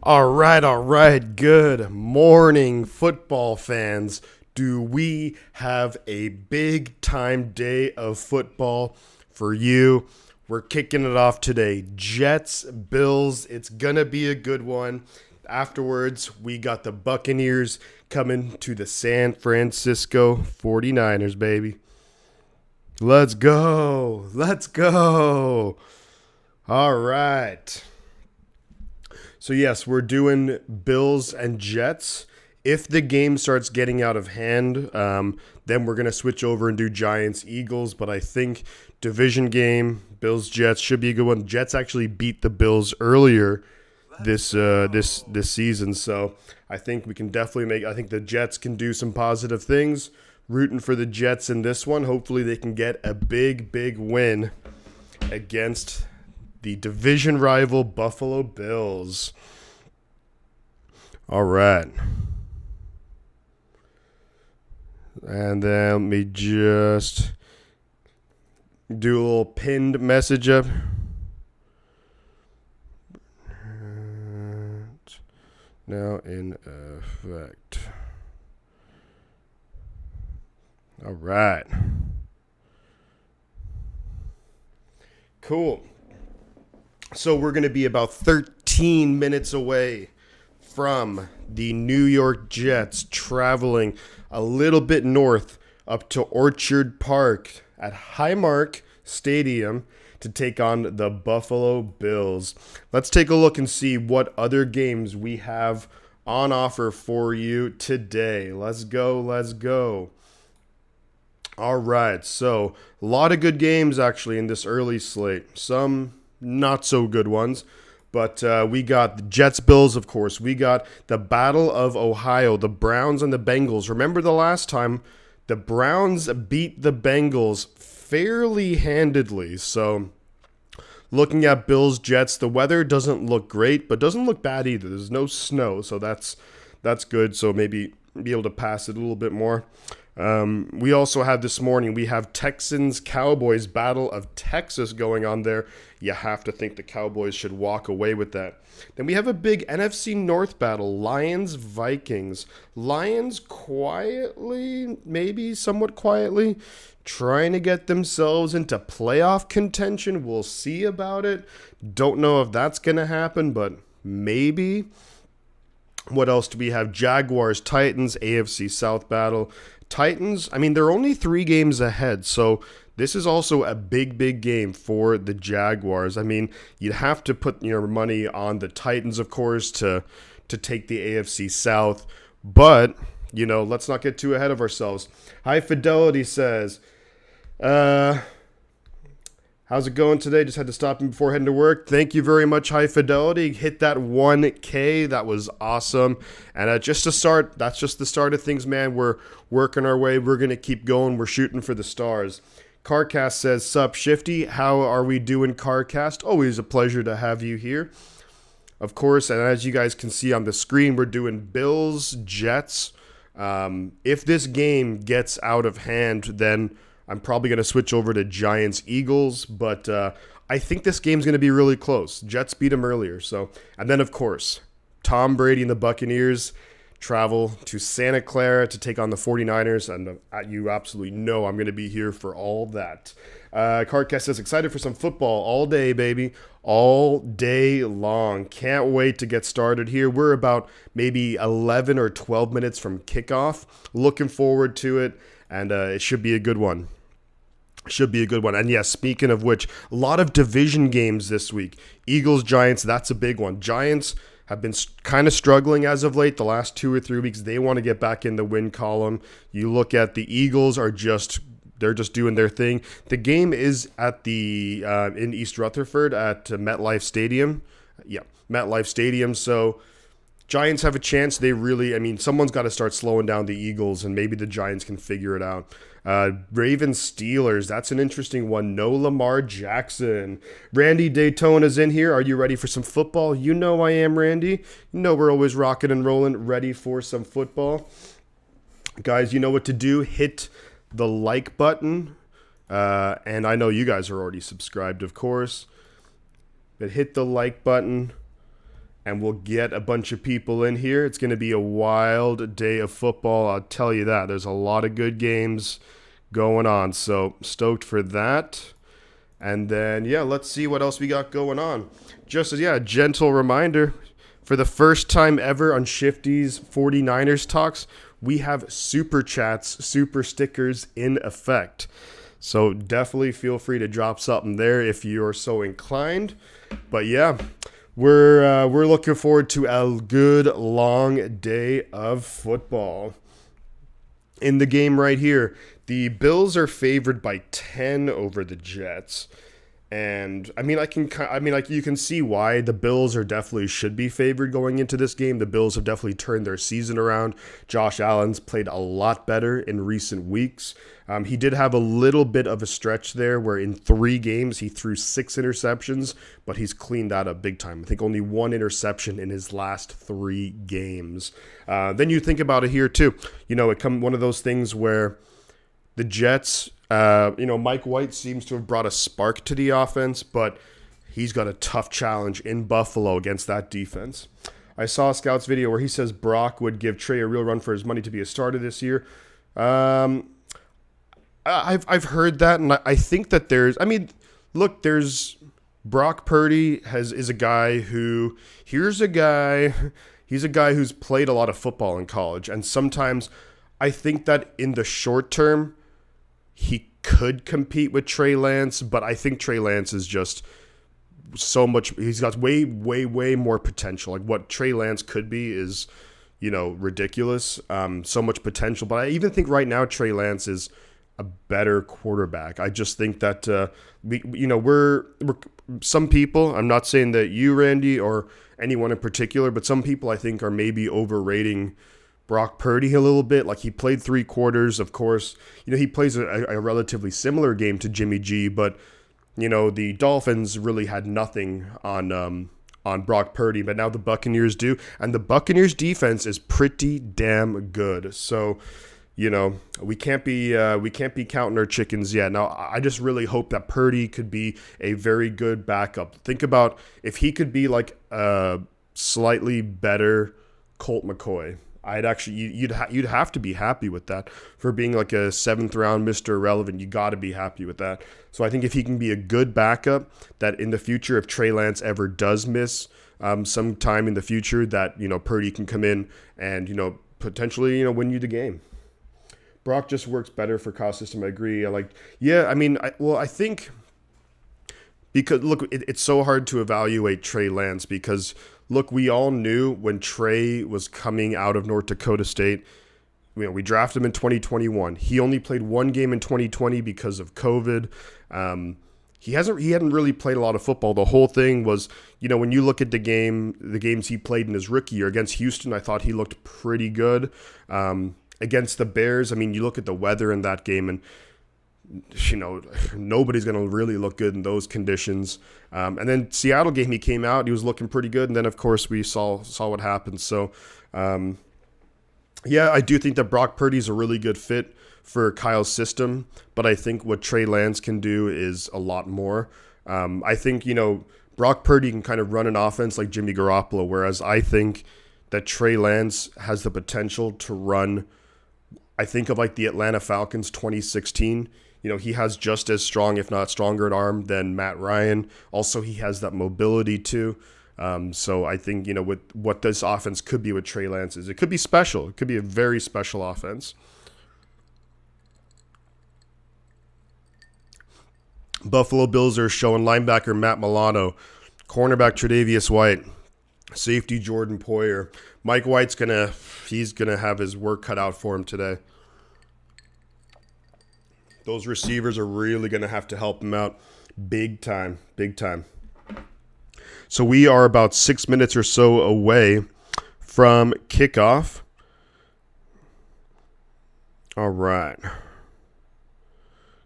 All right. Good morning, football fans. Do we have a big time day of football for you? We're kicking it off today. Jets, Bills. It's going to be a good one. Afterwards, we got the Buccaneers coming to the San Francisco 49ers, baby. Let's go. Let's go. All right. So, yes, we're doing Bills and Jets. If the game starts getting out of hand, then we're going to switch over and do Giants, Eagles. But I think division game, Bills, Jets should be a good one. Jets actually beat the Bills earlier this season. So I think we can definitely I think the Jets can do some positive things. Rooting for the Jets in this one. Hopefully they can get a big win against the division rival Buffalo Bills. All right. And then let me just do a little pinned message up. Now in effect. All right. Cool. So we're going to be about 13 minutes away from the New York Jets traveling a little bit north up to Orchard Park at Highmark Stadium to take on the Buffalo Bills. Let's take a look and see what other games we have on offer for you today. Let's go. All right, so a lot of good games actually in this early slate. Some not so good ones, but we got the Jets, Bills, of course. We got the Battle of Ohio, the Browns and the Bengals. Remember the last time the Browns beat the Bengals fairly handedly. So looking at Bills, Jets, the weather doesn't look great, but doesn't look bad either. There's no snow, so that's good. So maybe be able to pass it a little bit more. We also have this morning, we have Texans, Cowboys, Battle of Texas going on there. You have to think the Cowboys should walk away with that. Then we have a big NFC North battle, Lions, Vikings. Lions quietly, maybe somewhat quietly, trying to get themselves into playoff contention. We'll see about it. Don't know if that's going to happen, but maybe. What else do we have? Jaguars, Titans, AFC South battle. Titans, I mean, they're only 3 games ahead, so this is also a big game for the Jaguars. I mean, you'd have to put your money on the Titans, of course, to take the AFC South, but, let's not get too ahead of ourselves. High Fidelity says, how's it going today? Just had to stop him before heading to work. Thank you very much, High Fidelity. Hit that 1K. That was awesome. And that's just the start of things, man. We're working our way. We're going to keep going. We're shooting for the stars. Carcast says, sup, Shifty. How are we doing, Carcast? Always a pleasure to have you here. Of course, and as you guys can see on the screen, we're doing Bills, Jets. If this game gets out of hand, then I'm probably going to switch over to Giants, Eagles, but I think this game's going to be really close. Jets beat them earlier, and then of course, Tom Brady and the Buccaneers travel to Santa Clara to take on the 49ers, and you absolutely know I'm going to be here for all that. Cardcast says, excited for some football all day, baby. All day long. Can't wait to get started here. We're about maybe 11 or 12 minutes from kickoff. Looking forward to it, and it should be a good one. And yes, speaking of which, a lot of division games this week. Eagles, Giants, that's a big one. Giants have been kind of struggling as of late. The last 2 or 3 weeks, they want to get back in the win column. You look at the Eagles they're just doing their thing. The game is at the in East Rutherford at MetLife Stadium. Yeah, MetLife Stadium. So Giants have a chance. Someone's got to start slowing down the Eagles, and maybe the Giants can figure it out. Ravens, Steelers, that's an interesting one. No Lamar Jackson. Randy Daytona's in here. Are you ready for some football? You know I am, Randy. You know we're always rocking and rolling, ready for some football. Guys, you know what to do. Hit the like button. And I know you guys are already subscribed, of course. But hit the like button. and we'll get a bunch of people in here. It's going to be a wild day of football, I'll tell you that. There's a lot of good games going on, so stoked for that. And then, yeah, let's see what else we got going on. Just as, a gentle reminder, for the first time ever on Shifty's 49ers Talks, we have super chats, super stickers in effect. So definitely feel free to drop something there if you're so inclined. But yeah, we're looking forward to a good long day of football. In the game right here, the Bills are favored by 10 over the Jets. And you can see why the Bills should be favored going into this game. The Bills have definitely turned their season around. Josh Allen's played a lot better in recent weeks. He did have a little bit of a stretch there where in 3 games he threw 6 interceptions, but he's cleaned that up big time. I think only 1 interception in his last 3 games. Then you think about it here too. One of those things where the Jets, Mike White seems to have brought a spark to the offense, but he's got a tough challenge in Buffalo against that defense. I saw a Scouts video where he says Brock would give Trey a real run for his money to be a starter this year. I've heard that, and I think that there's Brock Purdy is a guy he's a guy who's played a lot of football in college, and sometimes I think that in the short term, he could compete with Trey Lance, but I think Trey Lance is just so much. He's got way, way, way more potential. Like what Trey Lance could be is, ridiculous. So much potential. But I even think right now Trey Lance is a better quarterback. I just think that we're some people. I'm not saying that you, Randy, or anyone in particular, but some people I think are maybe overrating Brock Purdy a little bit. Like he played 3 quarters, of course. He plays a relatively similar game to Jimmy G, but the Dolphins really had nothing on Brock Purdy, but now the Buccaneers do, and the Buccaneers defense is pretty damn good. So, we can't be counting our chickens yet. Now, I just really hope that Purdy could be a very good backup. Think about if he could be like a slightly better Colt McCoy. You'd have to be happy with that. For being like a 7th round Mr. Irrelevant, you got to be happy with that. So I think if he can be a good backup, that in the future, if Trey Lance ever does miss some time in the future, that Purdy can come in and potentially win you the game. Brock just works better for cost system. I agree. I think because look, it's so hard to evaluate Trey Lance because. Look, we all knew when Trey was coming out of North Dakota State, we drafted him in 2021. He only played 1 game in 2020 because of COVID. He hadn't really played a lot of football. The whole thing was, when you look at the games he played in his rookie year against Houston, I thought he looked pretty good. Against the Bears, you look at the weather in that game and nobody's going to really look good in those conditions. And then Seattle game, he came out, he was looking pretty good. And then, of course, we saw what happened. So, I do think that Brock Purdy's a really good fit for Kyle's system. But I think what Trey Lance can do is a lot more. I think, Brock Purdy can kind of run an offense like Jimmy Garoppolo, whereas I think that Trey Lance has the potential to run, I think of like the Atlanta Falcons 2016. He has just as strong, if not stronger, an arm than Matt Ryan. Also, he has that mobility too. So I think, with what this offense could be with Trey Lance is it could be special. It could be a very special offense. Buffalo Bills are showing linebacker Matt Milano, cornerback Tre'Davious White, safety Jordan Poyer. Mike White's he's gonna have his work cut out for him today. Those receivers are really going to have to help him out big time. So we are about 6 minutes or so away from kickoff. All right.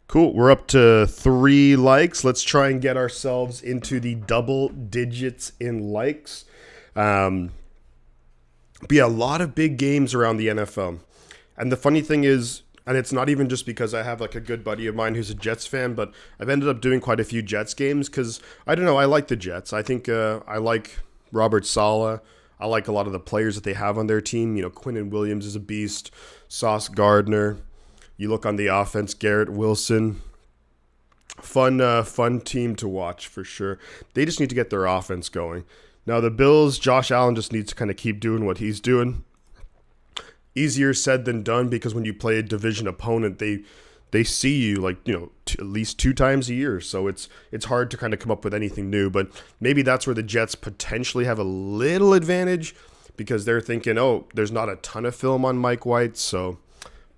Cool. We're up to 3 likes. Let's try and get ourselves into the double digits in likes. Be a lot of big games around the NFL. And the funny thing is, and it's not even just because I have like a good buddy of mine who's a Jets fan, but I've ended up doing quite a few Jets games because, I don't know, I like the Jets. I think I like Robert Saleh. I like a lot of the players that they have on their team. Quinnen Williams is a beast. Sauce Gardner. You look on the offense, Garrett Wilson. Fun team to watch for sure. They just need to get their offense going. Now the Bills, Josh Allen just needs to kind of keep doing what he's doing. Easier said than done, because when you play a division opponent, they see you at least 2 times a year. So it's hard to kind of come up with anything new. But maybe that's where the Jets potentially have a little advantage, because they're thinking, oh, there's not a ton of film on Mike White.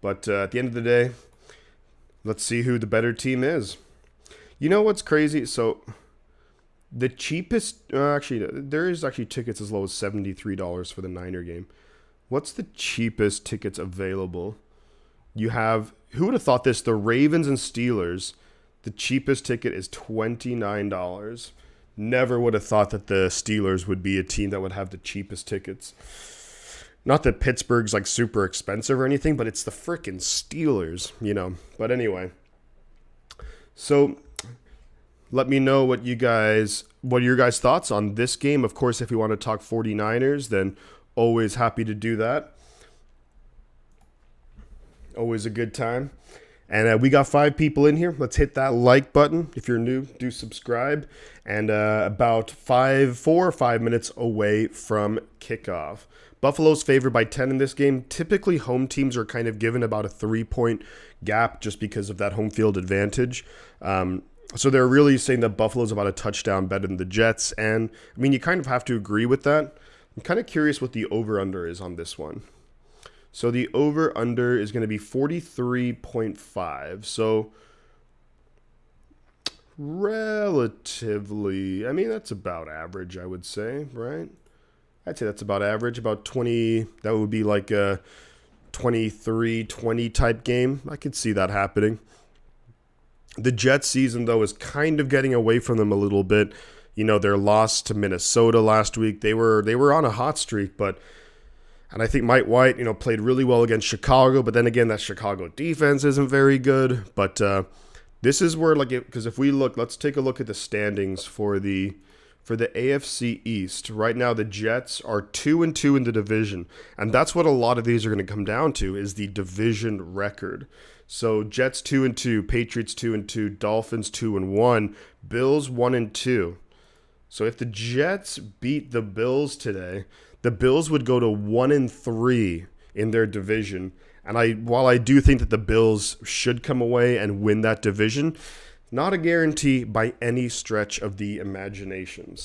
But at the end of the day, let's see who the better team is. You know what's crazy? So the cheapest, there is actually tickets as low as $73 for the Niner game. What's the cheapest tickets available? You have, who would have thought this? The Ravens and Steelers, the cheapest ticket is $29. Never would have thought that the Steelers would be a team that would have the cheapest tickets. Not that Pittsburgh's like super expensive or anything, but it's the freaking Steelers, But anyway, so let me know what are your guys' thoughts on this game. Of course, if you want to talk 49ers, then always happy to do that. Always a good time. And we got 5 people in here. Let's hit that like button. If you're new, do subscribe. And about 4 or 5 minutes away from kickoff. Buffalo's favored by 10 in this game. Typically, home teams are kind of given about a 3-point gap just because of that home field advantage. So they're really saying that Buffalo's about a touchdown better than the Jets. And, you kind of have to agree with that. I'm kind of curious what the over-under is on this one. So the over-under is going to be 43.5. So relatively, that's about average, I would say, right? I'd say that's about average, about 20. That would be like a 23-20 type game. I could see that happening. The Jets season, though, is kind of getting away from them a little bit. Their loss to Minnesota last week, they were on a hot streak, and I think Mike White, played really well against Chicago, but then again, that Chicago defense isn't very good. But this is where, because if we look, let's take a look at the standings for the AFC East. Right now, the Jets are 2-2 in the division, and that's what a lot of these are going to come down to, is the division record. So Jets 2-2, Patriots 2-2, Dolphins 2-1, Bills 1-2. So if the Jets beat the Bills today, the Bills would go to 1-3 in their division. And while I do think that the Bills should come away and win that division, not a guarantee by any stretch of the imagination.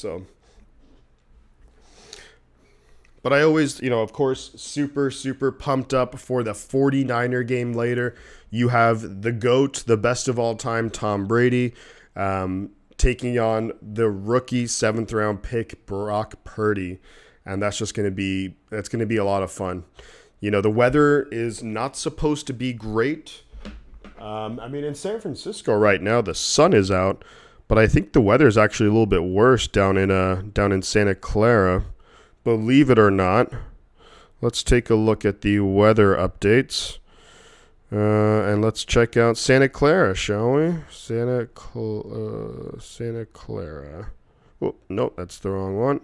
But I always, of course, super, super pumped up for the 49er game later. You have the GOAT, the best of all time, Tom Brady, taking on the rookie 7th-round pick, Brock Purdy. And that's going to be a lot of fun. The weather is not supposed to be great. In San Francisco right now, the sun is out. But I think the weather is actually a little bit worse down in Santa Clara. Believe it or not. Let's take a look at the weather updates. And let's check out Santa Clara, shall we? Santa Clara. Oh, no, that's the wrong one.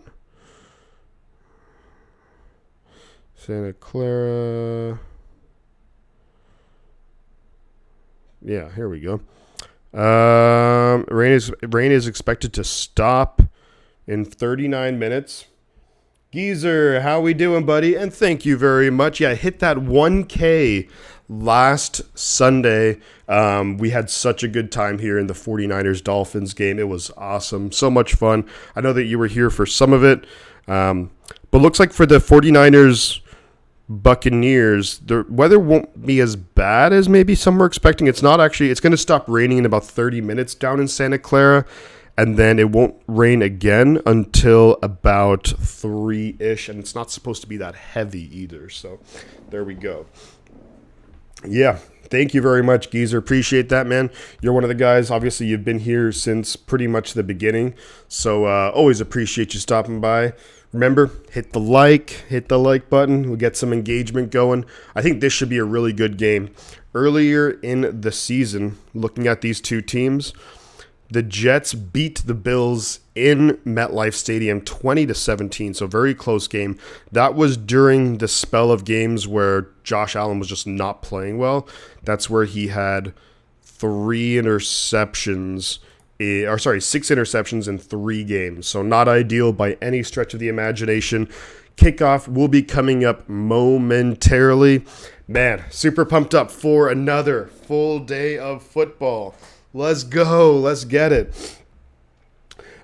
Santa Clara. Yeah, here we go. Rain is expected to stop in 39 minutes. Geezer, how we doing, buddy? And thank you very much. Yeah, I hit that 1K last Sunday. We had such a good time here in the 49ers-Dolphins game. It was awesome. So much fun. I know that you were here for some of it. But looks like for the 49ers-Buccaneers, the weather won't be as bad as maybe some were expecting. It's not actually. It's going to stop raining in about 30 minutes down in Santa Clara. And then it won't rain again until about 3-ish. And it's not supposed to be that heavy either. So there we go. Yeah. Thank you very much, Geezer. Appreciate that, man. You're one of the guys. Obviously, you've been here since pretty much the beginning. So always appreciate you stopping by. Remember, hit the like button. We'll get some engagement going. I think this should be a really good game. Earlier in the season, looking at these two teams, The Jets beat the Bills in MetLife Stadium 20-17, so very close game. That was during the spell of games where Josh Allen was just not playing well. That's where he had 6 interceptions in 3 games. So not ideal by any stretch of the imagination. Kickoff will be coming up momentarily. Man, super pumped up for another full day of football. Let's go. Let's get it.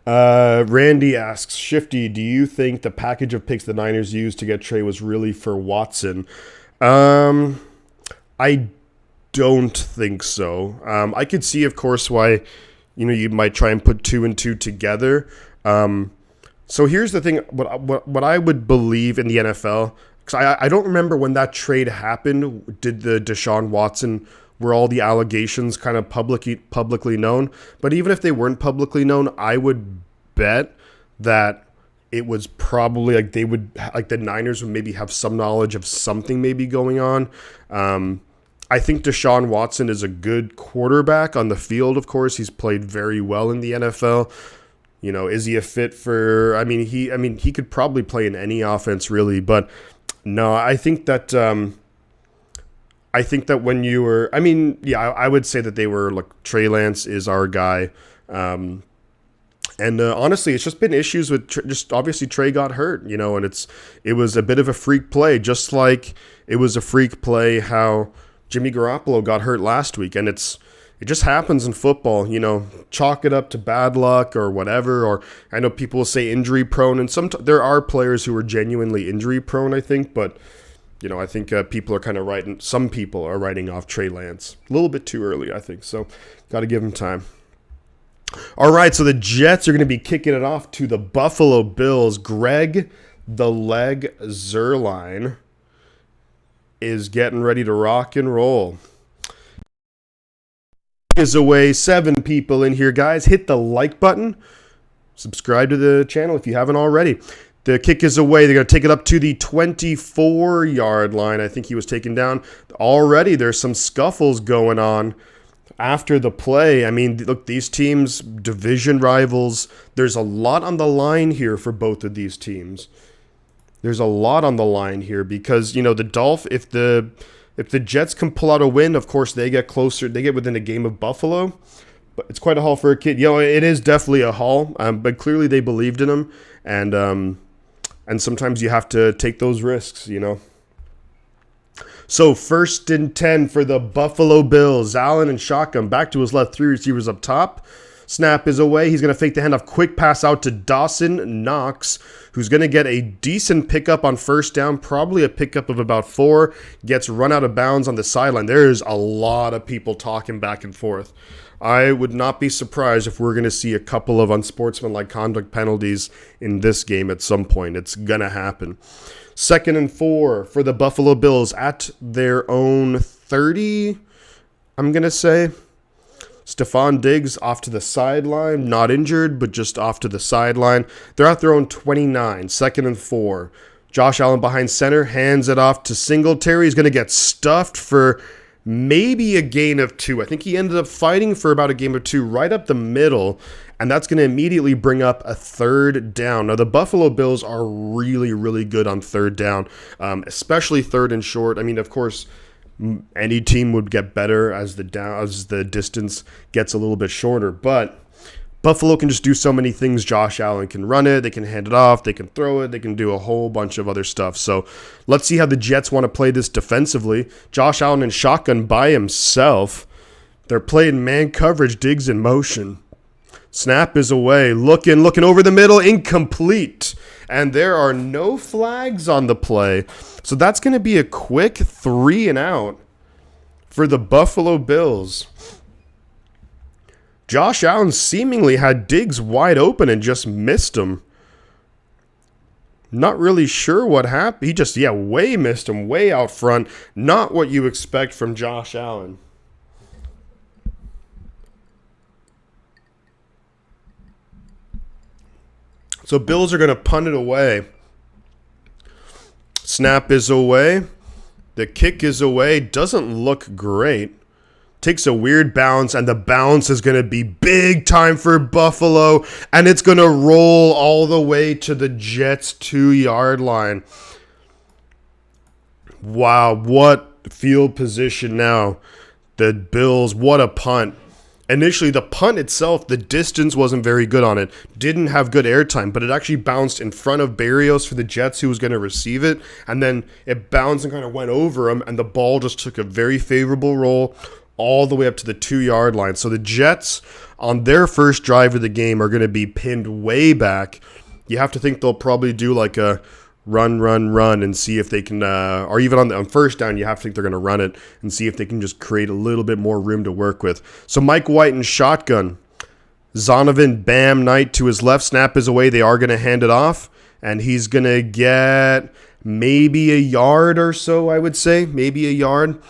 Randy asks, Shifty, do you think the package of picks the Niners used to get Trey was really for Watson? I don't think so. I could see, of course, why you might try and put 2 and 2 together. So here's the thing. What I would believe in the NFL, because I don't remember when that trade happened. Did the Deshaun Watson, were all the allegations kind of publicly known? But even if they weren't publicly known, I would bet that it was probably the Niners would maybe have some knowledge of something maybe going on. I think Deshaun Watson is a good quarterback on the field. Of course, he's played very well in the NFL. Is he a fit for? He could probably play in any offense really, but no, I think that. I think that when you were, I would say that they were like Trey Lance is our guy, and honestly, it's just been issues with just obviously Trey got hurt, and it was a bit of a freak play, just like it was a freak play how Jimmy Garoppolo got hurt last week, and it just happens in football, chalk it up to bad luck or whatever, or I know people will say injury prone, and there are players who are genuinely injury prone, I think, but I think some people are writing off Trey Lance a little bit too early, I think, so got to give him time. All right, so the Jets are going to be kicking it off to the Buffalo Bills. Greg the Leg Zerline is getting ready to rock and roll. Is away. 7 people in here, guys. Hit the like button. Subscribe to the channel if you haven't already. The kick is away. They're going to take it up to the 24-yard line. I think he was taken down. Already there's some scuffles going on after the play. Look, these teams, division rivals, there's a lot on the line here for both of these teams. There's a lot on the line here because, if the Jets can pull out a win, of course, they get closer. They get within a game of Buffalo. But it's quite a haul for a kid. It is definitely a haul, but clearly they believed in him. And sometimes you have to take those risks, So 1st and 10 for the Buffalo Bills. Allen and shotgun back to his left, 3 receivers up top. Snap is away. He's going to fake the handoff. Quick pass out to Dawson Knox, who's going to get a decent pickup on 1st down, probably a pickup of about 4. Gets run out of bounds on the sideline. There's a lot of people talking back and forth. I would not be surprised if we're going to see a couple of unsportsmanlike conduct penalties in this game at some point. It's going to happen. 2nd and 4 for the Buffalo Bills at their own 30, I'm going to say. Stephon Diggs off to the sideline, not injured, but just off to the sideline. They're at their own 29, 2nd and 4. Josh Allen behind center, hands it off to Singletary. He's going to get stuffed for maybe a gain of 2. I think he ended up fighting for about a gain of 2 right up the middle, and that's going to immediately bring up a 3rd down. Now, the Buffalo Bills are really, really good on 3rd down, especially 3rd and short. Of course, any team would get better as the distance gets a little bit shorter, but Buffalo can just do so many things. Josh Allen can run it, they can hand it off, they can throw it, they can do a whole bunch of other stuff. So let's see how the Jets want to play this defensively. Josh Allen in shotgun by himself. They're playing man coverage, Diggs in motion. Snap is away, looking over the middle, incomplete. And there are no flags on the play. So that's going to be a quick 3 and out for the Buffalo Bills. Josh Allen seemingly had Diggs wide open and just missed him. Not really sure what happened. He just, way missed him, way out front. Not what you expect from Josh Allen. So Bills are going to punt it away. Snap is away. The kick is away. Doesn't look great. takes a weird bounce, and the bounce is going to be big time for Buffalo, and it's going to roll all the way to the Jets' 2-yard line. Wow, what field position now. The Bills, what a punt. Initially, the punt itself, the distance wasn't very good on it. Didn't have good airtime, but it actually bounced in front of Berrios for the Jets, who was going to receive it. And then it bounced and kind of went over him, and the ball just took a very favorable roll all the way up to the 2-yard line. So the Jets, on their first drive of the game, are going to be pinned way back. You have to think they'll probably do like a run, and see if they can, or even on first down, you have to think they're going to run it and see if they can just create a little bit more room to work with. So Mike White in shotgun. Zonovan, Bam, Knight to his left. Snap is away. They are going to hand it off, and he's going to get maybe a yard or so, I would say. Maybe a yard.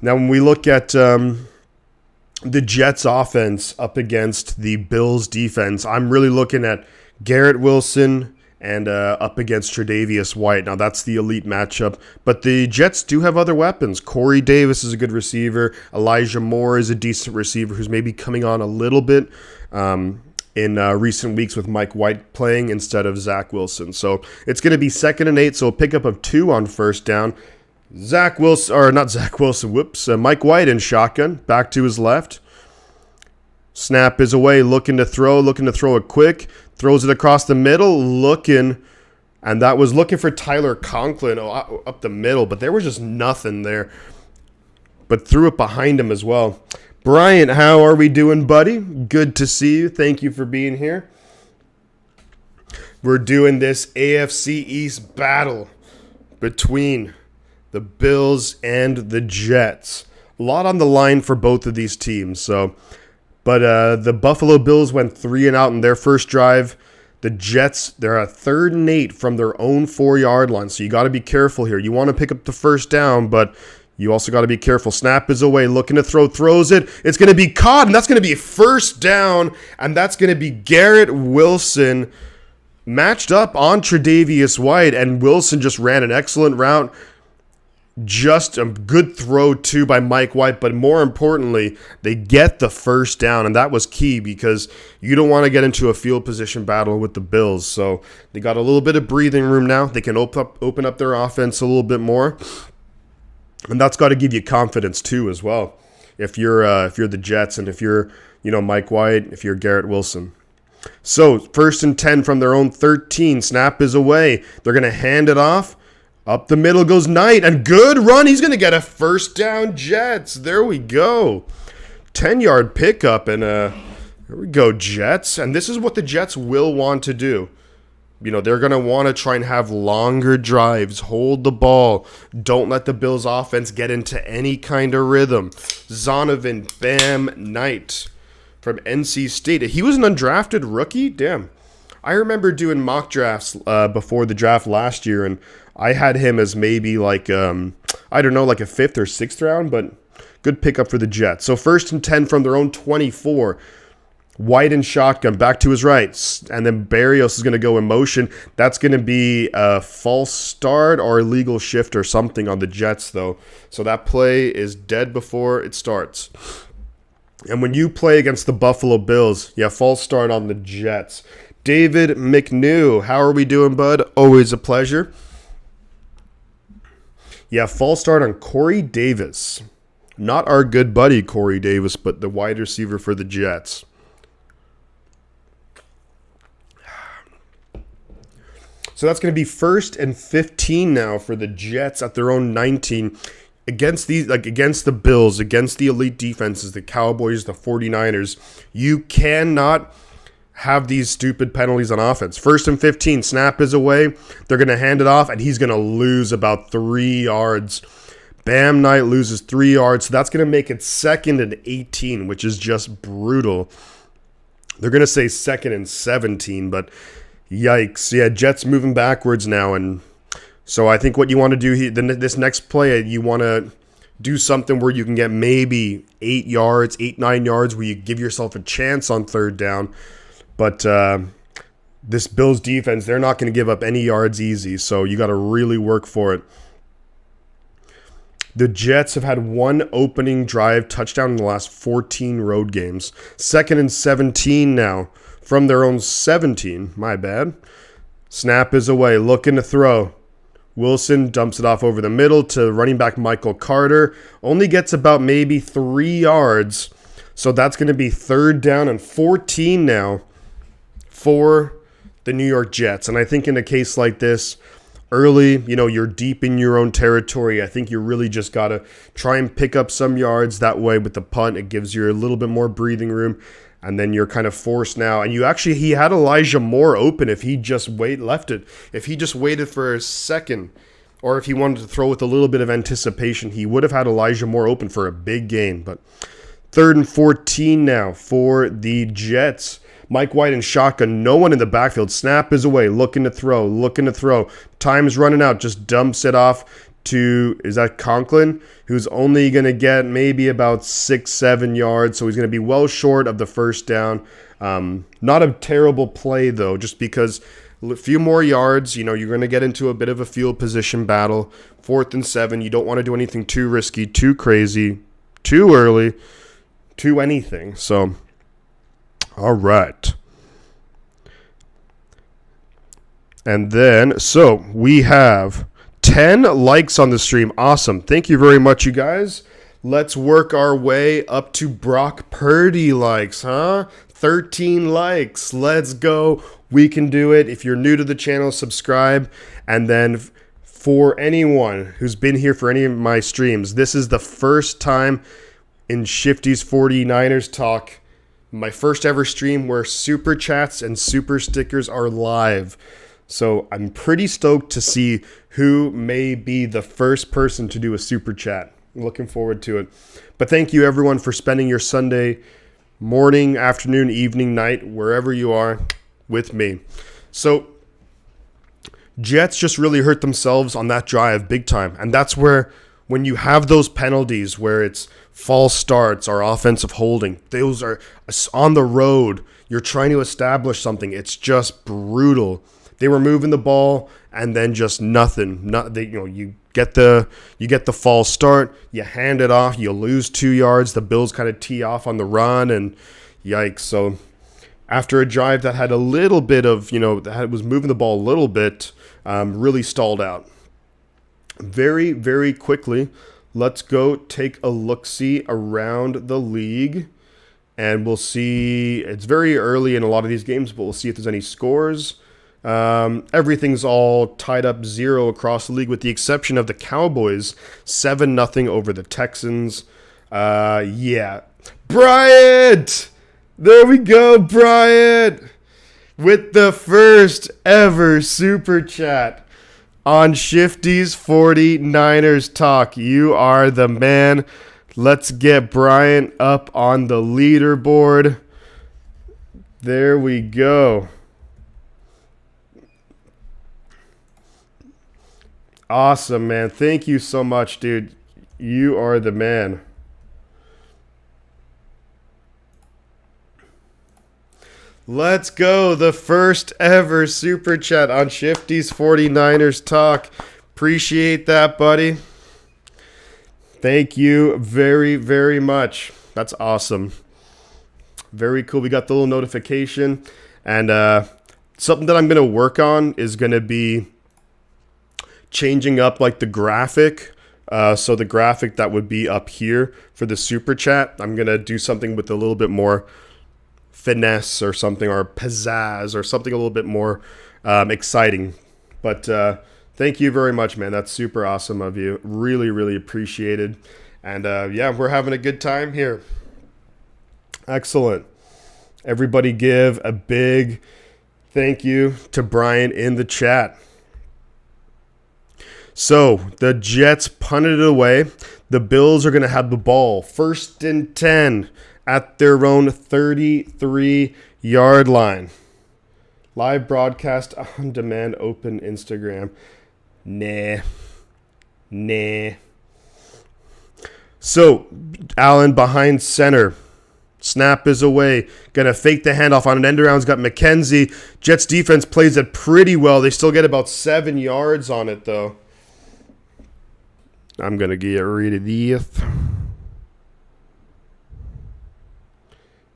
Now, when we look at the Jets offense up against the Bills defense, I'm really looking at Garrett Wilson and up against Tre'Davious White. Now, that's the elite matchup. But the Jets do have other weapons. Corey Davis is a good receiver. Elijah Moore is a decent receiver who's maybe coming on a little bit in recent weeks with Mike White playing instead of Zach Wilson. So it's going to be 2nd and 8, so a pickup of 2 on first down. Mike White in shotgun, back to his left. Snap is away, looking to throw it quick. Throws it across the middle, and that was looking for Tyler Conklin up the middle, but there was just nothing there. But threw it behind him as well. Bryant, how are we doing, buddy? Good to see you. Thank you for being here. We're doing this AFC East battle between the Bills and the Jets. A lot on the line for both of these teams, But the Buffalo Bills went 3 and out in their first drive. The Jets, they're at 3rd and 8 from their own 4-yard line. So you got to be careful here. You want to pick up the first down, but you also got to be careful. Snap is away, looking to throws it. It's going to be caught, and that's going to be first down, and that's going to be Garrett Wilson matched up on Tre'Davious White, and Wilson just ran an excellent route. Just a good throw, too, by Mike White. But more importantly, they get the first down. And that was key because you don't want to get into a field position battle with the Bills. So they got a little bit of breathing room now. They can open up their offense a little bit more. And that's got to give you confidence, too, as well. If you're the Jets and if you're, Mike White, if you're Garrett Wilson. So 1st and 10 from their own 13. Snap is away. They're going to hand it off. Up the middle goes Knight, and good run. He's going to get a first down, Jets. There we go. 10-yard pickup, and here we go, Jets. And this is what the Jets will want to do. They're going to want to try and have longer drives, hold the ball. Don't let the Bills' offense get into any kind of rhythm. Zonovan, Bam, Knight from NC State. He was an undrafted rookie? Damn. I remember doing mock drafts before the draft last year, and I had him as maybe like a 5th or 6th round, but good pickup for the Jets. So 1st and 10 from their own 24. White in shotgun, back to his right. And then Berrios is going to go in motion. That's going to be a false start or illegal shift or something on the Jets, though. So that play is dead before it starts. And when you play against the Buffalo Bills, false start on the Jets. David McNew, how are we doing, bud? Always a pleasure. False start on Corey Davis. Not our good buddy Corey Davis, but the wide receiver for the Jets. So that's going to be 1st and 15 now for the Jets at their own 19 against the Bills, against the elite defenses, the Cowboys, the 49ers. You cannot have these stupid penalties on offense. 1st and 15, snap is away. They're going to hand it off, and he's going to lose about 3 yards. Bam Knight loses 3 yards, so that's going to make it 2nd and 18, which is just brutal. They're going to say 2nd and 17, but yikes. Jets moving backwards now, and so I think what you want to do here, this next play, you want to do something where you can get maybe 8, 9 yards, where you give yourself a chance on 3rd down. But this Bills defense, they're not going to give up any yards easy, so you got to really work for it. The Jets have had one opening drive touchdown in the last 14 road games. 2nd and 17 now from their own 17. My bad. Snap is away. Looking to throw. Wilson dumps it off over the middle to running back Michael Carter. Only gets about maybe 3 yards. So that's going to be 3rd down and 14 now for the New York Jets. And I think in a case like this, early, you're deep in your own territory. I think you really just got to try and pick up some yards. That way with the punt, it gives you a little bit more breathing room. And then you're kind of forced now. And he had Elijah Moore open if he just left it. If he just waited for a second, or if he wanted to throw with a little bit of anticipation, he would have had Elijah Moore open for a big gain. But 3rd and 14 now for the Jets. Mike White in shotgun, no one in the backfield. Snap is away, looking to throw. Time's running out, just dumps it off to, is that Conklin? Who's only going to get maybe about 6-7 yards, so he's going to be well short of the 1st down. Not a terrible play, though, just because a few more yards, you're going to get into a bit of a field position battle. 4th and 7, you don't want to do anything too risky, too crazy, too early, too anything, so... All right. And then, so we have 10 likes on the stream. Awesome. Thank you very much, you guys. Let's work our way up to Brock Purdy likes, huh? 13 likes. Let's go. We can do it. If you're new to the channel, subscribe. And then for anyone who's been here for any of my streams, this is the first time in Shifty's 49ers Talk, my first ever stream where super chats and super stickers are live. So I'm pretty stoked to see who may be the first person to do a super chat. I'm looking forward to it. But thank you everyone for spending your Sunday morning, afternoon, evening, night, wherever you are with me. So Jets just really hurt themselves on that drive big time. And that's where when you have those penalties where it's false starts or offensive holding, those are on the road. You're trying to establish something. It's just brutal. They were moving the ball and then just nothing. You get the false start, you hand it off, you lose 2 yards. The Bills kind of tee off on the run, and yikes. So after a drive that had a little bit of, that was moving the ball a little bit, really stalled out. Very, very quickly, let's go take a look-see around the league, and we'll see. It's very early in a lot of these games, but we'll see if there's any scores. Everything's all tied up 0 across the league, with the exception of the Cowboys, 7-0 over the Texans. Yeah. Bryant! There we go, Bryant! With the first ever super chat on Shifty's 49ers Talk. You are the man. Let's get Bryant up on the leaderboard. There we go. Awesome, man. Thank you so much, dude. You are the man. Let's go. The first ever super chat on Shifty's 49ers Talk. Appreciate that, buddy. Thank you very, very much. That's awesome. Very cool. We got the little notification. And something that I'm going to work on is going to be changing up like the graphic. So the graphic that would be up here for the super chat, I'm going to do something with a little bit more finesse or something, or pizzazz, or something a little bit more exciting. But thank you very much, man. That's super awesome of you. Really, really appreciated. And yeah, we're having a good time here. Excellent. Everybody give a big thank you to Brian in the chat. So the Jets punted it away. The Bills are going to have the ball 1st and 10 at their own 33-yard line. Live broadcast on demand, open Instagram. Nah. So Allen behind center. Snap is away. Going to fake the handoff on an end around. He's got McKenzie. Jets defense plays it pretty well. They still get about 7 yards on it, though. I'm going to get rid of this.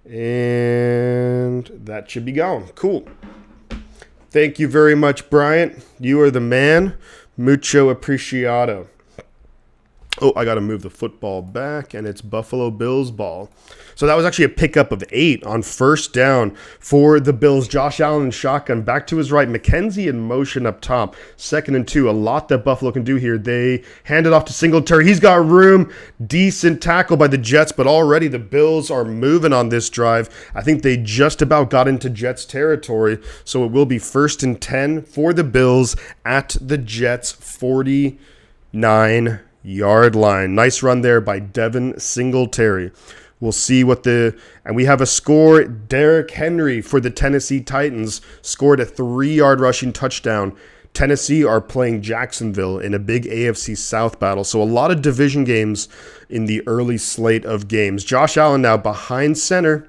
And that should be gone. Cool. Thank you very much, Bryant. You are the man. Mucho apreciado. Oh, I got to move the football back, and it's Buffalo Bills ball. So that was actually a pickup of 8 on first down for the Bills. Josh Allen in shotgun, back to his right. McKenzie in motion up top. 2nd and 2. A lot that Buffalo can do here. They hand it off to Singletary. He's got room. Decent tackle by the Jets, but already the Bills are moving on this drive. I think they just about got into Jets territory, so it will be 1st and 10 for the Bills at the Jets 49-yard line. Nice run there by Devin Singletary. We'll see and we have a score. Derrick Henry for the Tennessee Titans scored a 3-yard rushing touchdown. Tennessee are playing Jacksonville in a big AFC South battle. So a lot of division games in the early slate of games. Josh Allen now behind center.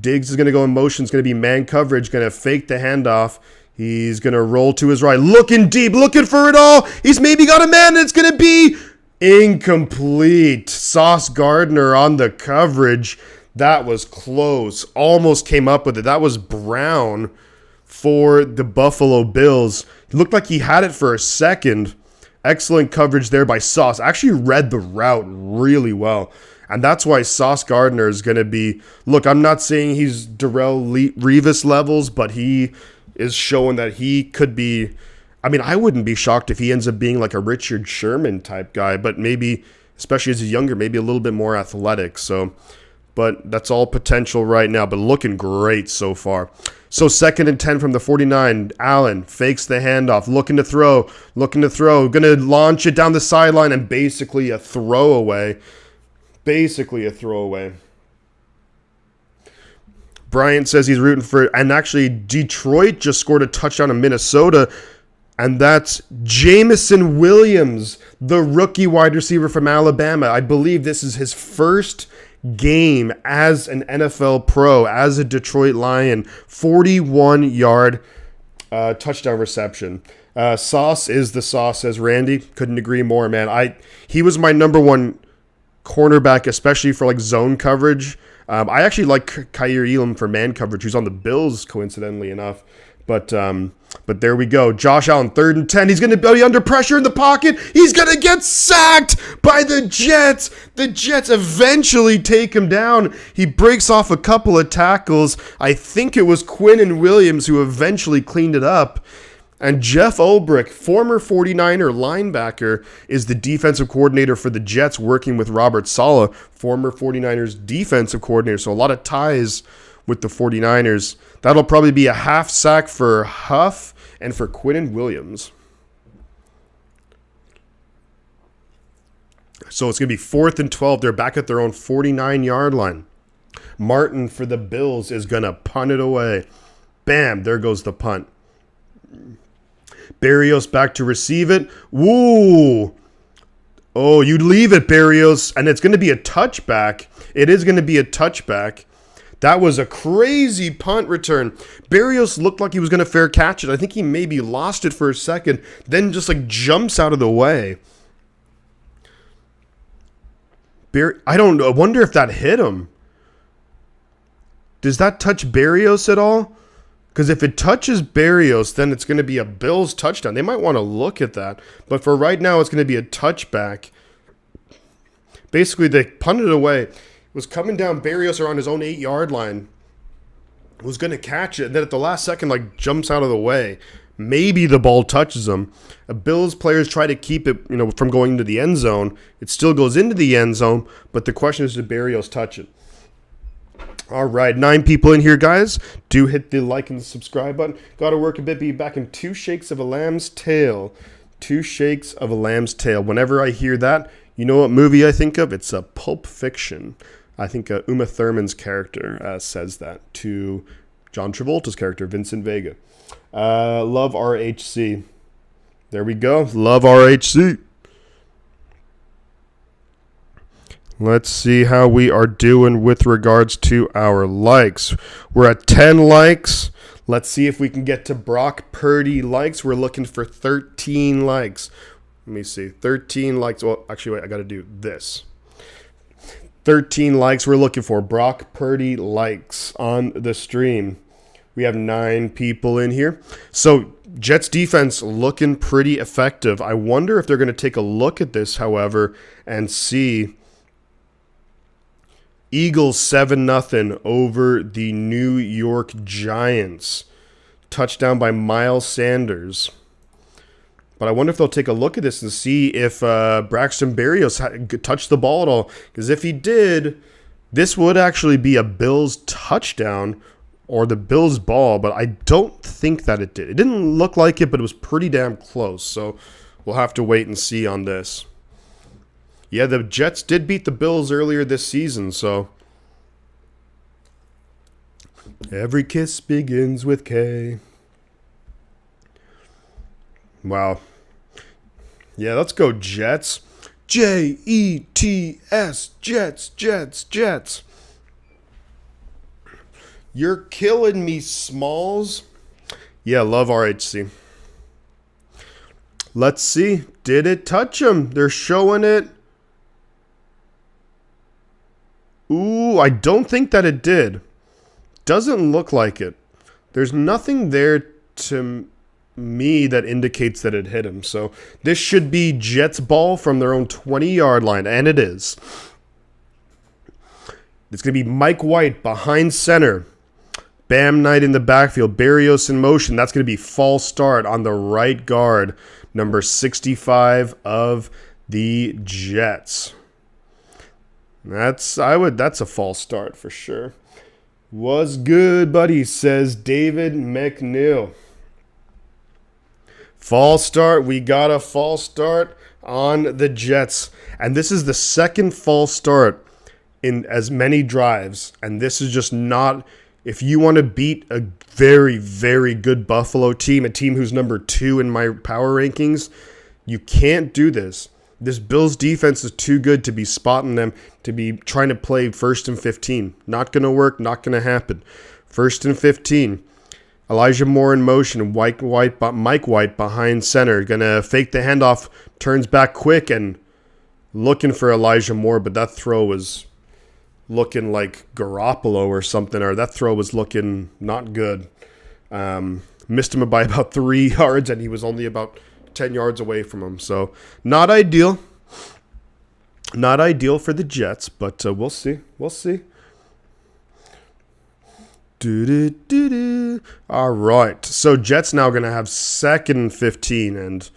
Diggs is going to go in motion. It's going to be man coverage. Going to fake the handoff. He's going to roll to his right. Looking deep. Looking for it all. He's maybe got a man. And it's going to be incomplete. Sauce Gardner on the coverage. That was close. Almost came up with it. That was Brown for the Buffalo Bills. It looked like he had it for a second. Excellent coverage there by Sauce. Actually read the route really well. And that's why Sauce Gardner is going to be... Look, I'm not saying he's Darrell Revis levels, but he is showing that he could be... I mean, I wouldn't be shocked if he ends up being like a Richard Sherman type guy, but maybe, especially as he's younger, maybe a little bit more athletic. So, but that's all potential right now, but looking great so far. So 2nd and 10 from the 49. Allen fakes the handoff, looking to throw, going to launch it down the sideline, and basically a throwaway. Bryant says he's rooting for, and actually Detroit just scored a touchdown in Minnesota. And that's Jameson Williams, the rookie wide receiver from Alabama. I believe this is his first game as an NFL pro, as a Detroit Lion. 41-yard touchdown reception. Sauce is the sauce, says Randy. Couldn't agree more, man. He was my number 1 cornerback, especially for like zone coverage. I actually like Kaiir Elam for man coverage, who's on the Bills, coincidentally enough. But there we go. Josh Allen, 3rd and 10. He's going to be under pressure in the pocket. He's going to get sacked by the Jets. The Jets eventually take him down. He breaks off a couple of tackles. I think it was Quinnen Williams who eventually cleaned it up. And Jeff Ulbrich, former 49er linebacker, is the defensive coordinator for the Jets, working with Robert Saleh, former 49ers defensive coordinator. So a lot of ties with the 49ers. That'll probably be a half sack for Huff and for Quinnen Williams. So it's going to be 4th and 12. They're back at their own 49-yard line. Martin for the Bills is going to punt it away. Bam, there goes the punt. Berrios back to receive it. Woo! Oh, you leave it, Berrios, and it's going to be a touchback. It is going to be a touchback. That was a crazy punt return. Berrios looked like he was going to fair catch it. I think he maybe lost it for a second, then just like jumps out of the way. I don't know. I wonder if that hit him. Does that touch Berrios at all? Because if it touches Berrios, then it's going to be a Bills touchdown. They might want to look at that. But for right now, it's going to be a touchback. Basically, they punted it away. Was coming down Berrios around his own 8-yard line, was going to catch it, and then at the last second, like, jumps out of the way. Maybe the ball touches him. Bills players try to keep it, from going into the end zone. It still goes into the end zone, but the question is, did Berrios touch it? All right, 9 people in here, guys. Do hit the like and the subscribe button. Got to work a bit, be back in 2 shakes of a lamb's tail. 2 shakes of a lamb's tail. Whenever I hear that, you know what movie I think of? It's a Pulp Fiction. I think Uma Thurman's character says that to John Travolta's character, Vincent Vega. Love RHC. There we go. Love RHC. Let's see how we are doing with regards to our likes. We're at 10 likes. Let's see if we can get to Brock Purdy likes. We're looking for 13 likes. Let me see. 13 likes. Well, actually, wait, I got to do this. 13 likes we're looking for. Brock Purdy likes on the stream. We have 9 people in here. So Jets defense looking pretty effective. I wonder if they're going to take a look at this, however, and see Eagles 7-0 over the New York Giants. Touchdown by Miles Sanders. But I wonder if they'll take a look at this and see if Braxton Berrios touched the ball at all. Because if he did, this would actually be a Bills touchdown or the Bills ball. But I don't think that it did. It didn't look like it, but it was pretty damn close. So we'll have to wait and see on this. Yeah, the Jets did beat the Bills earlier this season, so every kiss begins with K. Wow. Yeah, let's go Jets. Jets, Jets, Jets, Jets. You're killing me, Smalls. Yeah, love RHC. Let's see. Did it touch him? They're showing it. Ooh, I don't think that it did. Doesn't look like it. There's nothing there to me that indicates that it hit him. So this should be Jets ball from their own 20-yard line, and it is. It's going to be Mike White behind center. Bam Knight in the backfield. Berrios in motion. That's going to be false start on the right guard, number 65 of the Jets. That's a false start for sure. Was good, buddy, says David McNeil. False start. We got a false start on the Jets. And this is the second false start in as many drives. And this is just not, if you want to beat a very, very good Buffalo team, a team who's number 2 in my power rankings, you can't do this. This Bills defense is too good to be spotting them, to be trying to play 1st and 15. Not going to work, not going to happen. 1st and 15. Elijah Moore in motion. Mike White behind center. Going to fake the handoff. Turns back quick and looking for Elijah Moore, but that throw was looking like Garoppolo or something, or that throw was looking not good. Missed him by about 3 yards, and he was only about 10 yards away from him. So not ideal. Not ideal for the Jets, but we'll see. We'll see. All right. So Jets now going to have 2nd and 15, and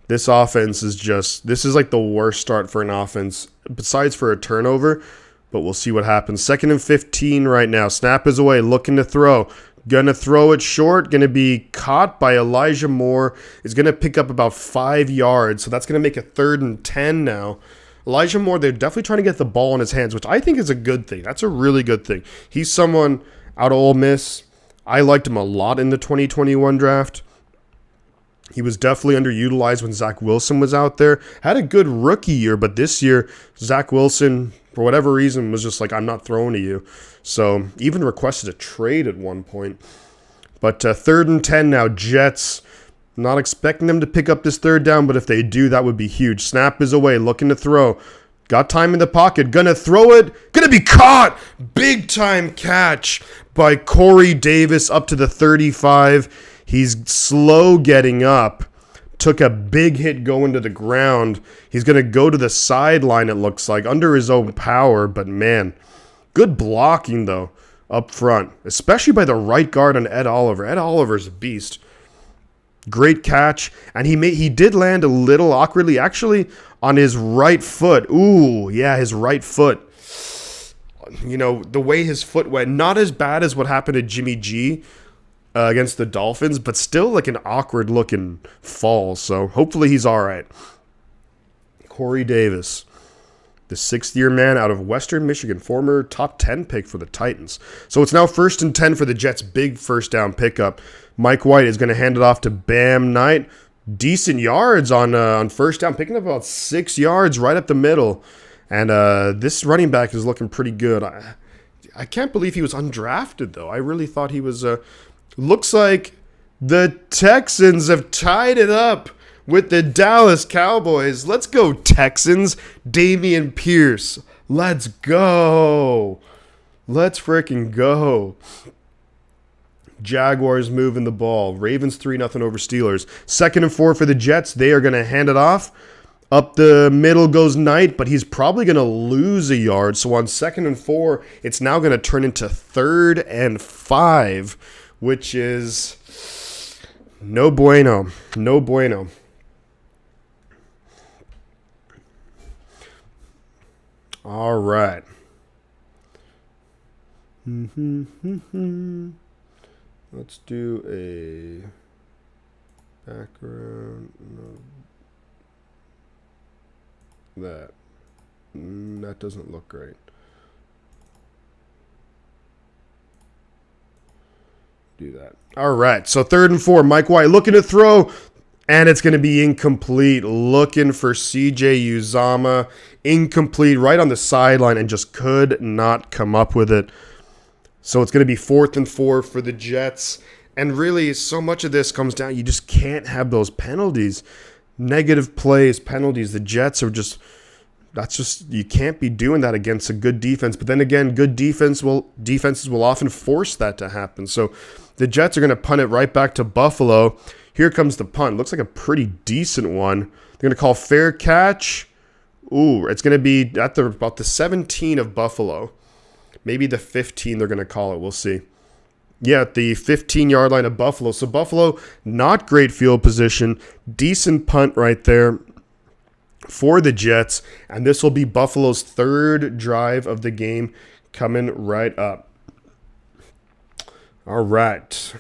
this offense is just, this is like the worst start for an offense, besides for a turnover, but we'll see what happens. 2nd and 15 right now. Snap is away, looking to throw. Gonna throw it short. Gonna be caught by Elijah Moore. Is gonna pick up about 5 yards. So that's gonna make a 3rd and 10 now. Elijah Moore, they're definitely trying to get the ball in his hands, which I think is a good thing. That's a really good thing. He's someone out of Ole Miss. I liked him a lot in the 2021 draft. He was definitely underutilized when Zach Wilson was out there. Had a good rookie year, but this year, Zach Wilson, for whatever reason, was just like, I'm not throwing to you. So even requested a trade at one point. But 3rd and 10 now, Jets. Not expecting them to pick up this 3rd down, but if they do, that would be huge. Snap is away, looking to throw. Got time in the pocket, gonna throw it. Gonna be caught! Big time catch by Corey Davis up to the 35. He's slow getting up. Took a big hit going to the ground. He's going to go to the sideline, it looks like, under his own power. But, man, good blocking, though, up front, especially by the right guard on Ed Oliver. Ed Oliver's a beast. Great catch. And he did land a little awkwardly, actually, on his right foot. Ooh, yeah, his right foot. You know, the way his foot went, not as bad as what happened to Jimmy G against the Dolphins, but still like an awkward looking fall. So hopefully he's all right. Corey Davis, the 6th-year man out of Western Michigan, former top 10 pick for the Titans. So it's now 1st and 10 for the Jets. Big 1st down pickup. Mike White is going to hand it off to Bam Knight. Decent yards on 1st down, picking up about 6 yards right up the middle. And this running back is looking pretty good. I can't believe he was undrafted, though. I really thought he was... Looks like the Texans have tied it up with the Dallas Cowboys. Let's go, Texans. Dameon Pierce. Let's go. Let's freaking go. Jaguars moving the ball. Ravens 3-0 over Steelers. 2nd and 4 for the Jets. They are going to hand it off. Up the middle goes Knight, but he's probably going to lose a yard. So on 2nd and 4, it's now going to turn into 3rd and 5, which is no bueno. No bueno. All right. Let's do a background. No, that doesn't look great. Do that. All right. So 3rd and 4. Mike White looking to throw, and it's going to be incomplete. Looking for CJ Uzomah. Incomplete right on the sideline and just could not come up with it. So it's going to be 4th and 4 for the Jets. And really, so much of this comes down, you just can't have those penalties. Negative plays, penalties. The Jets are just, you can't be doing that against a good defense. But then again, good defenses will often force that to happen. So the Jets are going to punt it right back to Buffalo. Here comes the punt. Looks like a pretty decent one. They're going to call fair catch. Ooh, it's going to be at about the 17 of Buffalo. Maybe the 15 they're going to call it. We'll see. Yeah, at the 15-yard line of Buffalo. So Buffalo, not great field position. Decent punt right there for the Jets. And this will be Buffalo's 3rd drive of the game coming right up. All right.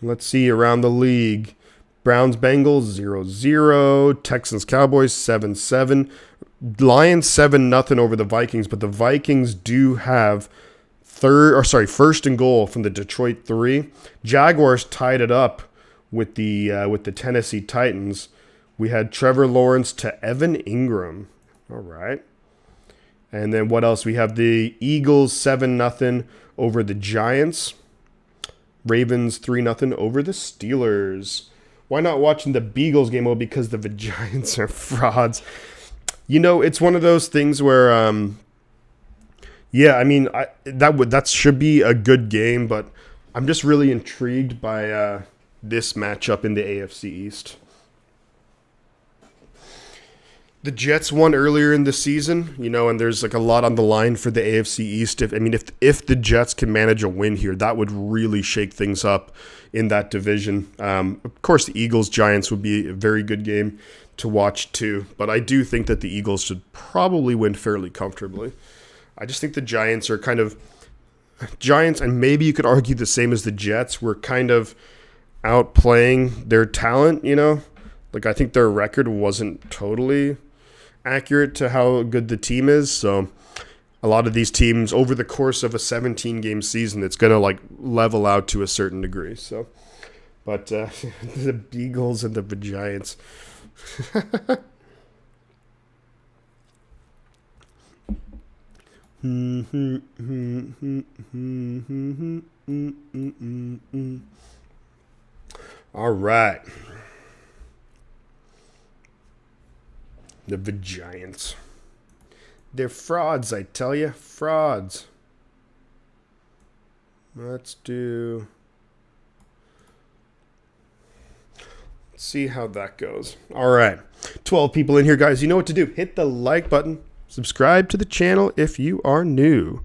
Let's see around the league. Browns, Bengals, 0-0. Texans, Cowboys, 7-7. Lions, 7-0 over the Vikings. But the Vikings do have 1st and goal from the Detroit 3. Jaguars tied it up with the Tennessee Titans. We had Trevor Lawrence to Evan Ingram. All right. And then what else? We have the Eagles, 7-0 over the Giants. Ravens, 3-0 over the Steelers. Why not watching the Beagles game? Well, because the Giants are frauds. You know, it's one of those things where, yeah, I mean, that should be a good game, but I'm just really intrigued by this matchup in the AFC East. The Jets won earlier in the season, you know, and there's like a lot on the line for the AFC East. If the Jets can manage a win here, that would really shake things up in that division. Of course, the Eagles-Giants would be a very good game to watch too, but I do think that the Eagles should probably win fairly comfortably. I just think the Giants, and maybe you could argue the same as the Jets, were kind of outplaying their talent, you know? Like, I think their record wasn't totally accurate to how good the team is. So a lot of these teams over the course of a 17-game season, it's going to like level out to a certain degree. So, but the Eagles and the Giants. All right. The Giants. They're frauds, I tell you. Frauds. Let's see how that goes. All right. 12 people in here, guys. You know what to do. Hit the like button. Subscribe to the channel if you are new.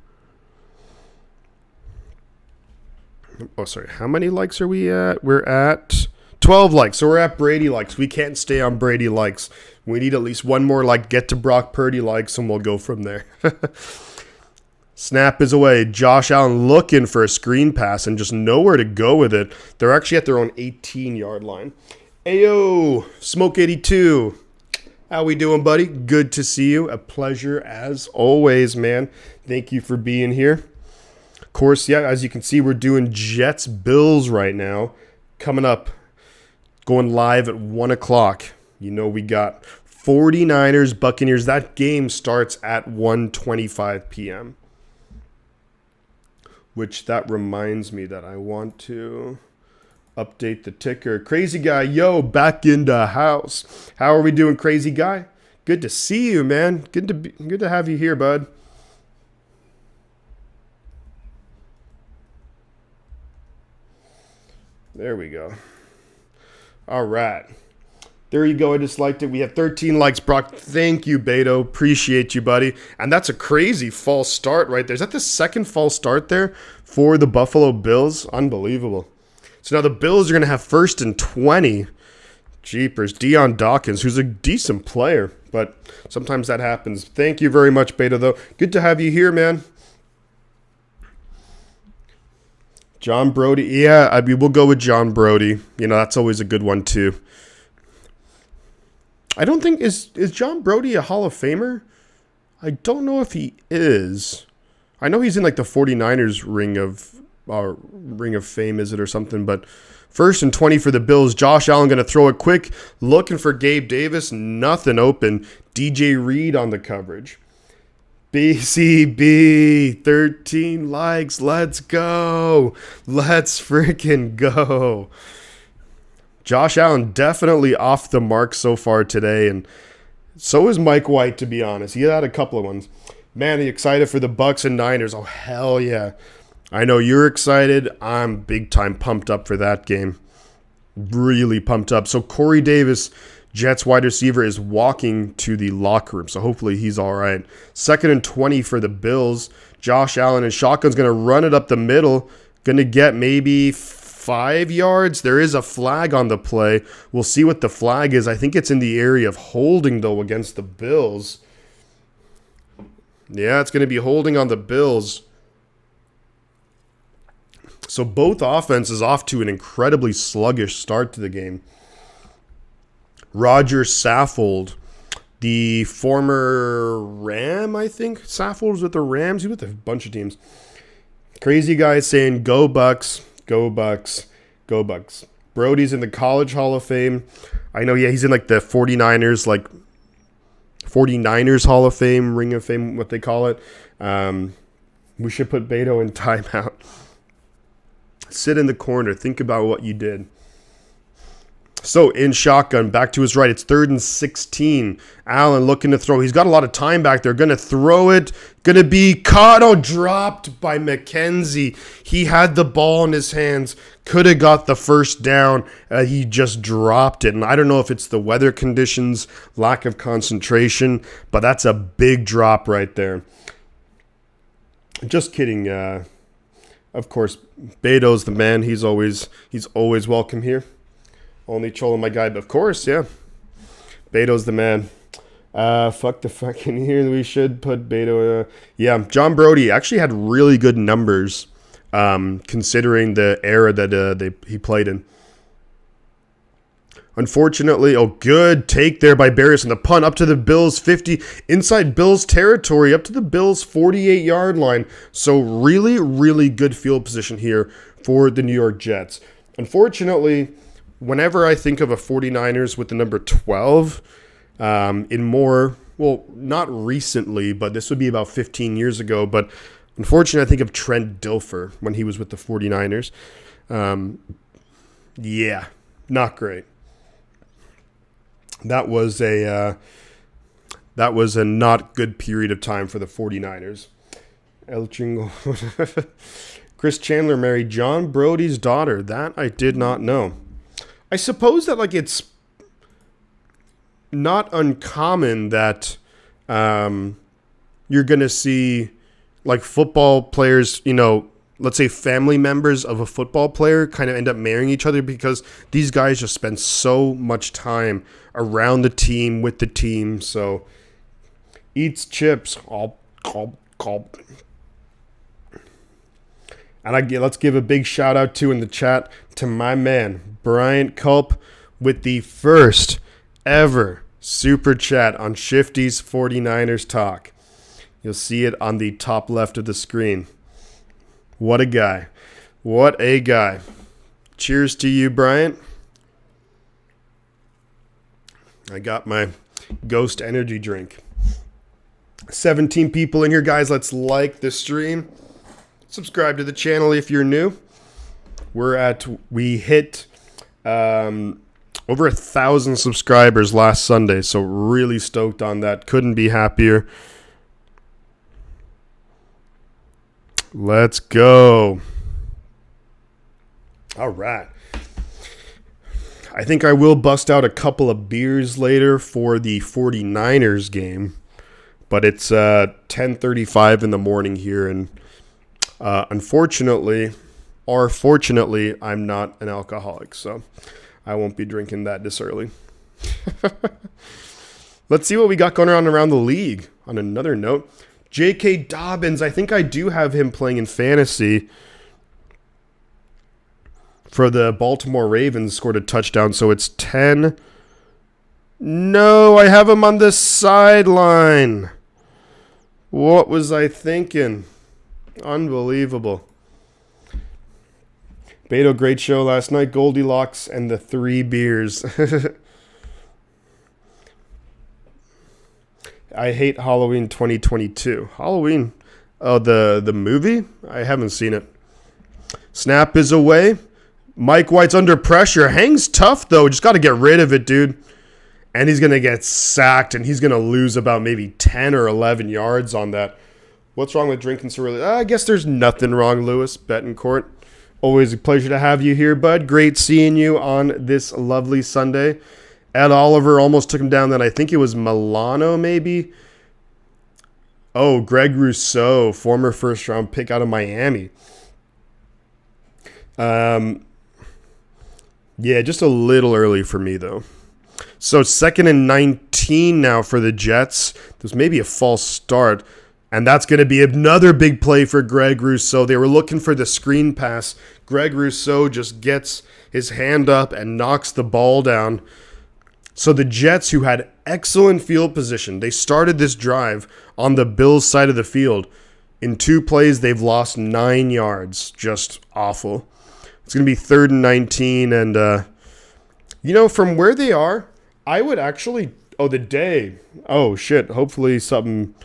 Oh, sorry. How many likes are we at? We're at 12 likes. So we're at Brady likes. We can't stay on Brady likes. We need at least one more like, get to Brock Purdy likes, and we'll go from there. Snap is away. Josh Allen looking for a screen pass and just nowhere to go with it. They're actually at their own 18-yard line. Ayo, Smoke 82. How we doing, buddy? Good to see you. A pleasure as always, man. Thank you for being here. Of course, yeah, as you can see, we're doing Jets-Bills right now. Coming up, going live at 1 o'clock. You know we got 49ers, Buccaneers. That game starts at 1:25 p.m. Which that reminds me that I want to Update the ticker. Crazy guy, yo, back in the house. How are we doing, crazy guy? Good to see you, man. Good to have you here, bud. There we go. All right. There you go. I just liked it. We have 13 likes, Brock. Thank you, Beto. Appreciate you, buddy. And that's a crazy false start right there. Is that the second false start there for the Buffalo Bills? Unbelievable. So now the Bills are going to have 1st and 20. Jeepers. Deion Dawkins, who's a decent player, but sometimes that happens. Thank you very much, Beto, though. Good to have you here, man. John Brody. Yeah, we'll go with John Brody. You know, that's always a good one, too. I don't think, is John Brody a Hall of Famer? I don't know if he is. I know he's in like the 49ers ring of fame, is it, or something, but 1st and 20 for the Bills. Josh Allen going to throw it quick, looking for Gabe Davis, nothing open. DJ Reed on the coverage. BCB, 13 likes, let's go. Let's freaking go. Josh Allen definitely off the mark so far today, and so is Mike White, to be honest. He had a couple of ones. Man, he excited for the Bucks and Niners. Oh, hell yeah. I know you're excited. I'm big time pumped up for that game. Really pumped up. So Corey Davis, Jets wide receiver, is walking to the locker room, so hopefully he's all right. 2nd and 20 for the Bills. Josh Allen and shotgun's going to run it up the middle. Going to get maybe 5 yards. There is a flag on the play. We'll see what the flag is. I think it's in the area of holding, though, against the Bills. Yeah, it's going to be holding on the Bills. So both offenses off to an incredibly sluggish start to the game. Roger Saffold, the former Ram, I think. Saffold was with the Rams. He was with a bunch of teams. Crazy guy saying, go Bucks, go Bucks, go Bucks. Brody's in the College Hall of Fame. I know, yeah, he's in like the 49ers, like 49ers Hall of Fame, Ring of Fame, what they call it. We should put Beto in timeout. Sit in the corner. Think about what you did. So in shotgun, back to his right. It's 3rd and 16. Allen looking to throw. He's got a lot of time back there. Going to throw it. Going to be caught. Oh, dropped by McKenzie. He had the ball in his hands. Could have got the first down. He just dropped it. And I don't know if it's the weather conditions, lack of concentration, but that's a big drop right there. Just kidding. Of course, Beto's the man. He's always welcome here. Only trolling my guy, but of course, yeah. Beto's the man. Fuck the fucking here. We should put Beto. Yeah, John Brody actually had really good numbers, considering the era that he played in. Unfortunately, good take there by Barrios and the punt up to the Bills 50, inside Bills territory, up to the Bills 48-yard line. So really, really good field position here for the New York Jets. Unfortunately, whenever I think of a 49ers with the number 12, not recently, but this would be about 15 years ago, but unfortunately I think of Trent Dilfer when he was with the 49ers. Yeah, not great. That was a not good period of time for the 49ers. El Chingo. Chris Chandler married John Brody's daughter. That I did not know. I suppose that it's not uncommon that you're going to see football players, let's say family members of a football player kind of end up marrying each other because these guys just spend so much time around the team, with the team. So eats chips. And let's give a big shout out to in the chat to my man, Bryant Culp, with the first ever super chat on Shifty's 49ers Talk. You'll see it on the top left of the screen. What a guy. What a guy. Cheers to you, Bryant. I got my Ghost energy drink. 17 people in here, guys. Let's like the stream. Subscribe to the channel if you're new. We hit over 1,000 subscribers last Sunday, so really stoked on that. Couldn't be happier. Let's go. All right. I think I will bust out a couple of beers later for the 49ers game, but it's 10:35 in the morning here, and unfortunately, or fortunately, I'm not an alcoholic, so I won't be drinking that this early. Let's see what we got going on around the league. On another note, J.K. Dobbins, I think I do have him playing in fantasy for the Baltimore Ravens, scored a touchdown, so it's 10. No, I have him on the sideline. What was I thinking? Unbelievable. Beto, great show last night. Goldilocks and the 3 beers. I hate Halloween 2022. Halloween? Oh, the movie? I haven't seen it. Snap is away. Mike White's under pressure. Hangs tough, though. Just got to get rid of it, dude. And he's going to get sacked, and he's going to lose about maybe 10 or 11 yards on that. What's wrong with drinking so early? I guess there's nothing wrong, Lewis Betancourt. Always a pleasure to have you here, bud. Great seeing you on this lovely Sunday. Ed Oliver almost took him down. Then I think it was Milano, maybe. Oh, Greg Rousseau, former first-round pick out of Miami. Yeah, just a little early for me, though. So 2nd and 19 now for the Jets. There's maybe a false start. And that's going to be another big play for Greg Rousseau. They were looking for the screen pass. Greg Rousseau just gets his hand up and knocks the ball down. So the Jets, who had excellent field position, they started this drive on the Bills' side of the field. In 2 plays, they've lost 9 yards. Just awful. It's going to be 3rd and 19. And, from where they are, I would actually... Oh, shit. Hopefully something...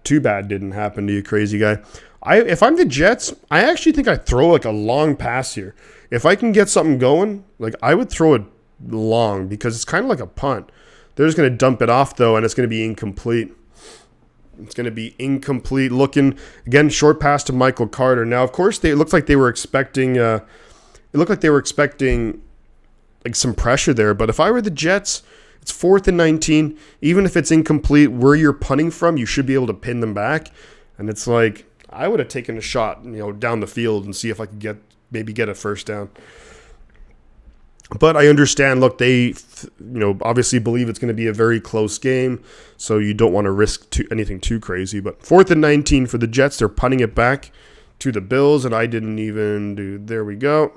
too bad didn't happen to you, crazy guy. If I'm the Jets, I actually think I'd throw like a long pass here. If I can get something going, like I would throw it long because it's kind of like a punt. They're just going to dump it off though, and it's going to be incomplete. It's going to be incomplete. Looking again, short pass to Michael Carter. Now, of course, it looked like they were expecting. It looked like they were expecting like some pressure there. But if I were the Jets, it's 4th and 19. Even if it's incomplete, where you're punting from, you should be able to pin them back. And it's like I would have taken a shot, down the field and see if I could get a first down. But I understand. Look, they, obviously believe it's going to be a very close game, so you don't want to risk anything too crazy. But 4th and 19 for the Jets. They're punting it back to the Bills, and I didn't even do. There we go.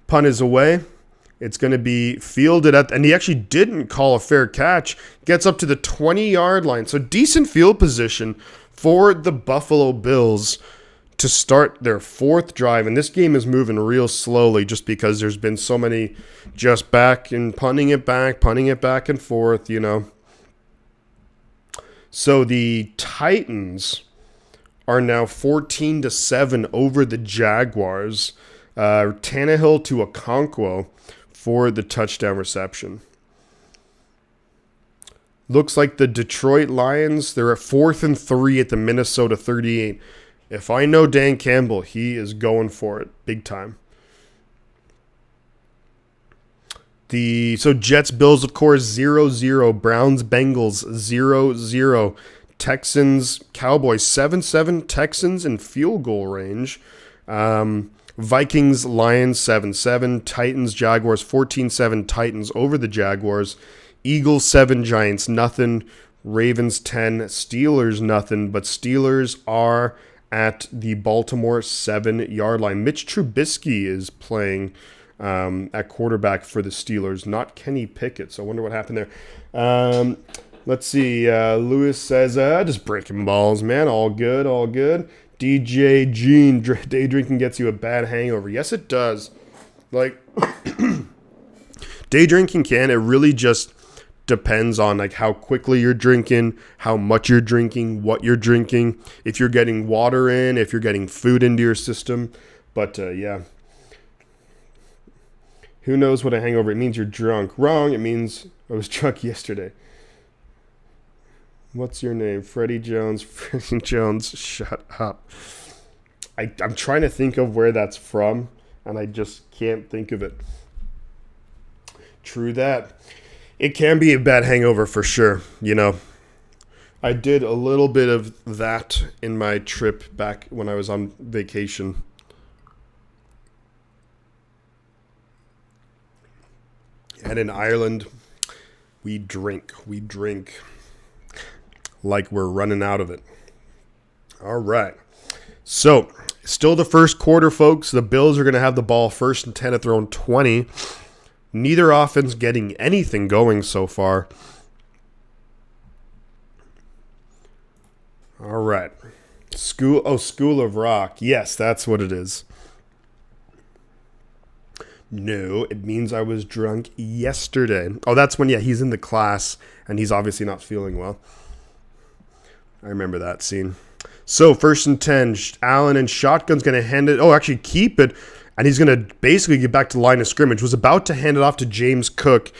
Punt is away. It's going to be fielded and he actually didn't call a fair catch. Gets up to the 20-yard line. So decent field position for the Buffalo Bills to start their 4th drive. And this game is moving real slowly just because there's been so many just back and punting it back and forth, So the Titans are now 14-7 over the Jaguars. Tannehill to Okonkwo for the touchdown reception. Looks like the Detroit Lions, they're at 4th and 3 at the Minnesota 38. If I know Dan Campbell, he is going for it big time. So Jets, Bills, of course, 0-0. Browns, Bengals, 0-0. Texans, Cowboys, 7-7. Texans in field goal range. Vikings, Lions, 7-7. Titans, Jaguars, 14-7. Titans over the Jaguars. Eagles, 7. Giants, nothing. Ravens, 10. Steelers, nothing. But Steelers are at the Baltimore 7-yard line. Mitch Trubisky is playing at quarterback for the Steelers, not Kenny Pickett. So I wonder what happened there. Let's see. Lewis says, just breaking balls, man. All good, all good. DJ Gene, day drinking gets you a bad hangover. Yes, it does. Like, day drinking can. It really just depends on like how quickly you're drinking, how much you're drinking, what you're drinking, if you're getting water in, if you're getting food into your system. But yeah. Who knows what a hangover? It means you're drunk. Wrong. It means I was drunk yesterday. What's your name? Freddie Jones. Freddie Jones. Shut up. I'm trying to think of where that's from, and I just can't think of it. True that. It can be a bad hangover for sure. You know, I did a little bit of that in my trip back when I was on vacation. And in Ireland, we drink like we're running out of it. All right. So, still the first quarter, folks. The Bills are going to have the ball 1st and 10 at their own 20. Neither offense getting anything going so far. All right. School of Rock. Yes, that's what it is. No, it means I was drunk yesterday. Oh, that's when, yeah, he's in the class, and he's obviously not feeling well. I remember that scene. So, 1st and 10, Allen and shotgun's going to hand it. Oh, actually keep it, and he's going to basically get back to the line of scrimmage. Was about to hand it off to James Cook.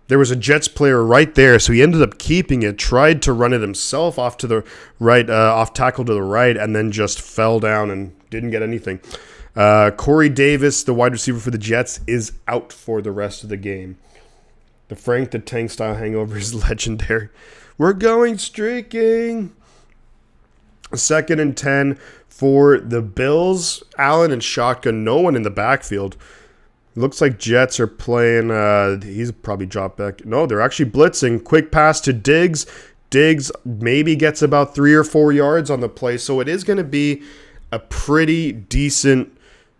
There was a Jets player right there, so he ended up keeping it, tried to run it himself off to the right, off tackle to the right, and then just fell down and didn't get anything. Corey Davis, the wide receiver for the Jets, is out for the rest of the game. The Frank the Tank style hangover is legendary. We're going streaking. 2nd and 10 for the Bills. Allen and shotgun, no one in the backfield. Looks like Jets are playing, he's probably dropped back. No, they're actually blitzing. Quick pass to Diggs. Diggs maybe gets about 3 or 4 yards on the play, so it is going to be a pretty decent,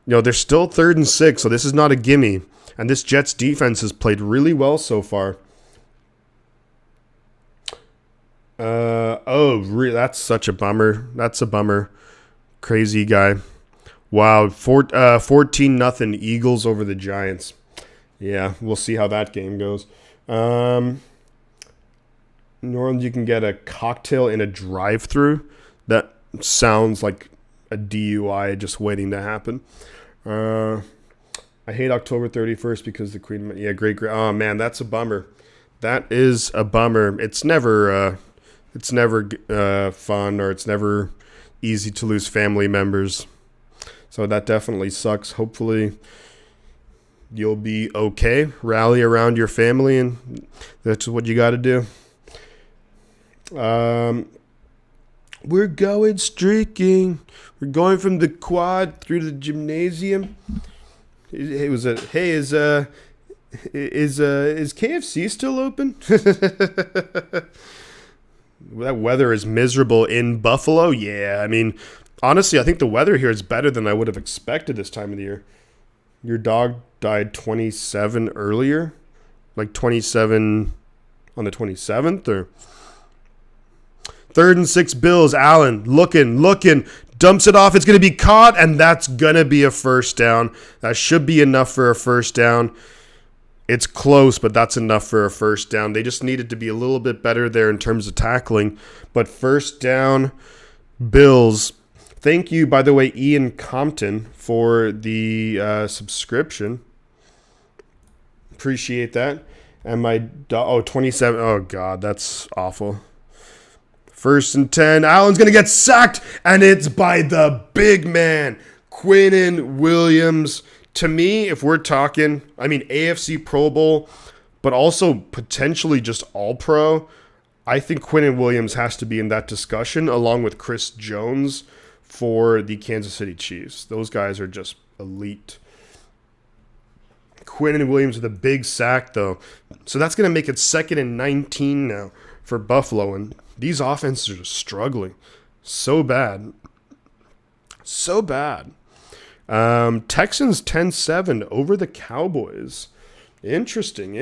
they're still 3rd and 6, so this is not a gimme. And this Jets defense has played really well so far. That's such a bummer. That's a bummer. Crazy guy. Wow, 14-0 Eagles over the Giants. Yeah, we'll see how that game goes. New Orleans, you can get a cocktail in a drive-thru. That sounds like a DUI just waiting to happen. I hate October 31st because the Queen... Yeah, great. Oh, man, that's a bummer. That is a bummer. It's never fun, or it's never easy to lose family members. So that definitely sucks. Hopefully you'll be okay. Rally around your family, and that's what you got to do. We're going streaking. We're going from the quad through the gymnasium. Is KFC still open? That weather is miserable in Buffalo. Yeah, I mean, honestly, I think the weather here is better than I would have expected this time of the year. Your dog died 27 earlier? Like 27 on the 27th? Or 3rd and 6 Bills. Allen looking, dumps it off. It's going to be caught, and that's going to be a first down. That should be enough for a first down. It's close, but that's enough for a first down. They just needed to be a little bit better there in terms of tackling. But first down, Bills. Thank you, by the way, Ian Compton, for the subscription. Appreciate that. And my 27. Oh, God, that's awful. 1st and 10. Allen's going to get sacked, and it's by the big man, Quinnen Williams. To me, if we're talking, AFC Pro Bowl, but also potentially just All-Pro, I think Quinnen Williams has to be in that discussion, along with Chris Jones for the Kansas City Chiefs. Those guys are just elite. Quinnen Williams with a big sack, though. So that's going to make it 2nd and 19 now for Buffalo, and these offenses are just struggling. So bad. Texans 10-7 over the Cowboys. Interesting.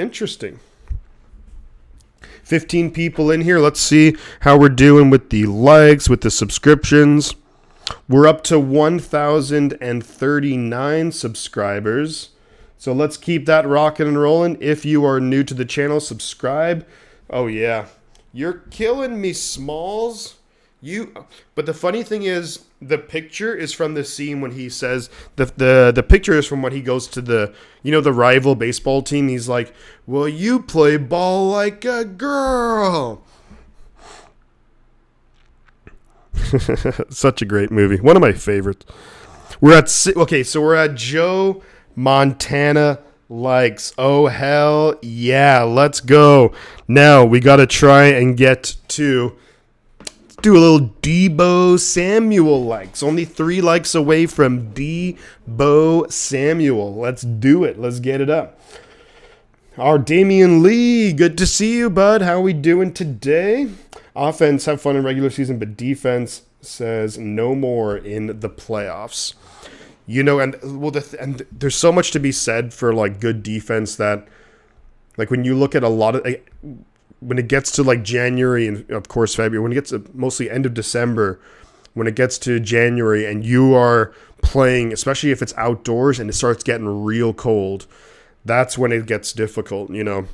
15 people in here. Let's see how we're doing with the likes, with the subscriptions. We're up to 1,039 subscribers. So let's keep that rocking and rolling. If you are new to the channel, subscribe. Oh yeah, you're killing me, Smalls. But the funny thing is, the picture is from the scene when he says the picture is from when he goes to the rival baseball team. He's like, "Well, you play ball like a girl." Such a great movie. One of my favorites. We're at Joe Montana likes. Oh, hell yeah. Let's go. Now we got to try and get to do a little Debo Samuel likes. Only 3 likes away from Debo Samuel. Let's do it. Let's get it up. Our Damian Lee, good to see you, bud. How we doing today? Offense, have fun in regular season, but defense says no more in the playoffs. And there's so much to be said for like good defense that, like, when you look at a lot of, when it gets to like January and of course February, when it gets to mostly end of December, when it gets to January and you are playing, especially if it's outdoors and it starts getting real cold, that's when it gets difficult, And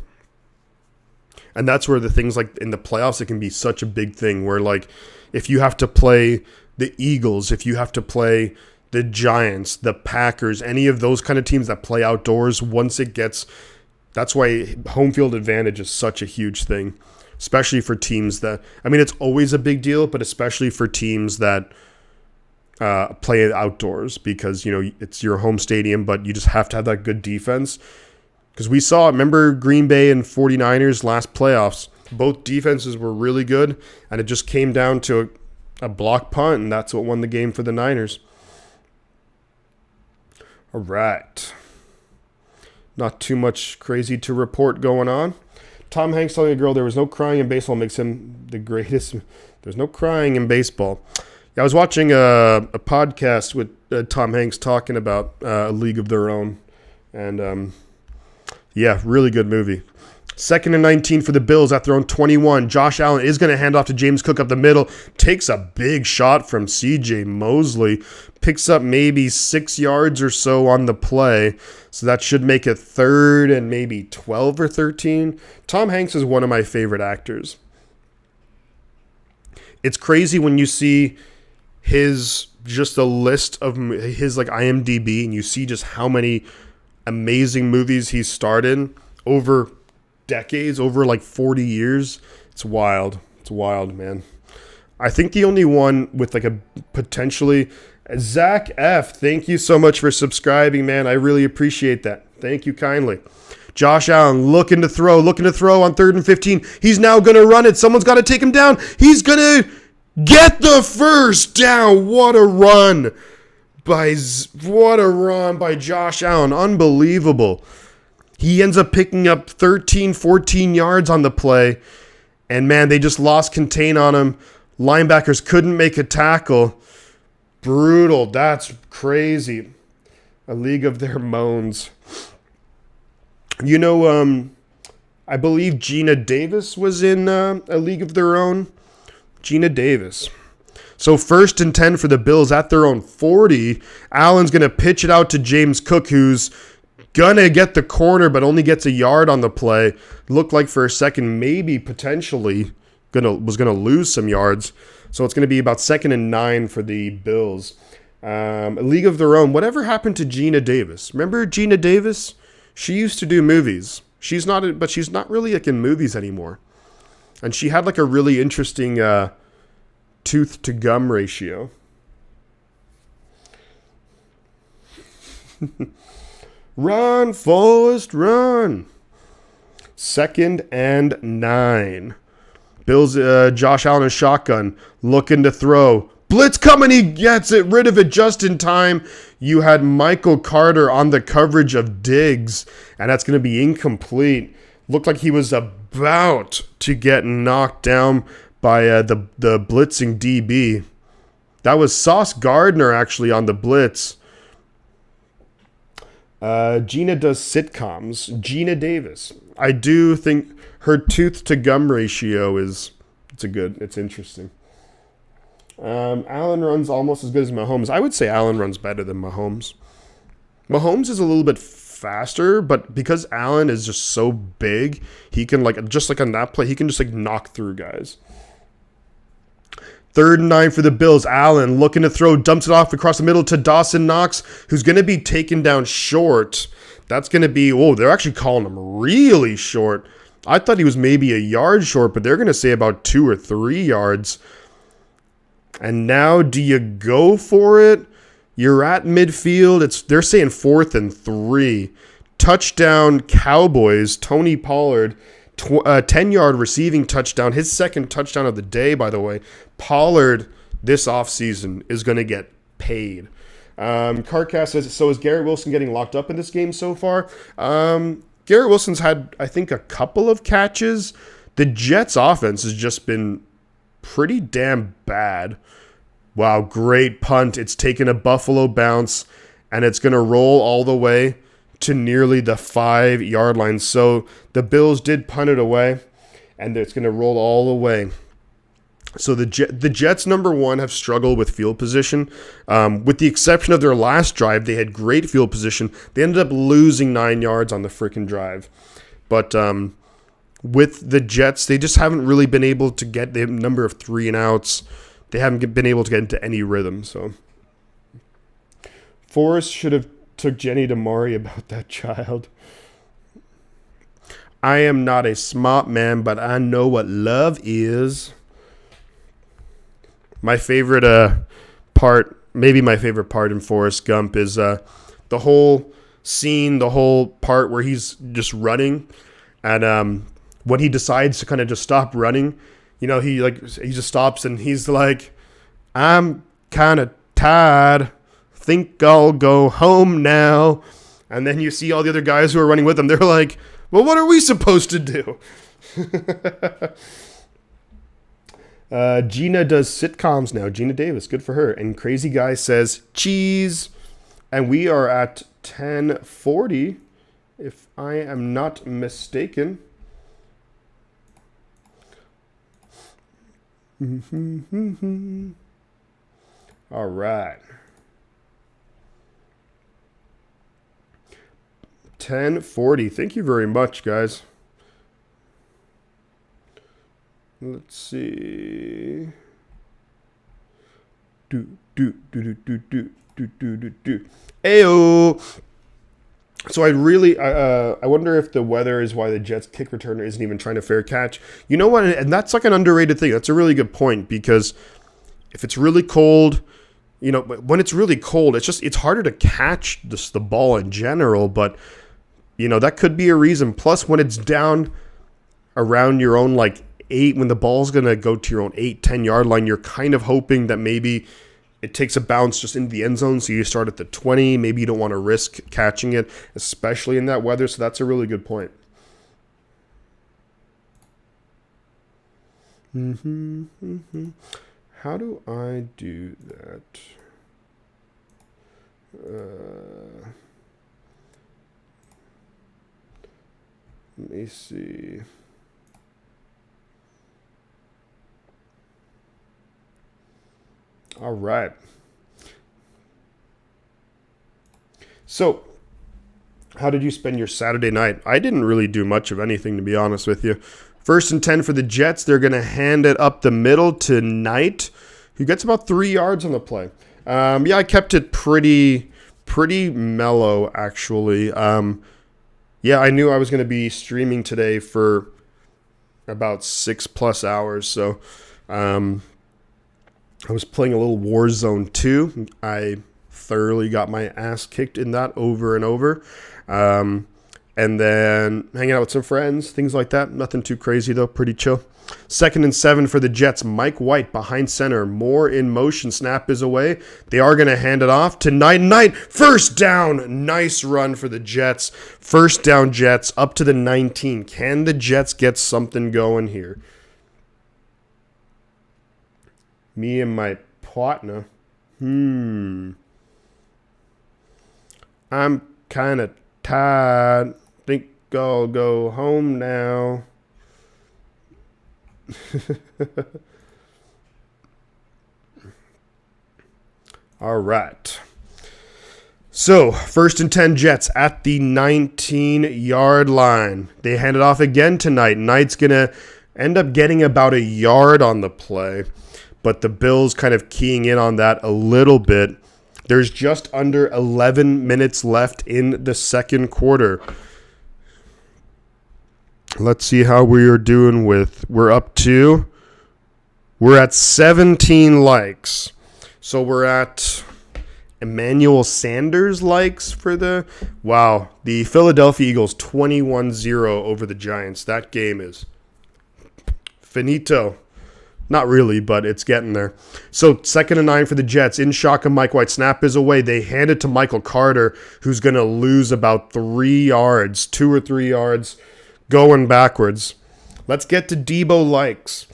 that's where the things like in the playoffs, it can be such a big thing where, like, if you have to play the Eagles, if you have to play the Giants, the Packers, any of those kind of teams that play outdoors, that's why home field advantage is such a huge thing, especially for teams that, it's always a big deal, but especially for teams that play outdoors because, it's your home stadium, but you just have to have that good defense. Because remember Green Bay and 49ers last playoffs, both defenses were really good, and it just came down to a block punt, and that's what won the game for the Niners. All right. Not too much crazy to report going on. Tom Hanks telling a girl there was no crying in baseball makes him the greatest. There's no crying in baseball. Yeah, I was watching a podcast with Tom Hanks talking about A League of Their Own. And, yeah, really good movie. 2nd and 19 for the Bills at their own 21. Josh Allen is going to hand off to James Cook up the middle. Takes a big shot from C.J. Mosley. Picks up maybe 6 yards or so on the play. So that should make it 3rd and maybe 12 or 13. Tom Hanks is one of my favorite actors. It's crazy when you see just a list of his like IMDb, and you see just how many amazing movies he's starred in over decades, over like 40 years. It's wild. It's wild, man. I think the only one with like a potentially Zach F. Thank you so much for subscribing, man. I really appreciate that. Thank you kindly. Josh Allen looking to throw on 3rd and 15. He's now going to run it. Someone's got to take him down. He's going to get the first down. What a run by Josh Allen. Unbelievable. He ends up picking up 13, 14 yards on the play. And, man, they just lost contain on him. Linebackers couldn't make a tackle. Brutal. That's crazy. A league of their moans. I believe Gina Davis was in A League of Their Own. Gina Davis. So 1st and 10 for the Bills at their own 40. Allen's going to pitch it out to James Cook, who's going to get the corner, but only gets a yard on the play. Looked like for a second, maybe potentially was going to lose some yards. So it's going to be about 2nd and 9 for the Bills. A League of Their Own. Whatever happened to Gina Davis? Remember Gina Davis? She used to do movies. She's not really like in movies anymore. And she had like a really interesting tooth to gum ratio. Run, Forrest, run. 2nd and 9. Bills, Josh Allen in shotgun, looking to throw. Blitz coming, he gets rid of it just in time. You had Michael Carter on the coverage of Diggs, and that's going to be incomplete. Looked like he was about to get knocked down by the blitzing DB. That was Sauce Gardner actually on the blitz. Gina does sitcoms. Gina Davis. I do think her tooth to gum ratio it's interesting. Allen runs almost as good as Mahomes. I would say Allen runs better than Mahomes. Mahomes is a little bit faster, but because Allen is just so big, he can just like on that play, he can just like knock through guys. 3rd and 9 for the Bills. Allen looking to throw, dumps it off across the middle to Dawson Knox, who's going to be taken down short. That's going to be, they're actually calling him really short. I thought he was maybe a yard short, but they're going to say about 2 or 3 yards. And now do you go for it? You're at midfield. They're saying 4th and 3. Touchdown Cowboys. Tony Pollard, 10-yard receiving touchdown. His 2nd touchdown of the day, by the way. Pollard this offseason is going to get paid. Carcass says, so is Garrett Wilson getting locked up in this game so far? Garrett Wilson's had, I think, a couple of catches. The Jets' offense has just been pretty damn bad. Wow, great punt. It's taken a Buffalo bounce, and it's going to roll all the way to nearly the 5-yard line. So the Bills did punt it away, and it's going to roll all the way. So the Jets, number one, have struggled with field position. With the exception of their last drive, they had great field position. They ended up losing 9 yards on the freaking drive. But with the Jets, they just haven't really been able to get the number of 3-and-outs. They haven't been able to get into any rhythm. So Forrest should have took Jenny to Maury about that child. I am not a smart man, but I know what love is. My favorite part, maybe my favorite part in Forrest Gump is the whole scene, the whole part where he's just running, and when he decides to kind of just stop running, he just stops and he's like, I'm kind of tired. Think I'll go home now. And then you see all the other guys who are running with him. They're like, well, what are we supposed to do? Gina does sitcoms now. Gina Davis, good for her. And Crazy Guy says cheese. And we are at 10:40, if I am not mistaken. All right. 10:40. Thank you very much, guys. Let's see. Ayo. So I wonder if the weather is why the Jets kick returner isn't even trying to fair catch. You know what? And that's like an underrated thing. That's a really good point, because if it's really cold, when it's really cold, it's harder to catch the ball in general, but that could be a reason. Plus, when it's down around your own 8, when the ball's going to go to your own 8-10 yard line, you're kind of hoping that maybe it takes a bounce just into the end zone, so you start at the 20. Maybe you don't want to risk catching it, especially in that weather, so that's a really good point. How do I do that? Let me see. All right. So, how did you spend your Saturday night? I didn't really do much of anything, to be honest with you. 1st and 10 for the Jets. They're going to hand it up the middle to Knight, who gets about 3 yards on the play. I kept it pretty mellow, actually. I knew I was going to be streaming today for about 6+ hours, so I was playing a little Warzone 2. I thoroughly got my ass kicked in that over and over. And then hanging out with some friends, things like that. Nothing too crazy, though. Pretty chill. 2nd and 7 for the Jets. Mike White behind center. Moore in motion. Snap is away. They are going to hand it off to Knight. First down. Nice run for the Jets. First down, Jets, up to the 19. Can the Jets get something going here? Me and my partner. I'm kind of tired. Think I'll go home now. All right. So, 1st and 10 Jets at the 19-yard line. They hand it off again tonight. Knight's going to end up getting about a yard on the play, but the Bills kind of keying in on that a little bit. There's just under 11 minutes left in the second quarter. Let's see how we are doing we're at 17 likes. So we're at Emmanuel Sanders likes for the Philadelphia Eagles 21-0 over the Giants. That game is finito. Not really, but it's getting there. So 2nd and 9 for the Jets. In shotgun, Mike White. Snap is away. They hand it to Michael Carter, who's going to lose about 3 yards, 2 or 3 yards, going backwards. Let's get to Debo likes.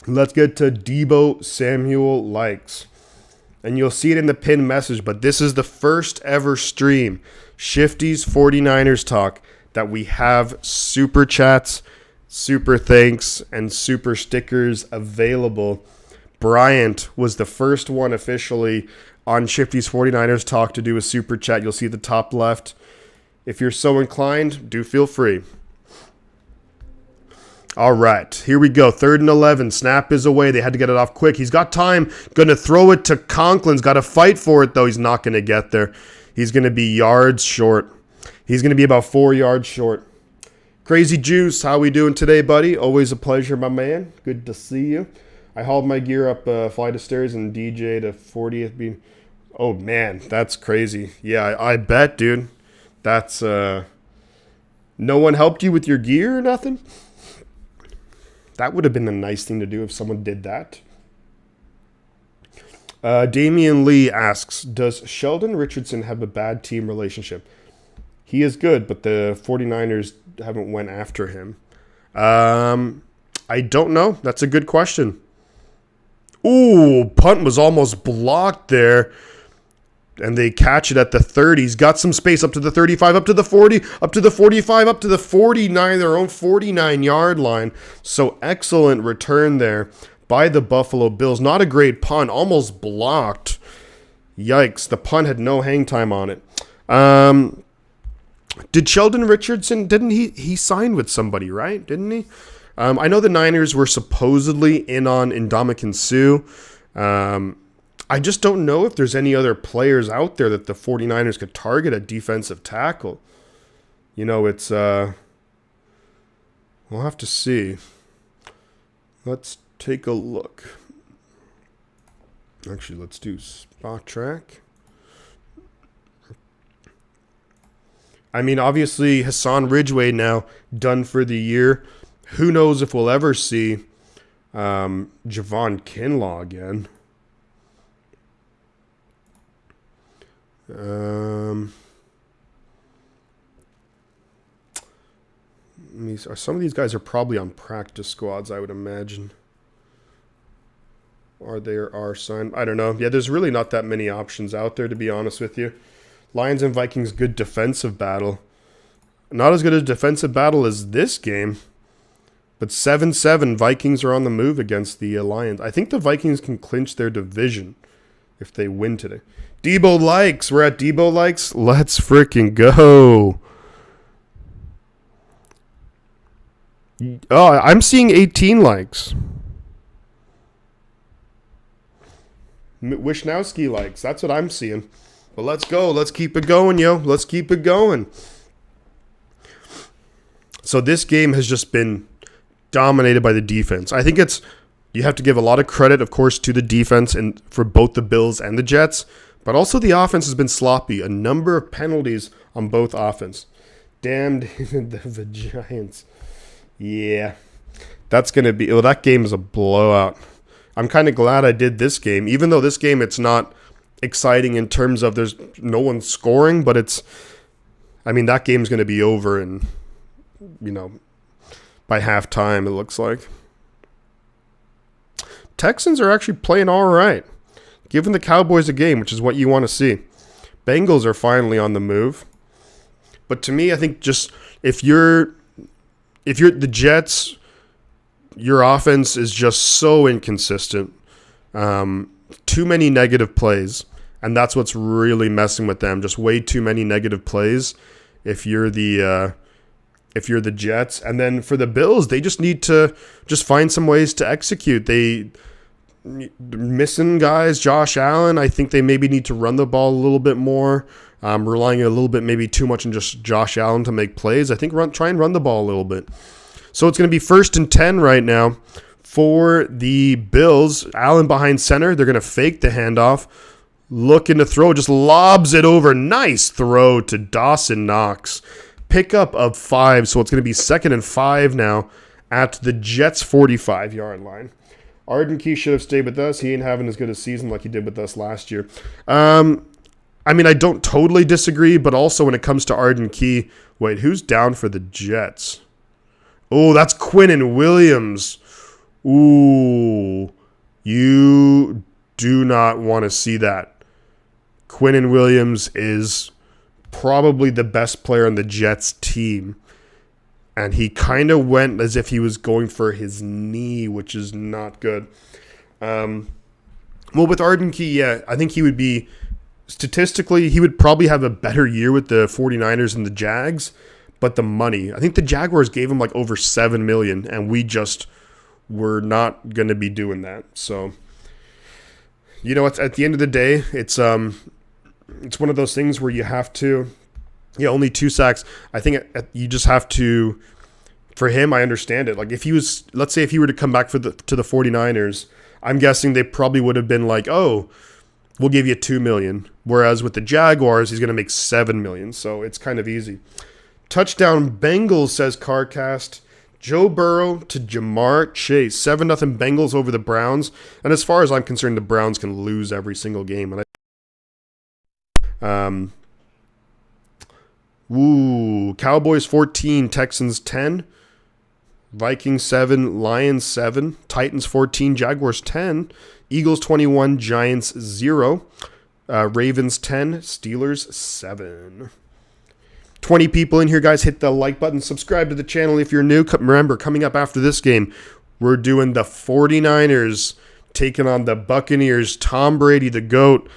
Let's get to Debo Samuel likes. And you'll see it in the pinned message, but this is the first ever stream, Shifty's 49ers Talk, that we have super chats, super thanks, and super stickers available. Bryant was the first one officially on Shifty's 49ers Talk to do a super chat. You'll see the top left. If you're so inclined, do feel free. All right, here we go. 3rd and 11. Snap is away. They had to get it off quick. He's got time. Going to throw it to Conklin's. Got to fight for it, though. He's not going to get there. He's going to be yards short. He's going to be about 4 yards short. Crazy Juice, how we doing today, buddy? Always a pleasure, my man. Good to see you. I hauled my gear up a flight of stairs and DJ to 40th beam. Oh, man, that's crazy. Yeah, I bet, dude. That's, no one helped you with your gear or nothing? That would have been a nice thing to do if someone did that. Damian Lee asks, does Sheldon Richardson have a bad team relationship? He is good, but the 49ers haven't went after him. I don't know. That's a good question. Ooh, punt was almost blocked there. And they catch it at the 30. He's got some space up to the 35, up to the 40, up to the 45, up to the 49, their own 49-yard line. So excellent return there by the Buffalo Bills. Not a great punt, almost blocked. Yikes, the punt had no hang time on it. Did Sheldon Richardson, didn't he signed with somebody, right? Didn't he? I know the Niners were supposedly in on Ndamukong Suh. I just don't know if there's any other players out there that the 49ers could target at defensive tackle. You know, it's, we'll have to see. Let's take a look. Actually, let's do spot track. I mean, obviously, Hassan Ridgeway now done for the year. Who knows if we'll ever see Javon Kinlaw again. Some of these guys are probably on practice squads, I would imagine. Are signed? I don't know. Yeah, there's really not that many options out there, to be honest with you. Lions and Vikings, good defensive battle. Not as good a defensive battle as this game. But 7-7, Vikings are on the move against the Lions. I think the Vikings can clinch their division if they win today. Debo likes. We're at Debo likes. Let's freaking go. Oh, I'm seeing 18 likes. Wishnowski likes. That's what I'm seeing. But let's go. Let's keep it going, yo. Let's keep it going. So this game has just been dominated by the defense. I think you have to give a lot of credit, of course, to the defense and for both the Bills and the Jets. But also the offense has been sloppy. A number of penalties on both offense. Damned the Giants. Yeah. That's going to be... Well, that game is a blowout. I'm kind of glad I did this game. Even though this game, it's not exciting in terms of there's no one scoring. But it's... I mean, that game's going to be over in, by halftime, it looks like. Texans are actually playing all right. Giving the Cowboys a game, which is what you want to see. Bengals are finally on the move. But to me, I think just if you're the Jets, your offense is just so inconsistent. Too many negative plays. And that's what's really messing with them. Just way too many negative plays if you're the Jets. And then for the Bills, they just need to just find some ways to execute. They're missing guys. Josh Allen, I think they maybe need to run the ball a little bit more. Relying a little bit maybe too much on just Josh Allen to make plays. I think try and run the ball a little bit. So it's going to be 1st and 10 right now for the Bills. Allen behind center. They're going to fake the handoff. Looking to throw. Just lobs it over. Nice throw to Dawson Knox. Pickup of 5. So it's going to be 2nd and 5 now at the Jets' 45-yard line. Arden Key should have stayed with us. He ain't having as good a season like he did with us last year. I mean, I don't totally disagree, but also when it comes to Arden Key, wait, who's down for the Jets? Oh, that's Quinnen Williams. Ooh, you do not want to see that. Quinnen Williams is probably the best player on the Jets team. And he kind of went as if he was going for his knee, which is not good. Well, with Arden Key, yeah, I think he would be, statistically, he would probably have a better year with the 49ers and the Jags. But the money, I think the Jaguars gave him like over $7 million, and we just were not going to be doing that. So, you know, at the end of the day, it's one of those things where you have to, only 2 sacks. I think you just have to, for him, I understand it. Like if he was, let's say if he were to come back to the 49ers, I'm guessing they probably would have been like, oh, we'll give you $2 million. Whereas with the Jaguars, he's going to make $7 million. So it's kind of easy. Touchdown Bengals, says CarCast. Joe Burrow to Jamar Chase. 7-0 Bengals over the Browns. And as far as I'm concerned, the Browns can lose every single game. Cowboys 14, Texans 10. Vikings 7, Lions 7. Titans 14, Jaguars 10. Eagles 21, Giants 0. Ravens 10, Steelers 7. 20 people in here, guys. Hit the like button. Subscribe to the channel if you're new. Remember, coming up after this game, we're doing the 49ers taking on the Buccaneers. Tom Brady, the GOAT.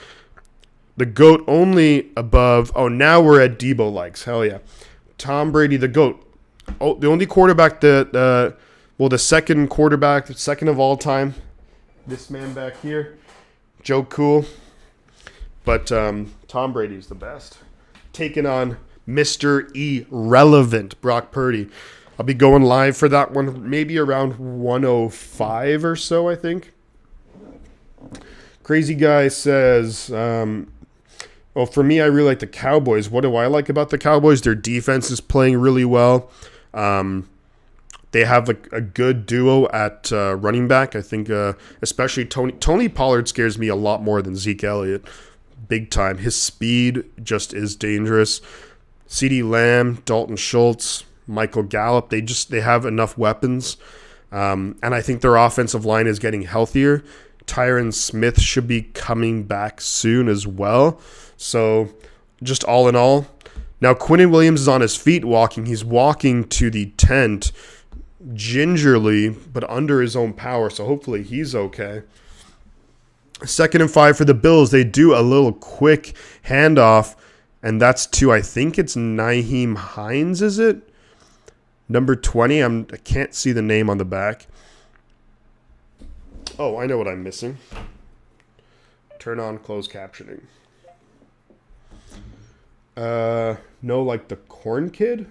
The GOAT only above. Oh, now we're at Debo likes. Hell yeah. Tom Brady, the GOAT. Oh, the only quarterback the second quarterback, second of all time. This man back here. Joe Cool. But Tom Brady's the best. Taking on Mr. Irrelevant, Brock Purdy. I'll be going live for that one maybe around 1:05 or so, I think. Crazy Guy says, well, for me, I really like the Cowboys. What do I like about the Cowboys? Their defense is playing really well. They have a good duo at running back. I think especially Tony Pollard scares me a lot more than Zeke Elliott. Big time. His speed just is dangerous. CeeDee Lamb, Dalton Schultz, Michael Gallup, they have enough weapons. And I think their offensive line is getting healthier. Tyron Smith should be coming back soon as well. So just all in all. Now Quinnen Williams is on his feet walking. He's walking to the tent gingerly, but under his own power. So hopefully he's okay. 2nd and 5 for the Bills. They do a little quick handoff. And that's to, I think it's Nyheim Hines, is it? Number 20. I can't see the name on the back. Oh, I know what I'm missing. Turn on closed captioning. No, like the Corn Kid?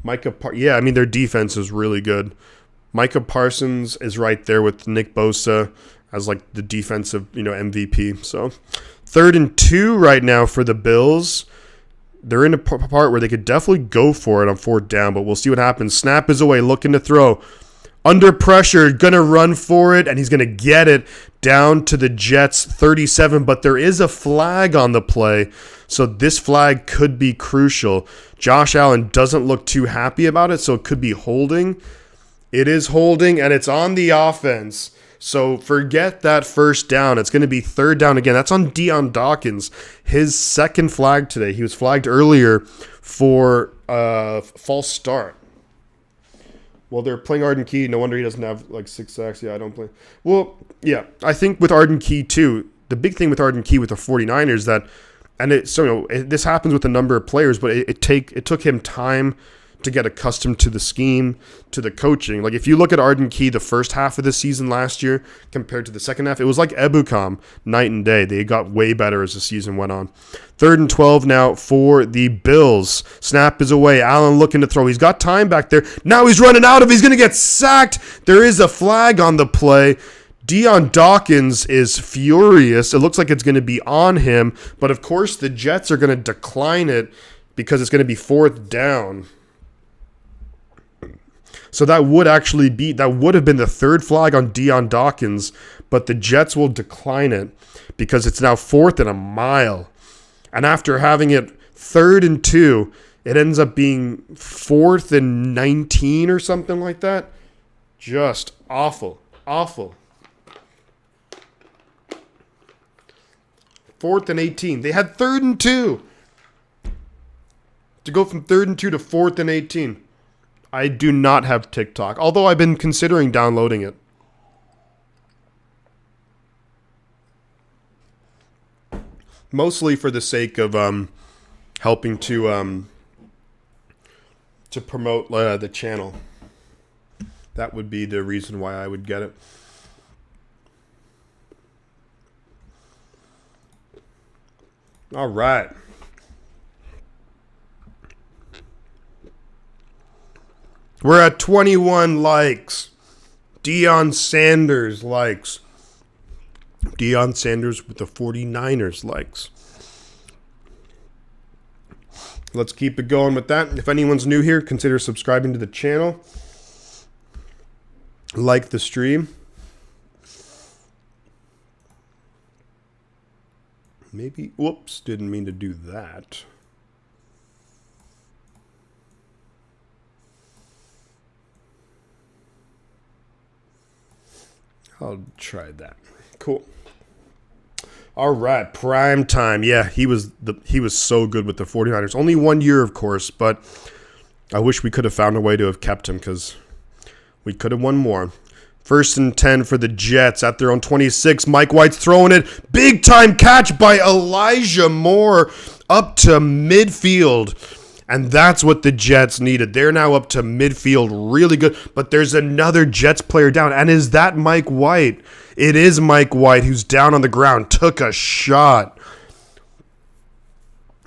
Yeah, I mean, their defense is really good. Micah Parsons is right there with Nick Bosa as like the defensive, MVP. So 3rd and 2 right now for the Bills. They're in a part where they could definitely go for it on 4th down, but we'll see what happens. Snap is away, looking to throw. Under pressure, going to run for it, and he's going to get it down to the Jets 37, but there is a flag on the play, so this flag could be crucial. Josh Allen doesn't look too happy about it, so it could be holding. It is holding, and it's on the offense. So forget that 1st down. It's going to be 3rd down again. That's on Deion Dawkins, his 2nd flag today. He was flagged earlier for false start. Well, they're playing Arden Key. No wonder he doesn't have like 6 sacks. Yeah, I don't play. Well, yeah, I think with Arden Key too, the big thing with Arden Key with the 49ers that, and this happens with a number of players, but it took him time to get accustomed to the scheme, to the coaching. Like if you look at Arden Key the first half of the season last year compared to the second half, it was like Ebukam night and day. They got way better as the season went on. 3rd and 12 now for the Bills. Snap is away. Allen looking to throw. He's got time back there. Now he's running out of. He's going to get sacked. There is a flag on the play. Dion Dawkins is furious. It looks like it's going to be on him, but of course the Jets are going to decline it because it's going to be 4th down. So that would have been the 3rd flag on Dion Dawkins, but the Jets will decline it because it's now 4th and a mile. And after having it 3rd and 2, it ends up being 4th and 19 or something like that. Just awful. 4th and 18. They had 3rd and 2. To go from 3rd and 2 to 4th and 18. I do not have TikTok, although I've been considering downloading it. Mostly for the sake of helping to promote the channel. That would be the reason why I would get it. All right. We're at 21 likes. Deion Sanders likes. Deion Sanders with the 49ers likes. Let's keep it going with that. If anyone's new here, consider subscribing to the channel. Like the stream. Maybe, whoops, didn't mean to do that. I'll try that. Cool. All right, prime time. Yeah, he was so good with the 49ers. Only 1 year, of course, but I wish we could have found a way to have kept him because we could have won more. 1st and 10 for the Jets at their own 26. Mike White's throwing it. Big time catch by Elijah Moore up to midfield. And that's what the Jets needed. They're now up to midfield really good. But there's another Jets player down. And is that Mike White? It is Mike White who's down on the ground. Took a shot.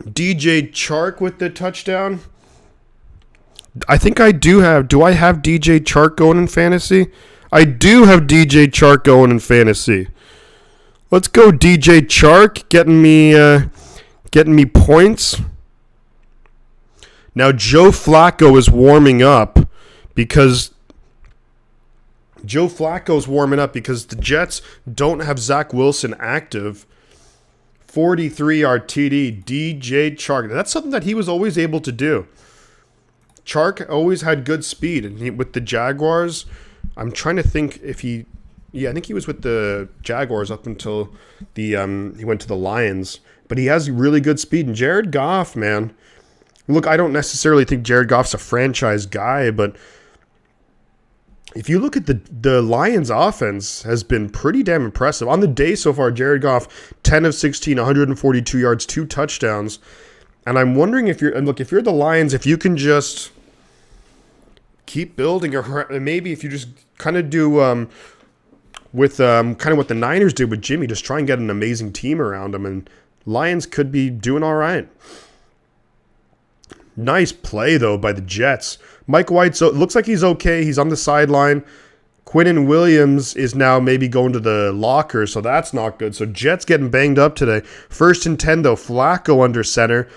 DJ Chark with the touchdown. I think I do have. Do I have DJ Chark going in fantasy? I do have DJ Chark going in fantasy. Let's go DJ Chark getting me points. Now Joe Flacco is warming up because the Jets don't have Zach Wilson active. 43-yard TD, DJ Chark. That's something that he was always able to do. Chark always had good speed, and with the Jaguars, I'm trying to think if I think he was with the Jaguars up until he went to the Lions. But he has really good speed. And Jared Goff, man. Look, I don't necessarily think Jared Goff's a franchise guy, but if you look at the Lions' offense has been pretty damn impressive. On the day so far, Jared Goff, 10 of 16, 142 yards, 2 touchdowns. And I'm wondering if you're the Lions, if you can just keep building, or maybe if you just kind of do with kind of what the Niners did with Jimmy, just try and get an amazing team around him, and Lions could be doing all right. Nice play, though, by the Jets. Mike White, so it looks like he's okay. He's on the sideline. Quinnen Williams is now maybe going to the locker, so that's not good. So Jets getting banged up today. 1st and 10, though. Flacco under center.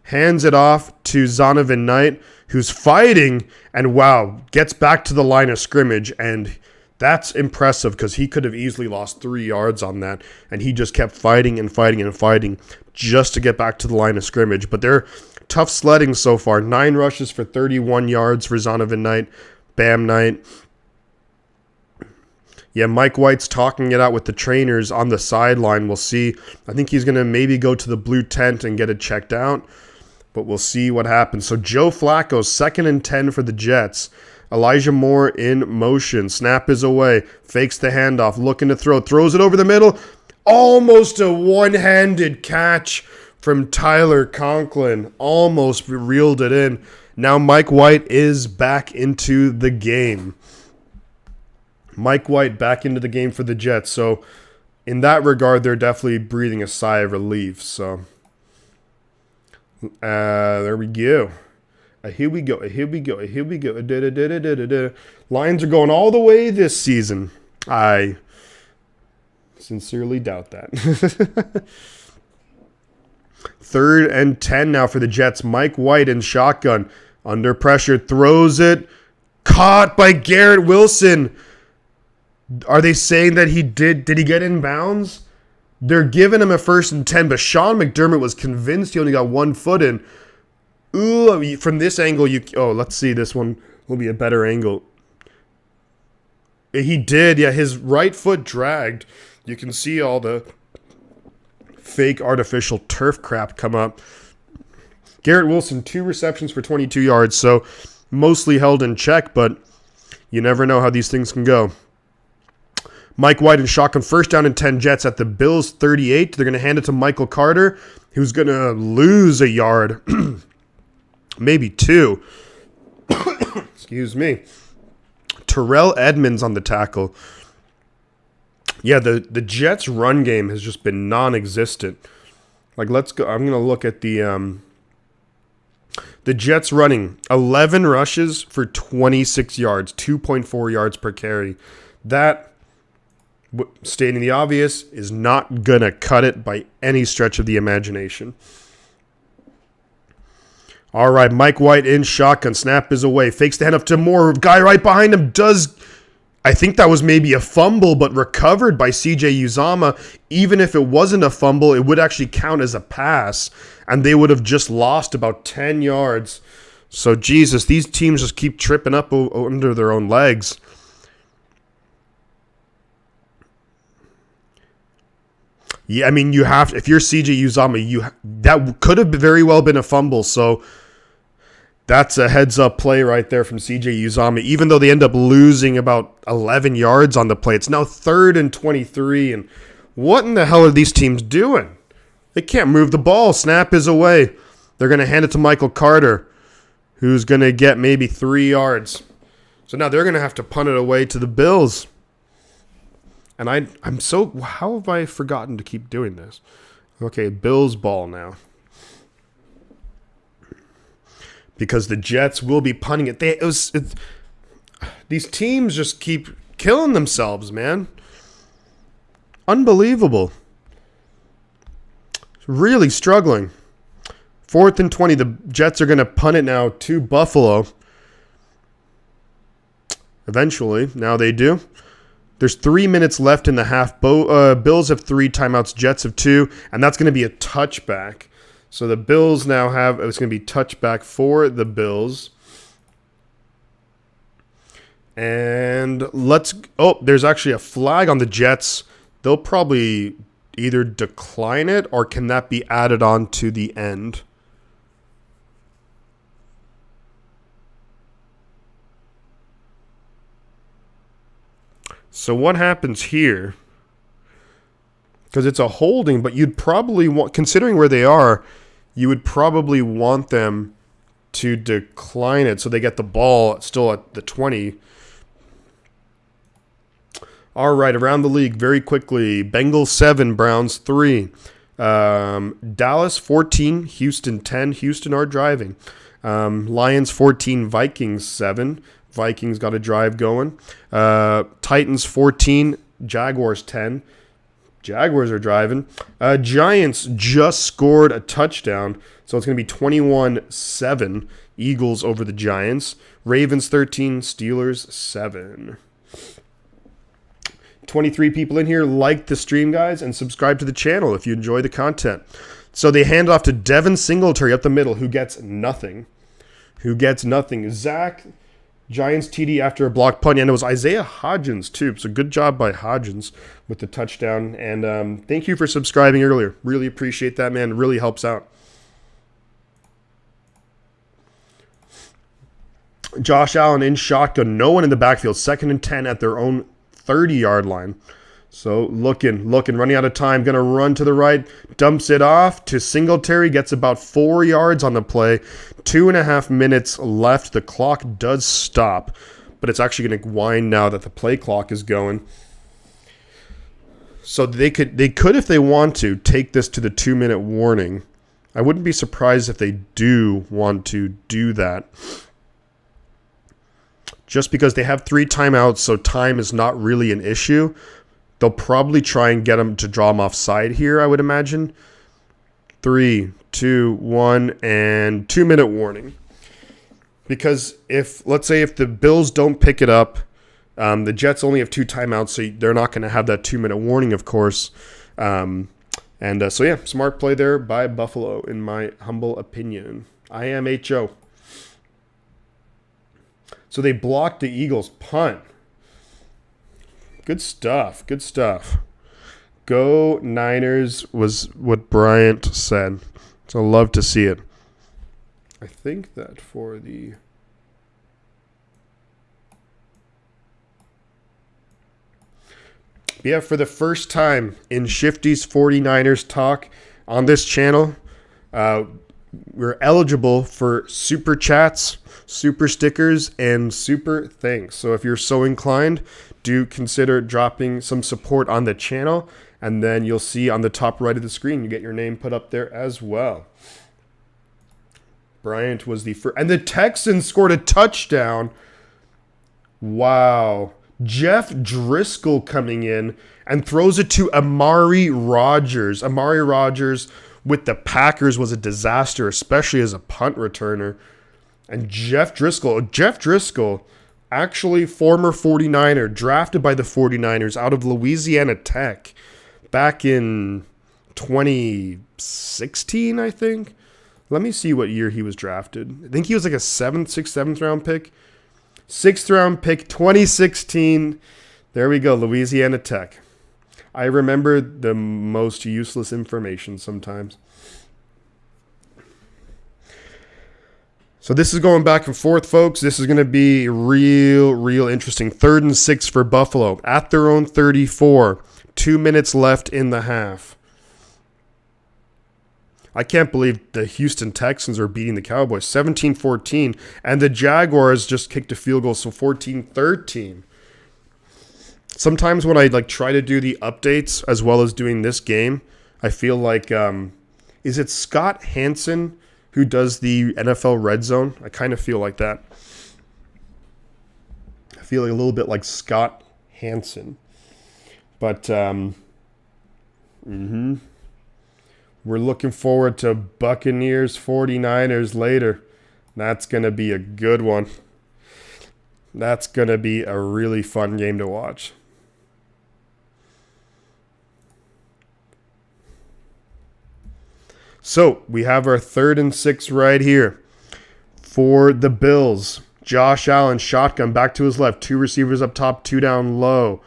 Hands it off to Zonovan Knight, who's fighting, and wow, gets back to the line of scrimmage, and that's impressive because he could have easily lost 3 yards on that, and he just kept fighting and fighting and fighting just to get back to the line of scrimmage. But they're tough sledding so far. 9 rushes for 31 yards for Zonovan Knight. Bam Knight. Yeah, Mike White's talking it out with the trainers on the sideline. We'll see. I think he's going to maybe go to the blue tent and get it checked out, but we'll see what happens. So Joe Flacco, 2nd and 10 for the Jets. Elijah Moore in motion. Snap is away. Fakes the handoff. Looking to throw. Throws it over the middle. almost a one-handed catch from Tyler Conklin. Almost reeled it in. Now Mike White is back into the game. Mike White back into the game for the Jets. So in that regard, they're definitely breathing a sigh of relief. So there we go. Here we go. Here we go. Here we go. Lions are going all the way this season. I sincerely doubt that. 3rd and 10 now for the Jets. Mike White in shotgun. Under pressure. Throws it. Caught by Garrett Wilson. Are they saying that he did he get in bounds? They're giving him a 1st and 10, but Sean McDermott was convinced he only got 1 foot in. Ooh, from this angle, let's see. This one will be a better angle. He did, yeah. His right foot dragged. You can see all the fake artificial turf crap come up. Garrett Wilson, 2 receptions for 22 yards, so mostly held in check, but you never know how these things can go. Mike White in shotgun, 1st down and 10 Jets at the Bills 38. They're going to hand it to Michael Carter, who's going to lose a yard. Maybe 2. Excuse me. Terrell Edmonds on the tackle. Yeah, the Jets' run game has just been non-existent. Like, let's go. I'm going to look at the Jets running 11 rushes for 26 yards, 2.4 yards per carry. That, stating the obvious, is not going to cut it by any stretch of the imagination. All right, Mike White in shotgun. Snap is away. Fakes the handoff to Moore. Guy right behind him does... I think that was maybe a fumble, but recovered by CJ Uzama. Even if it wasn't a fumble, it would actually count as a pass, and they would have just lost about 10 yards. So, Jesus, these teams just keep tripping up under their own legs. Yeah, I mean, you have to, if you're CJ Uzama, that could have very well been a fumble. So that's a heads-up play right there from CJ Uzama. Even though they end up losing about 11 yards on the play, it's now 3rd and 23. And what in the hell are these teams doing? They can't move the ball. Snap is away. They're going to hand it to Michael Carter, who's going to get maybe 3 yards. So now they're going to have to punt it away to the Bills. And I'm so... How have I forgotten to keep doing this? Okay, Bills ball now. Because the Jets will be punting it. These teams just keep killing themselves, man. Unbelievable. Really struggling. 4th and 20. The Jets are going to punt it now to Buffalo. Eventually. Now they do. There's 3 minutes left in the half. Bills have 3 timeouts. Jets have 2. And that's going to be a touchback. So the Bills now have... It's going to be touchback for the Bills. And let's... Oh, there's actually a flag on the Jets. They'll probably either decline it, or can that be added on to the end? So what happens here? Because it's a holding, but you'd probably want, considering where they are, you would probably want them to decline it so they get the ball still at the 20. All right, around the league very quickly. Bengals 7, Browns 3. Dallas 14, Houston 10. Houston are driving. Lions 14, Vikings 7. Vikings got a drive going. Titans 14, Jaguars 10. Jaguars are driving. Giants just scored a touchdown, so it's going to be 21-7. Eagles over the Giants. Ravens 13, Steelers 7. 23 people in here. Like the stream, guys, and subscribe to the channel if you enjoy the content. So they hand off to Devin Singletary up the middle, who gets nothing. Zach, Giants TD after a block punt, and it was Isaiah Hodgins too. So good job by Hodgins with the touchdown. And thank you for subscribing earlier. Really appreciate that, man. It really helps out. Josh Allen in shotgun. No one in the backfield. 2nd and 10 at their own 30-yard line. So looking, running out of time. Going to run to the right. Dumps it off to Singletary. Gets about 4 yards on the play. 2.5 minutes left. The clock does stop. But it's actually going to wind now that the play clock is going. So they could, if they want to, take this to the 2-minute warning. I wouldn't be surprised if they do want to do that. Just because they have 3 timeouts, so time is not really an issue. They'll probably try and get them to draw them offside here, I would imagine. 3, 2, 1, and 2-minute warning. Because let's say if the Bills don't pick it up, the Jets only have 2 timeouts, so they're not going to have that 2-minute warning, of course. So smart play there by Buffalo, in my humble opinion. I am HO. So they blocked the Eagles' punt. Good stuff. Go Niners was what Bryant said. So love to see it. I think that for the... Yeah, for the first time in Shifty's 49ers talk on this channel, we're eligible for super chats, super stickers, and super thanks. So if you're so inclined, do consider dropping some support on the channel, and then you'll see on the top right of the screen, you get your name put up there as well. Bryant was the first, and the Texans scored a touchdown. Wow. Jeff Driscoll coming in and throws it to Amari Rodgers. Amari Rodgers with the Packers was a disaster, especially as a punt returner. And Jeff Driscoll, actually former 49er, drafted by the 49ers out of Louisiana Tech back in 2016, I think. Let me see what year he was drafted. I think he was like a 7th round pick. 6th round pick, 2016. There we go, Louisiana Tech. I remember the most useless information sometimes. So this is going back and forth, folks. This is going to be real interesting. 3rd and 6 for Buffalo at their own 34. 2 minutes left in the half. I can't believe the Houston Texans are beating the Cowboys 17-14, and the Jaguars just kicked a field goal, so 14-13. Sometimes when I try to do the updates as well as doing this game, I feel like is it Scott Hansen who does the NFL Red Zone? I kind of feel like that. I feel like a little bit like Scott Hansen, but we're looking forward to Buccaneers 49ers later. That's going to be a good one. That's going to be a really fun game to watch. So we have our 3rd and 6 right here for the Bills. Josh Allen, shotgun, back to his left. 2 receivers up top, 2 down low.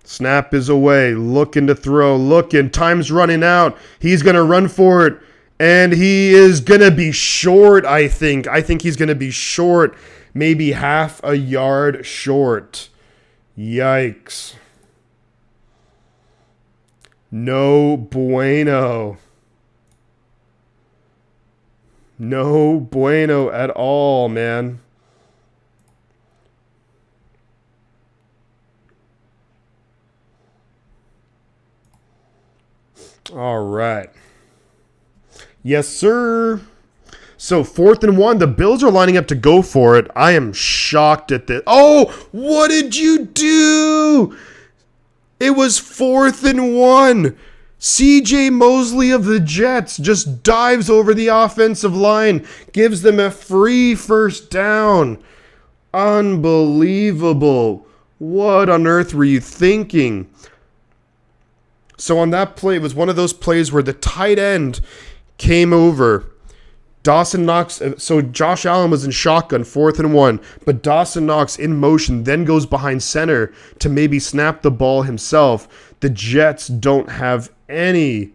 Snap is away, looking to throw, time's running out. He's going to run for it, and he is going to be short, I think. I think he's going to be short, maybe half a yard short. Yikes. No bueno. No bueno at all, man. All right. Yes, sir. So 4th and 1. The Bills are lining up to go for it. I am shocked at this. Oh, what did you do? It was 4th and 1. CJ Mosley of the Jets just dives over the offensive line, gives them a free first down. Unbelievable. What on earth were you thinking? So on that play, it was one of those plays where the tight end came over. Dawson Knox, so Josh Allen was in shotgun, 4th and 1, but Dawson Knox in motion then goes behind center to maybe snap the ball himself. The Jets don't have any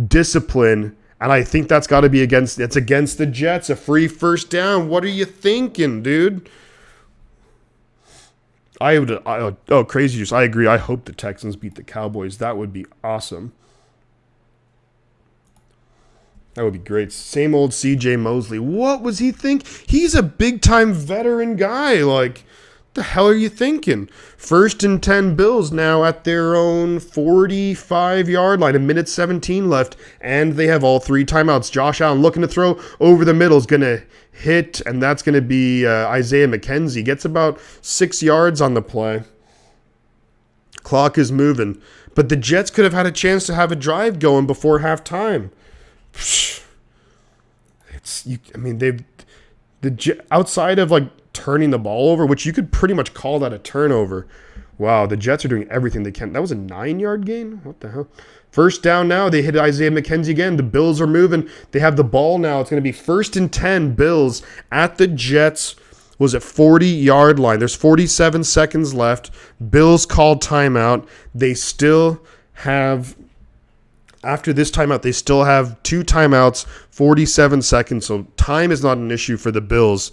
discipline, and I think that's got to be against the Jets, a free first down. What are you thinking, dude? Crazy Juice. I agree. I hope the Texans beat the Cowboys. That would be awesome. That would be great. Same old CJ Mosley. What was he think? He's a big-time veteran guy. Like, the hell are you thinking? 1st and 10 Bills now at their own 45-yard line. 1:17 left, and they have all 3 timeouts. Josh Allen looking to throw over the middle is going to hit, and that's going to be Isaiah McKenzie. Gets about 6 yards on the play. Clock is moving. But the Jets could have had a chance to have a drive going before halftime. Outside of like turning the ball over, which you could pretty much call that a turnover. Wow, the Jets are doing everything they can. That was a 9-yard gain? What the hell? First down now. They hit Isaiah McKenzie again. The Bills are moving. They have the ball now. It's going to be 1st and 10 Bills at the Jets. Was it 40-yard line? There's 47 seconds left. Bills called timeout. They still have... After this timeout, they still have 2 timeouts, 47 seconds. So time is not an issue for the Bills.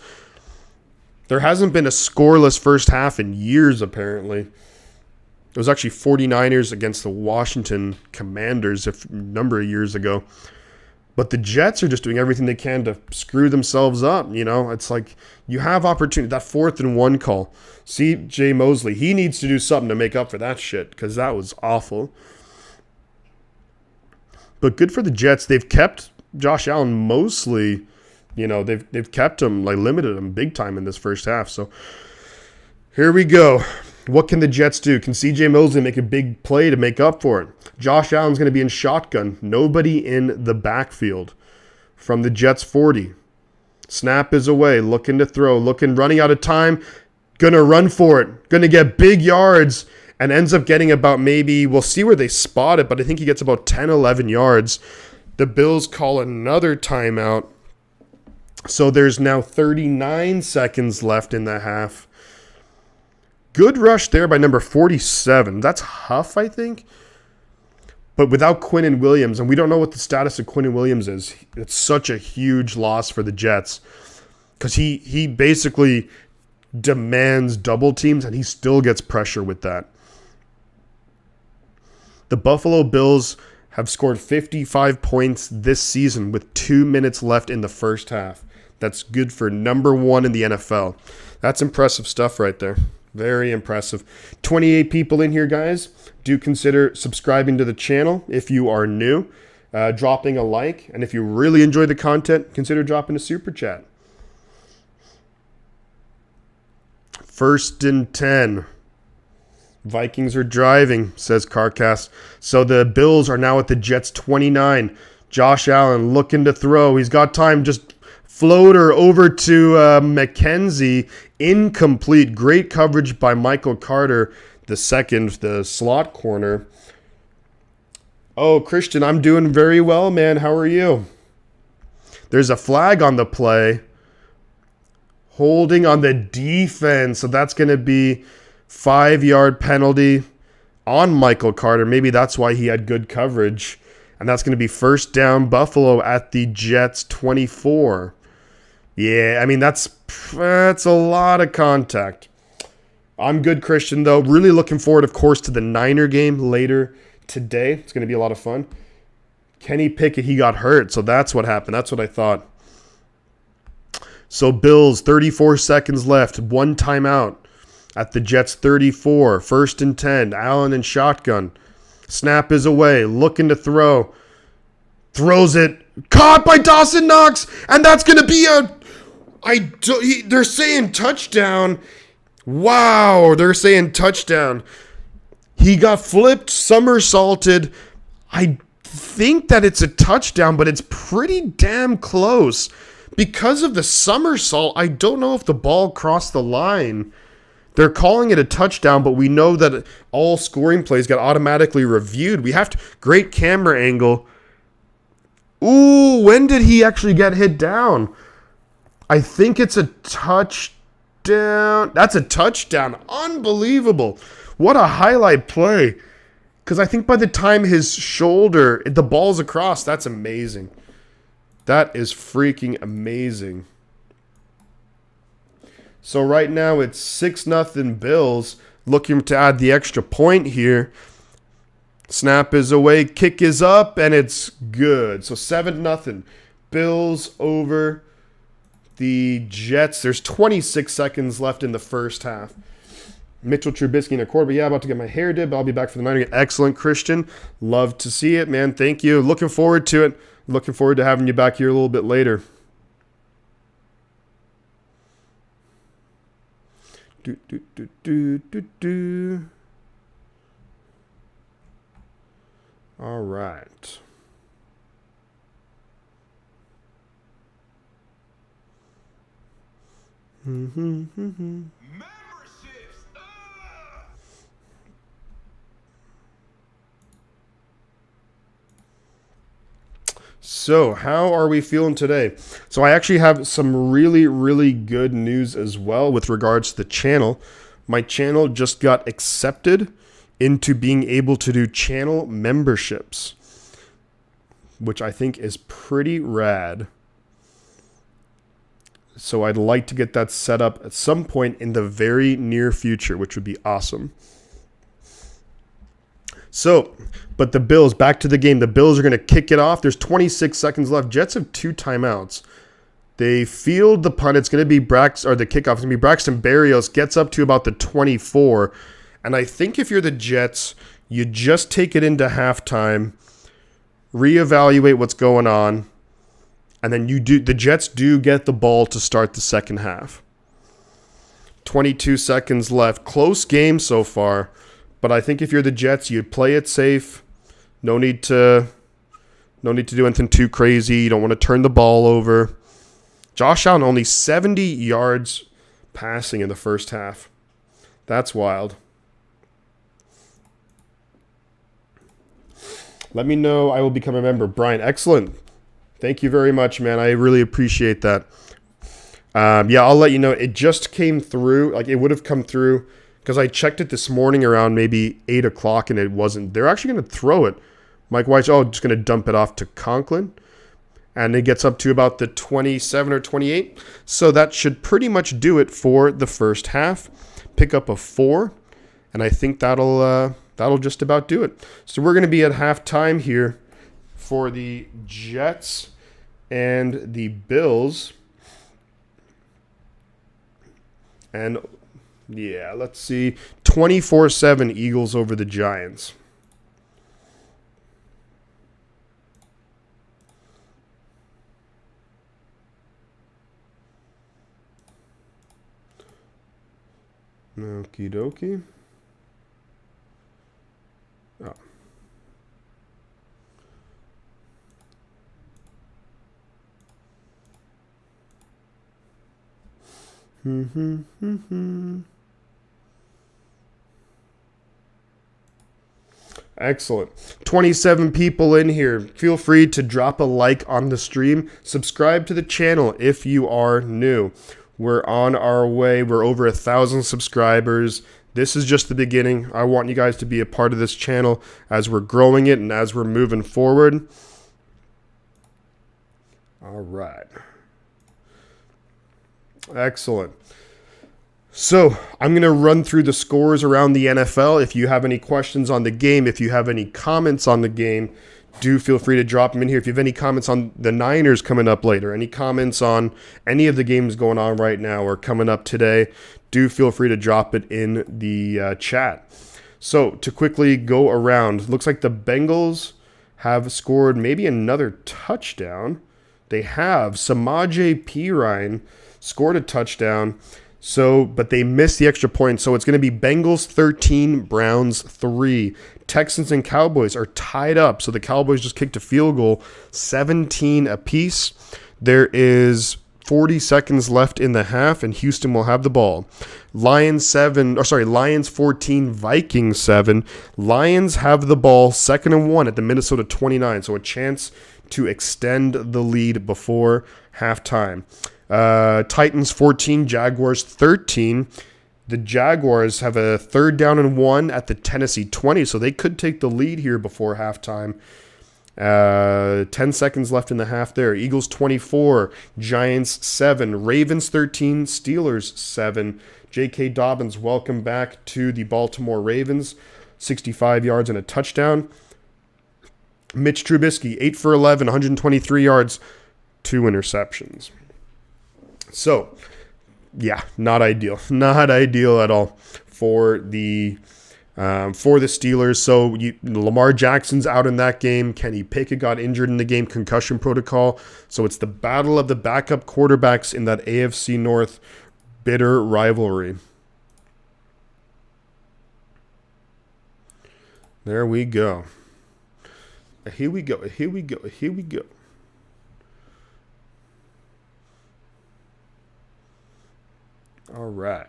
There hasn't been a scoreless first half in years, apparently. It was actually 49ers against the Washington Commanders a number of years ago. But the Jets are just doing everything they can to screw themselves up. You know, it's like you have opportunity. That 4th and 1 call. CJ Mosley, he needs to do something to make up for that shit because that was awful. But good for the Jets. They've kept Josh Allen mostly, you know, they've kept him, like limited him big time in this first half. So here we go. What can the Jets do? Can CJ Mosley make a big play to make up for it? Josh Allen's going to be in shotgun. Nobody in the backfield from the Jets 40. Snap is away. Looking to throw. Running out of time. Going to run for it. Going to get big yards. And ends up getting about maybe, we'll see where they spot it, but I think he gets about 10, 11 yards. The Bills call another timeout. So there's now 39 seconds left in the half. Good rush there by number 47. That's Huff, I think. But without Quinnen Williams, and we don't know what the status of Quinnen Williams is, it's such a huge loss for the Jets. Because he basically demands double teams, and he still gets pressure with that. The Buffalo Bills have scored 55 points this season with 2 minutes left in the first half. That's good for number 1 in the NFL. That's impressive stuff right there. Very impressive. 28 people in here, guys. Do consider subscribing to the channel if you are new, dropping a like, and if you really enjoy the content, consider dropping a super chat. 1st and 10. Vikings are driving, says CarCast. So the Bills are now at the Jets 29. Josh Allen looking to throw. He's got time. Just floater over to McKenzie. Incomplete. Great coverage by Michael Carter, the slot corner. Oh, Christian, I'm doing very well, man. How are you? There's a flag on the play. Holding on the defense. So that's going to be 5-yard penalty on Michael Carter. Maybe that's why he had good coverage. And that's going to be 1st down Buffalo at the Jets 24. Yeah, I mean, that's a lot of contact. I'm good, Christian, though. Really looking forward, of course, to the Niner game later today. It's going to be a lot of fun. Kenny Pickett, he got hurt, so that's what happened. That's what I thought. So Bills, 34 seconds left. 1 timeout. At the Jets 34, 1st and 10, Allen in shotgun. Snap is away, looking to throw. Throws it, caught by Dawson Knox, and that's going to be they're saying touchdown. Wow, they're saying touchdown. He got flipped, somersaulted. I think that it's a touchdown, but it's pretty damn close. Because of the somersault, I don't know if the ball crossed the line. They're calling it a touchdown, but we know that all scoring plays get automatically reviewed. We have to... Great camera angle. Ooh, when did he actually get hit down? I think it's a touchdown. That's a touchdown. Unbelievable. What a highlight play. Because I think by the time his shoulder... The ball's across. That's amazing. That is freaking amazing. So right now it's 6-0 Bills, looking to add the extra point here. Snap is away, kick is up, and it's good. So 7-0 Bills over the Jets. There's 26 seconds left in the first half. Mitchell Trubisky in a quarter. But yeah, about to get my hair did, but I'll be back for the Niner. Excellent, Christian. Love to see it, man. Thank you. Looking forward to it. Looking forward to having you back here a little bit later. All right. So, how are we feeling today? So, I actually have some really, really good news as well with regards to the channel. My channel just got accepted into being able to do channel memberships, which I think is pretty rad. So, I'd like to get that set up at some point in the very near future, which would be awesome. So, but the Bills, back to the game. The Bills are going to kick it off. There's 26 seconds left. Jets have 2 timeouts. They field the punt. It's going to be the kickoff. It's going to be Braxton Berrios. Gets up to about the 24. And I think if you're the Jets, you just take it into halftime, reevaluate what's going on, and then the Jets do get the ball to start the second half. 22 seconds left. Close game so far. But I think if you're the Jets, you play it safe. No need to do anything too crazy. You don't want to turn the ball over. Josh Allen only 70 yards passing in the first half. That's wild. Let me know. I will become a member. Brian, excellent. Thank you very much, man. I really appreciate that. Yeah, I'll let you know. It just came through. Like, it would have come through. Because I checked it this morning around maybe 8 o'clock and it wasn't. They're actually going to throw it. Mike White's, just going to dump it off to Conklin. And it gets up to about the 27 or 28. So that should pretty much do it for the first half. Pick up a 4. And I think that'll just about do it. So we're going to be at halftime here for the Jets and the Bills. And yeah, let's see. 24-7 Eagles over the Giants. Okie dokie. Oh. Excellent. 27 people in here. Feel free to drop a like on the stream. Subscribe to the channel if you are new. We're on our way. We're over 1,000 subscribers. This is just the beginning. I want you guys to be a part of this channel as we're growing it and as we're moving forward. All right. Excellent. So I'm going to run through the scores around the NFL. If you have any questions on the game, if you have any comments on the game, do feel free to drop them in here. If you have any comments on the Niners coming up later, any comments on any of the games going on right now or coming up today, do feel free to drop it in the chat. So to quickly go around, looks like the Bengals have scored maybe another touchdown. They have. Samaje Perine scored a touchdown. So, but they missed the extra point. So it's going to be Bengals 13, Browns 3. Texans and Cowboys are tied up. So the Cowboys just kicked a field goal, 17 apiece. There is 40 seconds left in the half, and Houston will have the ball. Lions 14, Vikings 7. Lions have the ball, 2nd and 1 at the Minnesota 29. So a chance to extend the lead before halftime. Titans 14, Jaguars 13. The Jaguars have a 3rd down and 1 at the Tennessee 20, so they could take the lead here before halftime. 10 seconds left in the half there. Eagles 24, Giants 7, Ravens 13, Steelers 7. J.K. Dobbins, welcome back to the Baltimore Ravens. 65 yards and a touchdown. Mitch Trubisky, 8 for 11, 123 yards, 2 interceptions. So, yeah, not ideal. Not ideal at all for the Steelers. So Lamar Jackson's out in that game. Kenny Pickett got injured in the game, concussion protocol. So it's the battle of the backup quarterbacks in that AFC North bitter rivalry. There we go. Here we go. Here we go. Here we go. All right.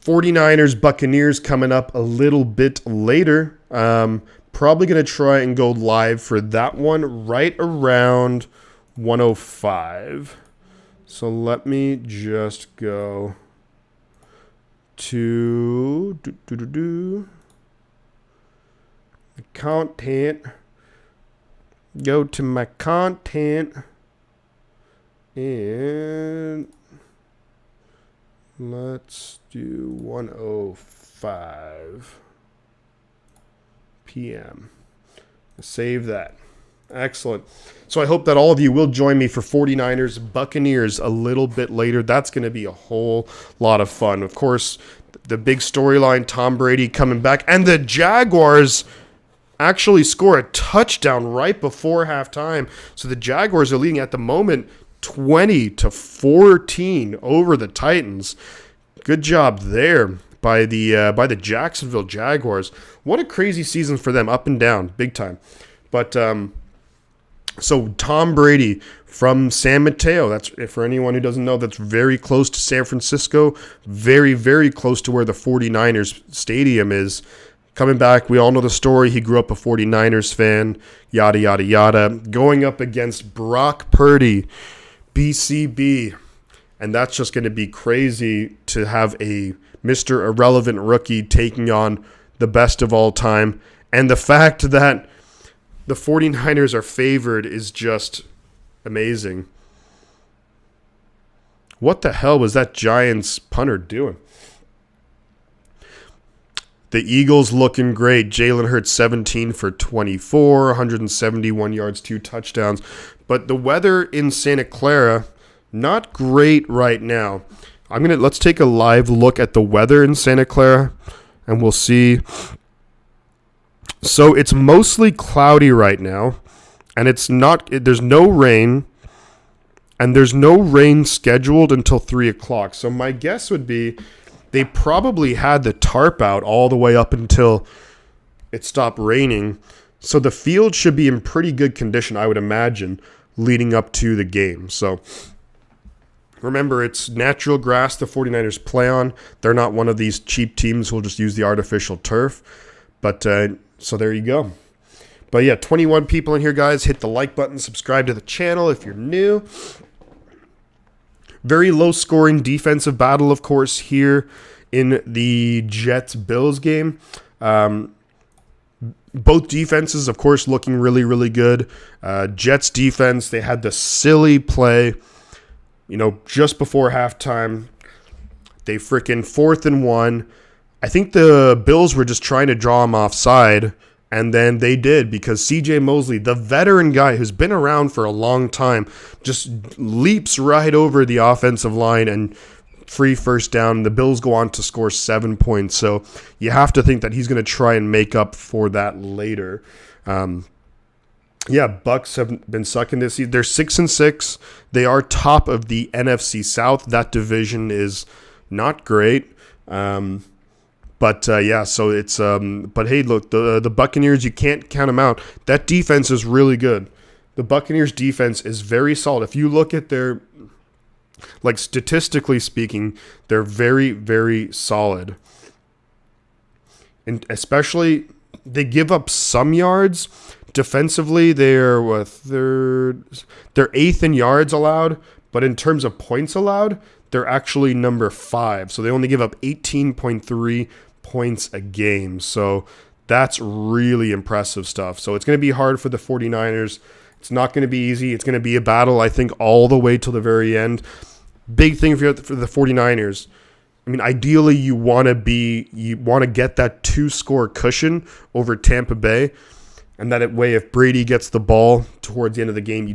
49ers, Buccaneers coming up a little bit later. Probably going to try and go live for that one right around 105. So let me just go to the content. Go to my content. And let's do 1:05 p.m. Save that. Excellent. So I hope that all of you will join me for 49ers Buccaneers a little bit later. That's going to be a whole lot of fun. Of course, the big storyline, Tom Brady coming back, and the Jaguars actually score a touchdown right before halftime. So the Jaguars are leading at the moment 20-14 over the Titans. Good job there by the Jacksonville Jaguars. What a crazy season for them, up and down, big time. But so Tom Brady from San Mateo, that's, for anyone who doesn't know, that's very close to San Francisco, very, very close to where the 49ers stadium is. Coming back, we all know the story. He grew up a 49ers fan, yada, yada, yada. Going up against Brock Purdy, BCB. And that's just going to be crazy to have a Mr. Irrelevant rookie taking on the best of all time. And the fact that the 49ers are favored is just amazing. What the hell was that Giants punter doing? The Eagles looking great. Jalen Hurts 17 for 24, 171 yards, 2 touchdowns. But the weather in Santa Clara, not great right now. Let's take a live look at the weather in Santa Clara, and we'll see. So it's mostly cloudy right now, and there's no rain, and there's no rain scheduled until 3 o'clock. So my guess would be they probably had the tarp out all the way up until it stopped raining. So the field should be in pretty good condition, I would imagine, leading up to the game. So remember, it's natural grass the 49ers play on. They're not one of these cheap teams who will just use the artificial turf. But so there you go. But yeah, 21 people in here, guys. Hit the like button. Subscribe to the channel if you're new. Very low-scoring defensive battle, of course, here in the Jets-Bills game. Both defenses, of course, looking really, really good. Jets defense, they had the silly play, just before halftime. They freaking 4th and 1. I think the Bills were just trying to draw him offside, and then they did, because C.J. Mosley, the veteran guy who's been around for a long time, just leaps right over the offensive line and free first down. The Bills go on to score 7 points, so you have to think that he's going to try and make up for that later. Bucks have been sucking this season. They're 6-6. They are top of the NFC South. That division is not great. But hey, look, the Buccaneers, you can't count them out. That defense is really good. The Buccaneers defense is very solid. If you look at their, statistically speaking, they're very, very solid. And especially, they give up some yards. Defensively, they're 8th in yards allowed, but in terms of points allowed, they're actually number 5. So they only give up 18.3 points a game. So That's really impressive stuff. So it's going to be hard for the 49ers. It's not going to be easy. It's going to be a battle, I think, all the way till the very end. Big thing for the 49ers. I mean, ideally, you want to get that 2-score cushion over Tampa Bay. And that way, if Brady gets the ball towards the end of the game,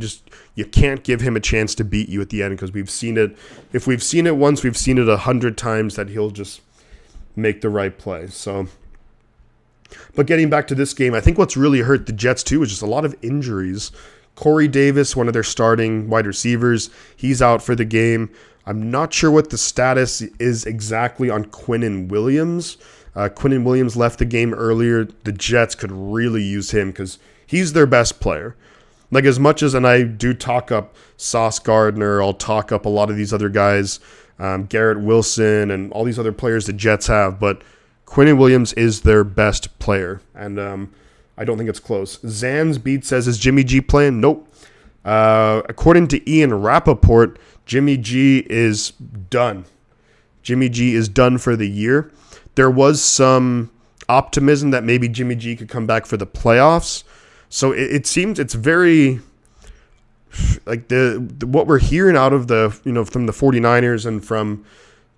you can't give him a chance to beat you at the end, because we've seen it. If we've seen it once, we've seen it 100 times that he'll just make the right play. So, but getting back to this game, I think what's really hurt the Jets too is just a lot of injuries. Corey Davis, one of their starting wide receivers, he's out for the game. I'm not sure what the status is exactly on Quinnen Williams. Quinnen Williams left the game earlier. The Jets could really use him because he's their best player. Like, as much as, and I do talk up Sauce Gardner, I'll talk up a lot of these other guys, Garrett Wilson and all these other players the Jets have, but Quinnen Williams is their best player, and I don't think it's close. Zan's Beat says, is Jimmy G playing? Nope. According to Ian Rappaport, Jimmy G is done. Jimmy G is done for the year. There was some optimism that maybe Jimmy G could come back for the playoffs. So it seems it's very like what we're hearing out of from the 49ers and from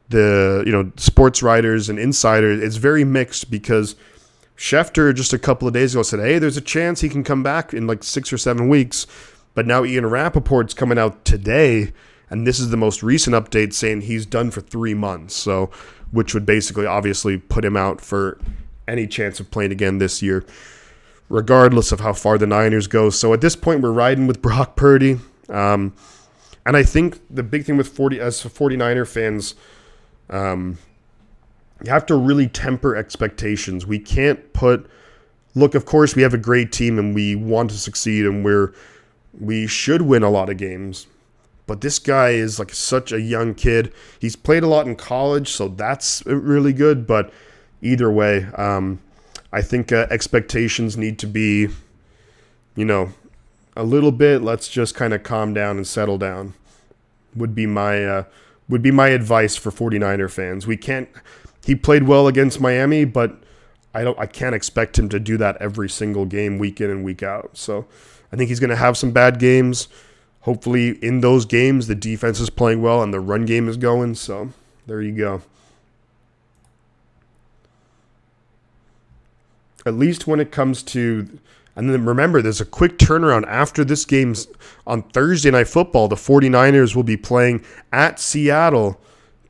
the sports writers and insiders, it's very mixed, because Schefter just a couple of days ago said, hey, there's a chance he can come back in like 6 or 7 weeks. But now Ian Rappaport's coming out today, and this is the most recent update saying he's done for 3 months. So, which would basically obviously put him out for any chance of playing again this year, regardless of how far the Niners go. So at this point, we're riding with Brock Purdy. And I think the big thing with 49er fans, you have to really temper expectations. We can't look, of course, we have a great team and we want to succeed, and we should win a lot of games. But this guy is like such a young kid. He's played a lot in college, so that's really good. But either way, I think expectations need to be, a little bit. Let's just kind of calm down and settle down. Would be my advice for 49er fans. He played well against Miami, but I can't expect him to do that every single game, week in and week out. So I think he's going to have some bad games. Hopefully in those games, the defense is playing well and the run game is going. So there you go. At least when it comes to, and then remember, there's a quick turnaround after this game's on Thursday Night Football. The 49ers will be playing at Seattle,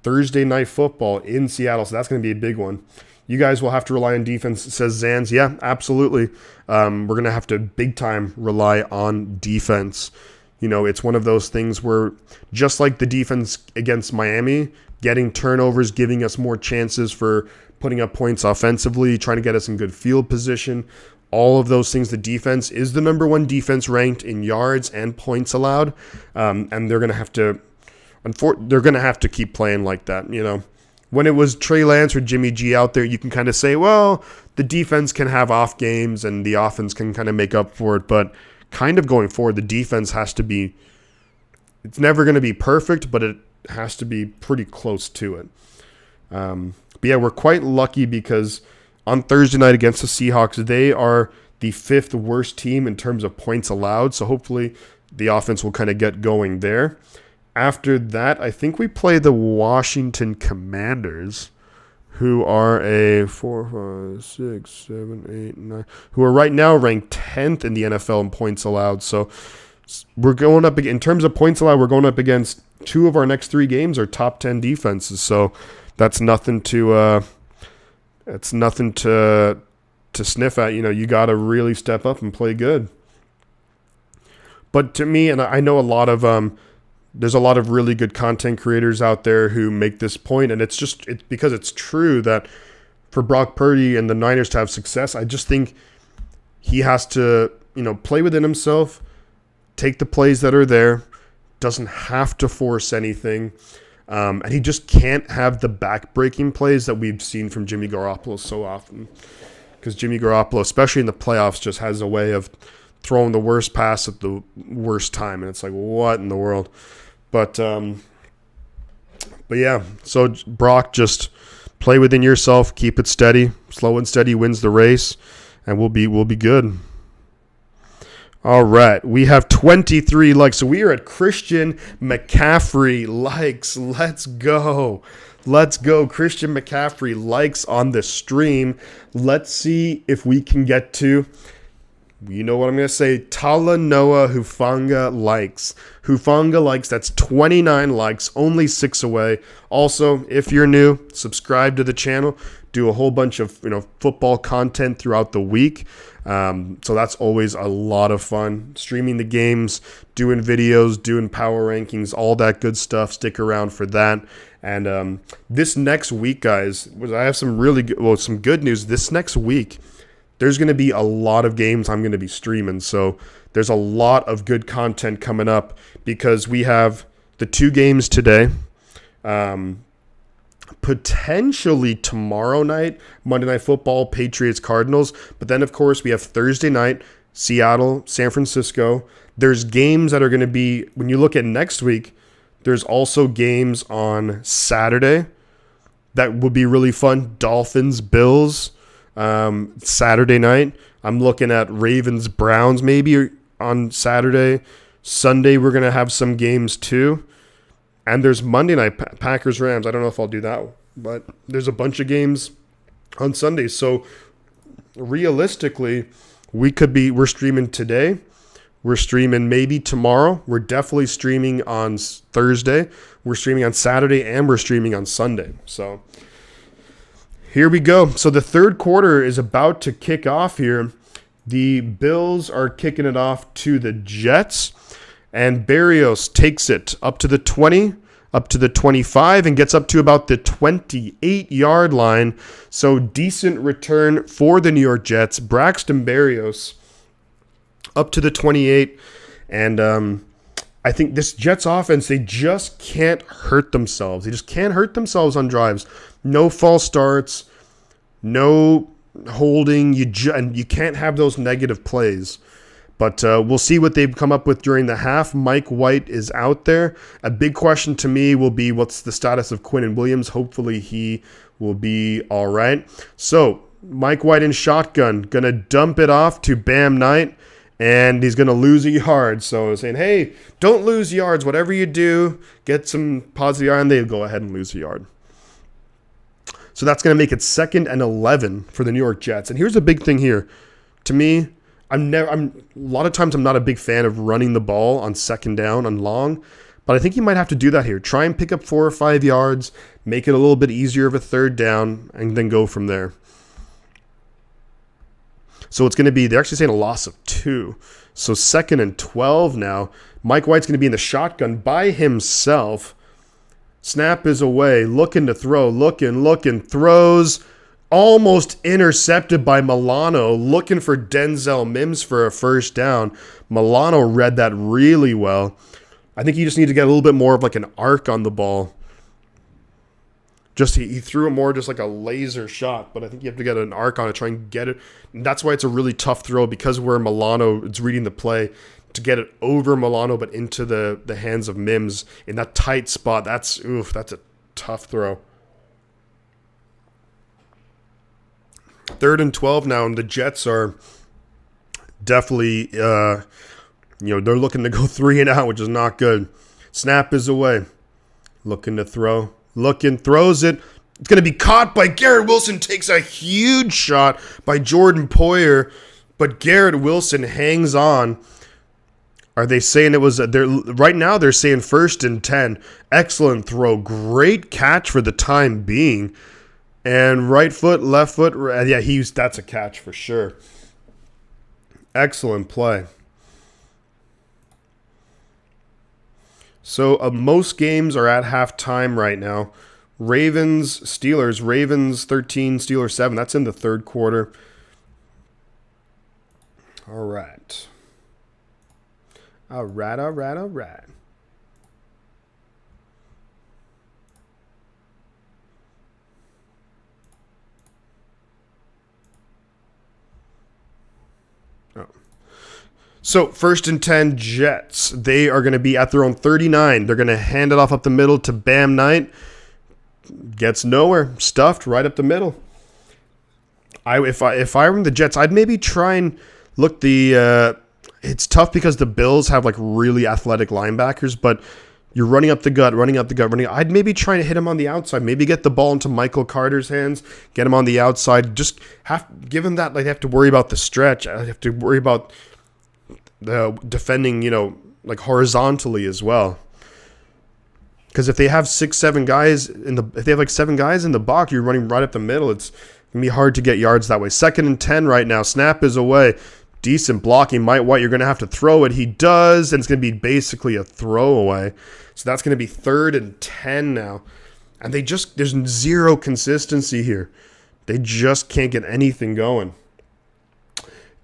Thursday Night Football in Seattle. So that's going to be a big one. You guys will have to rely on defense, says Zans. Yeah, absolutely. We're going to have to big time rely on defense. It's one of those things where, just like the defense against Miami, getting turnovers, giving us more chances for putting up points offensively, trying to get us in good field position, all of those things, the defense is the number one defense ranked in yards and points allowed, and they're going to have to keep playing like that. When it was Trey Lance or Jimmy G out there, you can kind of say, well, the defense can have off games and the offense can kind of make up for it, but kind of going forward, the defense has to be, it's never going to be perfect, but it has to be pretty close to it. But yeah, we're quite lucky because on Thursday night against the Seahawks, they are the 5th worst team in terms of points allowed. So hopefully the offense will kind of get going there. After that, I think we play the Washington Commanders, who are a 4, 5, 6, 7, 8, 9, who are right now ranked 10th in the NFL in points allowed. So we're going up, in terms of points allowed, we're going up against 2 of our next 3 games are top 10 defenses. So that's nothing to sniff at. You got to really step up and play good. But to me, and I know there's a lot of really good content creators out there who make this point, and it's because it's true that for Brock Purdy and the Niners to have success, I just think he has to, play within himself, take the plays that are there, doesn't have to force anything, and he just can't have the back-breaking plays that we've seen from Jimmy Garoppolo so often. Because Jimmy Garoppolo, especially in the playoffs, just has a way of throwing the worst pass at the worst time, and it's like, what in the world? But yeah, so Brock, just play within yourself, keep it steady. Slow and steady wins the race. and we'll be good. All right, we have 23 likes. So we are at Christian McCaffrey likes. Let's go. Let's go. Christian McCaffrey likes on the stream. Let's see if we can get to, you know what I'm going to say, Talanoa Hufanga likes. Hufanga likes, that's 29 likes, only 6 away. Also, if you're new, subscribe to the channel. Do a whole bunch of football content throughout the week. So that's always a lot of fun. Streaming the games, doing videos, doing power rankings, all that good stuff. Stick around for that. And this next week, guys, I have some really good, some good news. This next week, there's going to be a lot of games I'm going to be streaming. So there's a lot of good content coming up because we have the 2 games today. Potentially tomorrow night, Monday Night Football, Patriots, Cardinals. But then, of course, we have Thursday night, Seattle, San Francisco. There's games that are going to be, when you look at next week, there's also games on Saturday that would be really fun. Dolphins, Bills, Saturday night. I'm looking at Ravens, Browns maybe on Saturday. Sunday, we're going to have some games too. And there's Monday night, Packers, Rams. I don't know if I'll do that, but there's a bunch of games on Sunday. So realistically, we're streaming today. We're streaming maybe tomorrow. We're definitely streaming on Thursday. We're streaming on Saturday, and we're streaming on Sunday. So here we go. So the third quarter is about to kick off here. The Bills are kicking it off to the Jets. And Berrios takes it up to the 20, up to the 25, and gets up to about the 28-yard line. So decent return for the New York Jets. Braxton Berrios up to the 28. And I think this Jets offense, they just can't hurt themselves. They just can't hurt themselves on drives. No false starts, no holding. And you can't have those negative plays. But we'll see what they've come up with during the half. Mike White is out there. A big question to me will be what's the status of Quinnen Williams. Hopefully he will be all right. So Mike White in shotgun, going to dump it off to Bam Knight, and he's going to lose a yard. So saying, hey, don't lose yards. Whatever you do, get some positive yard, and they'll go ahead and lose a yard. So that's going to make it 2nd and 11 for the New York Jets. And here's a big thing here. To me, a lot of times I'm not a big fan of running the ball on 2nd down on long, but I think you might have to do that here. Try and pick up 4 or 5 yards, make it a little bit easier of a 3rd down, and then go from there. So it's going to be, they're actually saying a loss of 2. So 2nd and 12 now. Mike White's going to be in the shotgun by himself. Snap is away, looking to throw, looking, throws. Almost intercepted by Milano, looking for Denzel Mims for a 1st down. Milano read that really well. I think you just need to get a little bit more of like an arc on the ball. Just he threw it more just like a laser shot, but I think you have to get an arc on it, try and get it. And that's why it's a really tough throw, because where Milano is reading the play, to get it over Milano but into the hands of Mims in that tight spot. That's a tough throw. 3rd and 12 now, and the Jets are definitely, they're looking to go 3 and out, which is not good. Snap is away. Looking to throw. Throws it. It's going to be caught by Garrett Wilson. Takes a huge shot by Jordan Poyer, but Garrett Wilson hangs on. Are they saying it was right now? They're saying 1st and 10. Excellent throw. Great catch for the time being. And right foot, left foot. Yeah, that's a catch for sure. Excellent play. So most games are at halftime right now. Ravens 13, Steelers 7. That's in the 3rd quarter. All right. So 1st and 10 Jets. They are going to be at their own 39. They're going to hand it off up the middle to Bam Knight. Gets nowhere. Stuffed right up the middle. If I were the Jets, I'd maybe try and look the. It's tough because the Bills have like really athletic linebackers, but you're running up the gut. I'd maybe try to hit him on the outside. Maybe get the ball into Michael Carter's hands, get him on the outside. Just give him that. Like, have to worry about the stretch. I have to worry about the defending, like horizontally as well. Because if they have 6-7 guys if they have like 7 guys in the box, you're running right up the middle. It's gonna be hard to get yards that way. 2nd and 10 right now. Snap is away. Decent blocking. Mike White, you're going to have to throw it. He does, and it's going to be basically a throwaway. So that's going to be 3rd and 10 now. And there's zero consistency here. They just can't get anything going.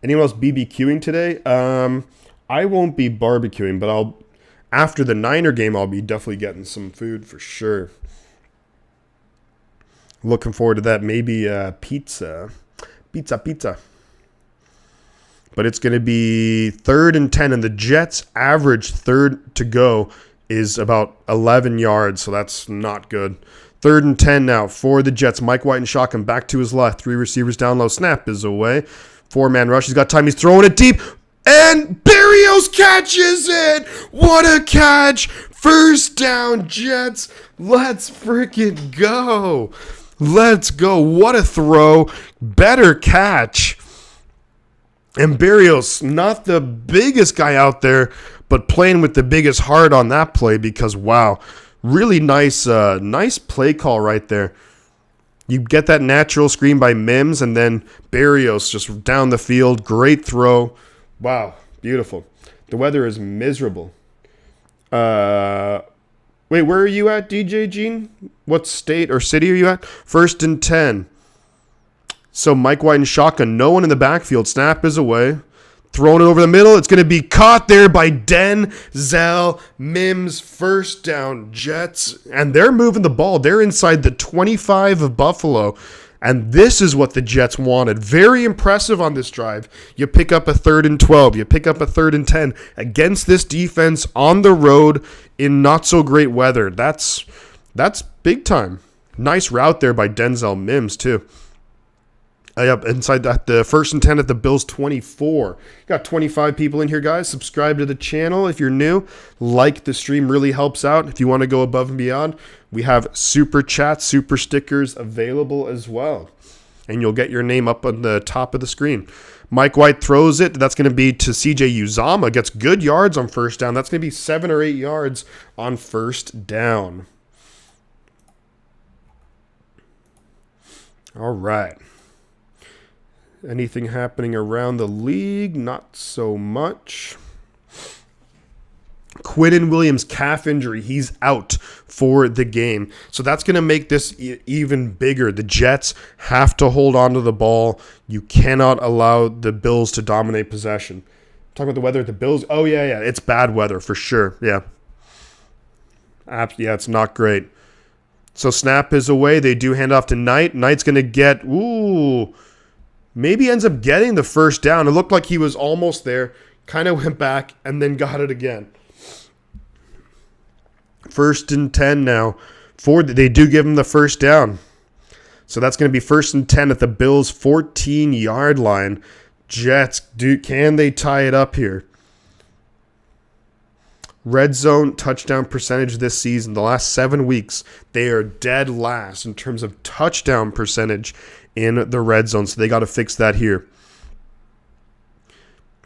Anyone else BBQing today? I won't be barbecuing, but after the Niner game, I'll be definitely getting some food for sure. Looking forward to that. Maybe pizza. But it's going to be 3rd and 10, and the Jets' average third to go is about 11 yards, so that's not good. 3rd and 10 now for the Jets. Mike White and shotgun back to his left. 3 receivers down low. Snap is away. 4-man rush. He's got time. He's throwing it deep, and Berrios catches it. What a catch. 1st down, Jets. Let's freaking go. Let's go. What a throw. Better catch. And Berrios, not the biggest guy out there, but playing with the biggest heart on that play because, wow, really nice play call right there. You get that natural screen by Mims, and then Berrios just down the field. Great throw. Wow, beautiful. The weather is miserable. Wait, where are you at, DJ Gene? What state or city are you at? 1st and 10. So Mike White and shotgun, no one in the backfield. Snap is away. Throwing it over the middle. It's going to be caught there by Denzel Mims. 1st down, Jets. And they're moving the ball. They're inside the 25 of Buffalo. And this is what the Jets wanted. Very impressive on this drive. You pick up a 3rd and 12. You pick up a 3rd and 10 against this defense on the road in not so great weather. That's big time. Nice route there by Denzel Mims too. Yep, inside that, the 1st and 10 at the Bills 24. Got 25 people in here, guys. Subscribe to the channel if you're new. Like the stream, really helps out. If you want to go above and beyond, we have super chats, super stickers available as well. And you'll get your name up on the top of the screen. Mike White throws it. That's going to be to CJ Uzomah. Gets good yards on 1st down. That's going to be 7 or 8 yards on 1st down. All right. Anything happening around the league? Not so much. Quinnen Williams, calf injury. He's out for the game. So that's going to make this even bigger. The Jets have to hold on to the ball. You cannot allow the Bills to dominate possession. Talking about the weather at the Bills. Oh, yeah. It's bad weather for sure. Yeah. Yeah, it's not great. So snap is away. They do hand off to Knight. Knight's going to get... Maybe ends up getting the 1st down. It looked like he was almost there. Kind of went back and then got it again. 1st and 10 now. They do give him the 1st down. So that's going to be 1st and 10 at the Bills' 14-yard line. Jets, can they tie it up here? Red zone touchdown percentage this season, the last 7 weeks, they are dead last in terms of touchdown percentage in the red zone. So they got to fix that here.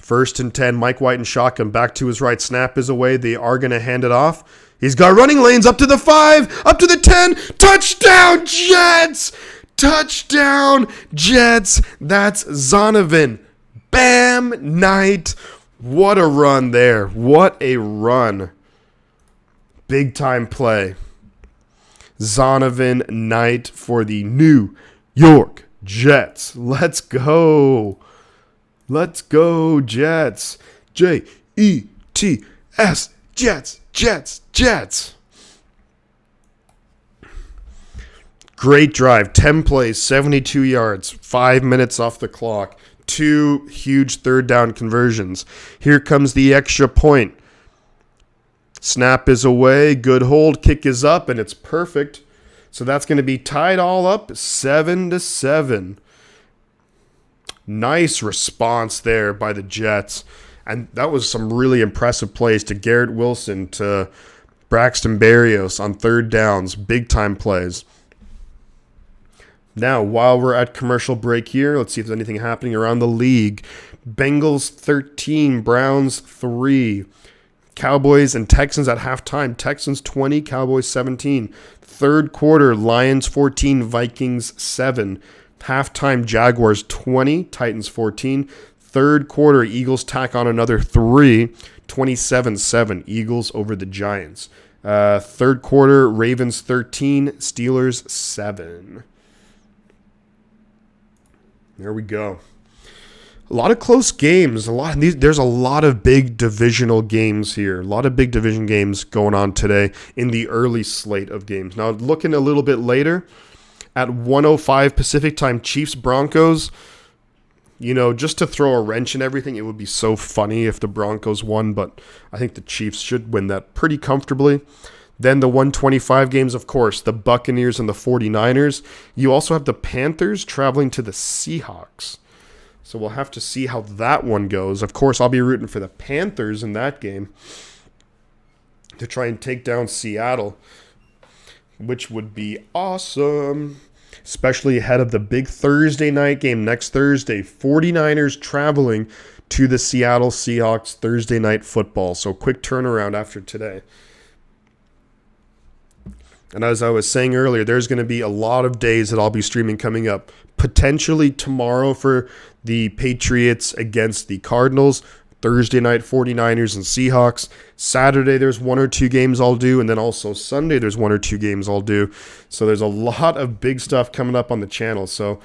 1st and 10, Mike White and shotgun back to his right. Snap is away. They are going to hand it off. He's got running lanes up to the 5, up to the 10. Touchdown, Jets! Touchdown, Jets! That's Zonovan. Bam! Knight. What a run there. What a run. Big time play. Zonovan Knight for the New York Jets. Let's go. Let's go, Jets. J-E-T-S. Jets, Jets, Jets. Great drive. 10 plays, 72 yards, 5 minutes off the clock. 2 huge 3rd down conversions. Here comes the extra point. Snap is away. Good hold. Kick is up, and it's perfect. So that's going to be tied all up 7-7. Nice response there by the Jets. And that was some really impressive plays to Garrett Wilson, to Braxton Berrios on third downs. Big time plays. Now, while we're at commercial break here, let's see if there's anything happening around the league. Bengals 13, Browns 3. Cowboys and Texans at halftime. Texans 20, Cowboys 17. Third quarter, Lions 14, Vikings 7. Halftime, Jaguars 20, Titans 14. Third quarter, Eagles tack on another 3, 27-7. Eagles over the Giants. Third quarter, Ravens 13, Steelers 7. There we go. A lot of close games. There's a lot of big divisional games here. A lot of big division games going on today in the early slate of games. Now, looking a little bit later, at 1:05 Pacific time, Chiefs Broncos. Just to throw a wrench in everything, it would be so funny if the Broncos won, but I think the Chiefs should win that pretty comfortably. Then the 1:25 games, of course, the Buccaneers and the 49ers. You also have the Panthers traveling to the Seahawks. So we'll have to see how that one goes. Of course, I'll be rooting for the Panthers in that game to try and take down Seattle, which would be awesome, especially ahead of the big Thursday night game next Thursday. 49ers traveling to the Seattle Seahawks Thursday night football. So quick turnaround after today. And as I was saying earlier, there's going to be a lot of days that I'll be streaming coming up. Potentially tomorrow for the Patriots against the Cardinals. Thursday night, 49ers and Seahawks. Saturday, there's 1 or 2 games I'll do. And then also Sunday, there's 1 or 2 games I'll do. So there's a lot of big stuff coming up on the channel. So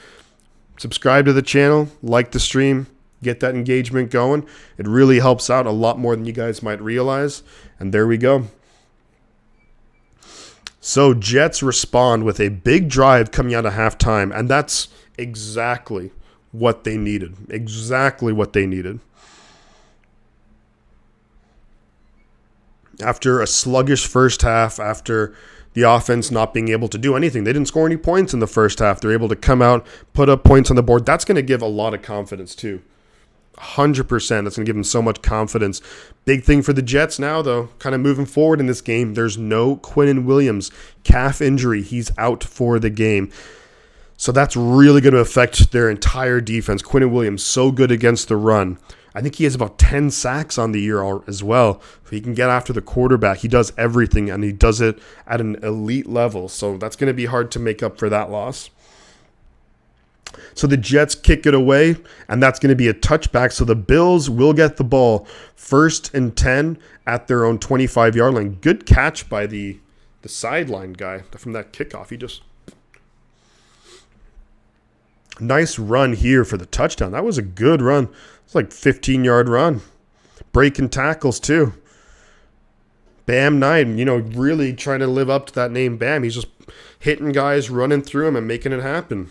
subscribe to the channel, like the stream, get that engagement going. It really helps out a lot more than you guys might realize. And there we go. So Jets respond with a big drive coming out of halftime, and that's exactly what they needed. Exactly what they needed. After a sluggish first half, after the offense not being able to do anything, they didn't score any points in the first half. They're able to come out, put up points on the board. That's going to give a lot of confidence too. 100%. That's going to give them so much confidence. Big thing for the Jets now, though, kind of moving forward in this game, there's no Quinnen Williams. Calf injury. He's out for the game. So that's really going to affect their entire defense. Quinnen Williams, so good against the run. I think he has about 10 sacks on the year as well. He can get after the quarterback. He does everything, and he does it at an elite level. So that's going to be hard to make up for that loss. So the Jets kick it away, and that's going to be a touchback. So the Bills will get the ball 1st and 10 at their own 25-yard line. Good catch by the sideline guy from that kickoff. He just... Nice run here for the touchdown. That was a good run. It's like 15-yard run. Breaking tackles, too. Bam 9, really trying to live up to that name Bam. He's just hitting guys, running through them, and making it happen.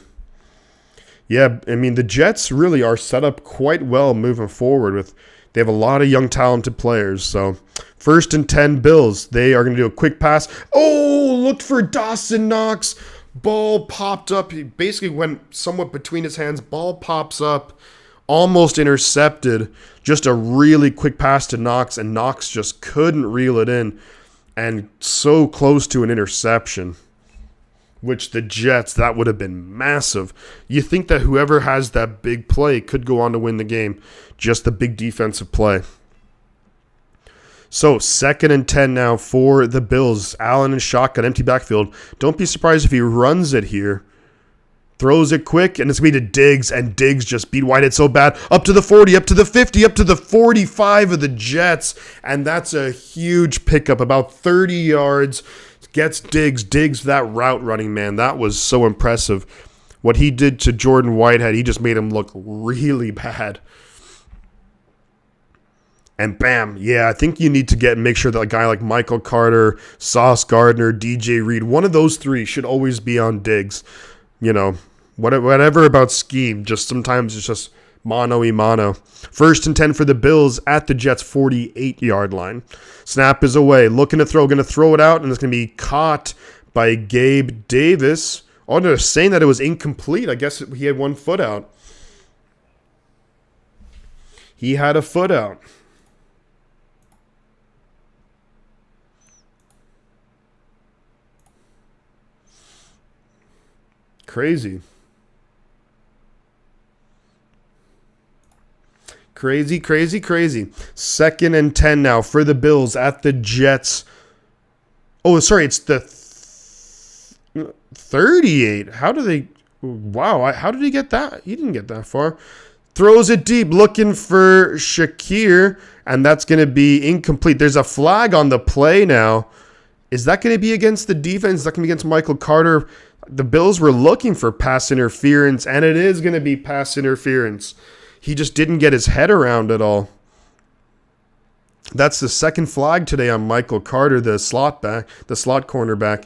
Yeah, I mean, the Jets really are set up quite well moving forward. They have a lot of young, talented players. So, 1st and 10 Bills. They are going to do a quick pass. Oh, looked for Dawson Knox. Ball popped up. He basically went somewhat between his hands. Ball pops up. Almost intercepted. Just a really quick pass to Knox, and Knox just couldn't reel it in. And so close to an interception. Which the Jets, that would have been massive. You think that whoever has that big play could go on to win the game. Just the big defensive play. So 2nd and 10 now for the Bills. Allen and shotgun, empty backfield. Don't be surprised if he runs it here. Throws it quick, and it's going to be to Diggs, and Diggs just beat Whitehead so bad. Up to the 40, up to the 50, up to the 45 of the Jets. And that's a huge pickup, about 30 yards. Gets Diggs, that route running, man. That was so impressive. What he did to Jordan Whitehead, he just made him look really bad. And bam, yeah, I think you need to make sure that a guy like Michael Carter, Sauce Gardner, DJ Reed, one of those 3 should always be on Diggs. Whatever about scheme, just sometimes it's just mano-a-mano. 1st and 10 for the Bills at the Jets' 48-yard line. Snap is away. Looking to throw. Going to throw it out, and it's going to be caught by Gabe Davis. Oh, no, they're saying that it was incomplete. I guess he had 1 foot out. He had a foot out. Crazy. Crazy, crazy, crazy. 2nd and 10 now for the Bills at the Jets. Oh, sorry, it's the 38. How do they... Wow, how did he get that? He didn't get that far. Throws it deep, looking for Shakir, and that's going to be incomplete. There's a flag on the play now. Is that going to be against the defense? Is that going to be against Michael Carter? The Bills were looking for pass interference, and it is going to be pass interference. He just didn't get his head around it all. That's the 2nd flag today on Michael Carter, the slot cornerback.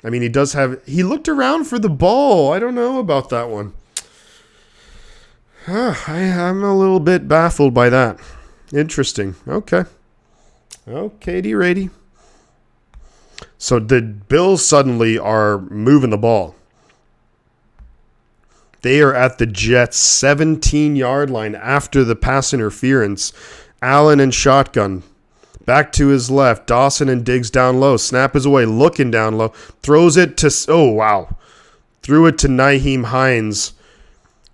I mean, he looked around for the ball. I don't know about that one. I'm a little bit baffled by that. Interesting. Okay, D-Rady. So the Bills suddenly are moving the ball. They are at the Jets' 17-yard line after the pass interference. Allen in shotgun. Back to his left. Dawson and Diggs down low. Snap is away. Looking down low. Throws it to... Oh, wow. Threw it to Nyheim Hines.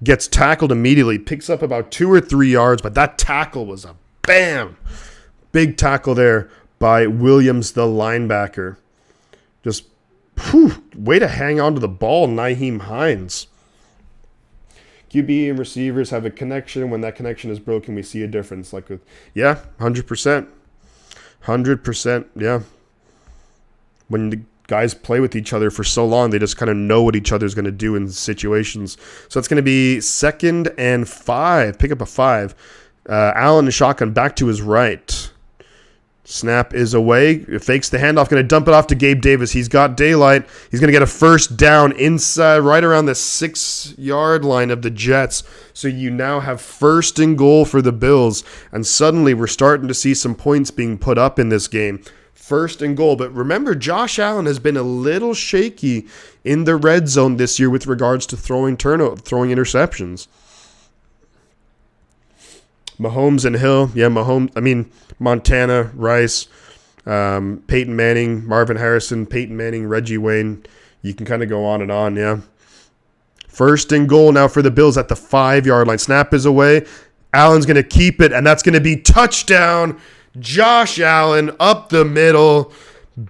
Gets tackled immediately. Picks up about 2 or 3 yards. But that tackle was a bam. Big tackle there by Williams, the linebacker. Just, way to hang on to the ball, Nyheim Hines. QB and receivers have a connection. When that connection is broken, we see a difference. 100%. 100%, yeah. When the guys play with each other for so long, they just kind of know what each other's going to do in situations. So it's going to be 2nd and 5. Pick up a 5. Allen in shotgun back to his right. Snap is away. It fakes the handoff. Going to dump it off to Gabe Davis. He's got daylight. He's going to get a first down inside, right around the 6-yard line of the Jets. So you now have 1st and goal for the Bills. And suddenly we're starting to see some points being put up in this game. 1st and goal. But remember, Josh Allen has been a little shaky in the red zone this year with regards to throwing interceptions. Mahomes and Hill. Yeah, Montana, Rice, Peyton Manning, Marvin Harrison, Peyton Manning, Reggie Wayne. You can kind of go on and on, yeah. 1st and goal now for the Bills at the 5-yard line. Snap is away. Allen's going to keep it, and that's going to be touchdown. Josh Allen up the middle.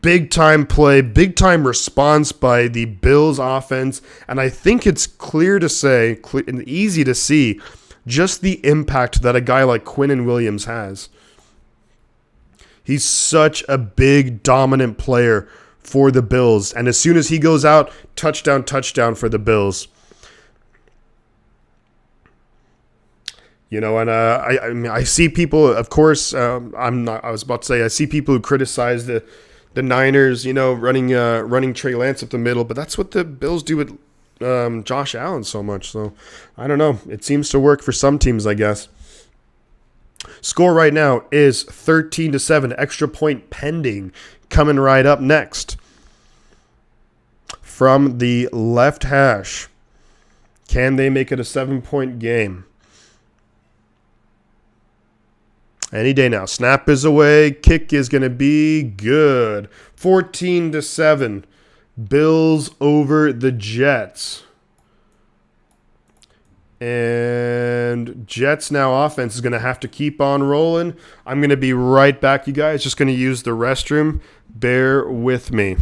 Big-time play, big-time response by the Bills offense. And I think it's clear to say, and easy to see, just the impact that a guy like Quinnen Williams has. He's such a big, dominant player for the Bills. And as soon as he goes out, touchdown for the Bills. And I see people, of course, I see people who criticize the Niners, running Trey Lance up the middle, but that's what the Bills do with Josh Allen so much. So I don't know. It seems to work for some teams, I guess. Score right now is 13-7. Extra point pending. Coming right up next. From the left hash. Can they make it a 7-point game? Any day now. Snap is away. Kick is going to be good. 14-7. Bills over the Jets. And Jets now offense is going to have to keep on rolling. I'm going to be right back, you guys. Just going to use the restroom. Bear with me.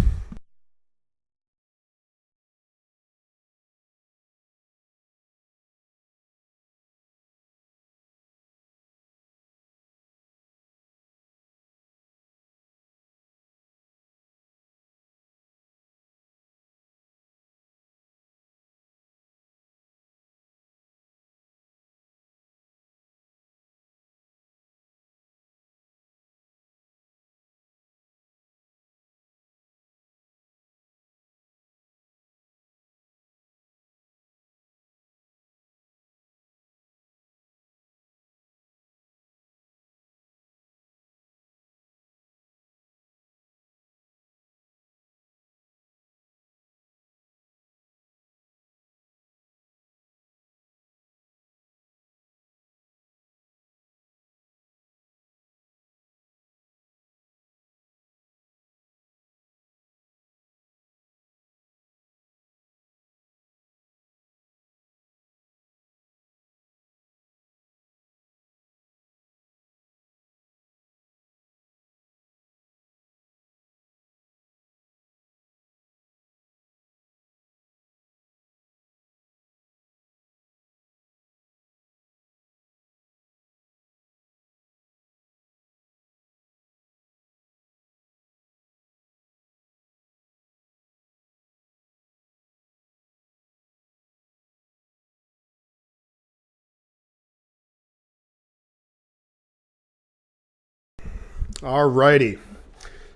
Alrighty.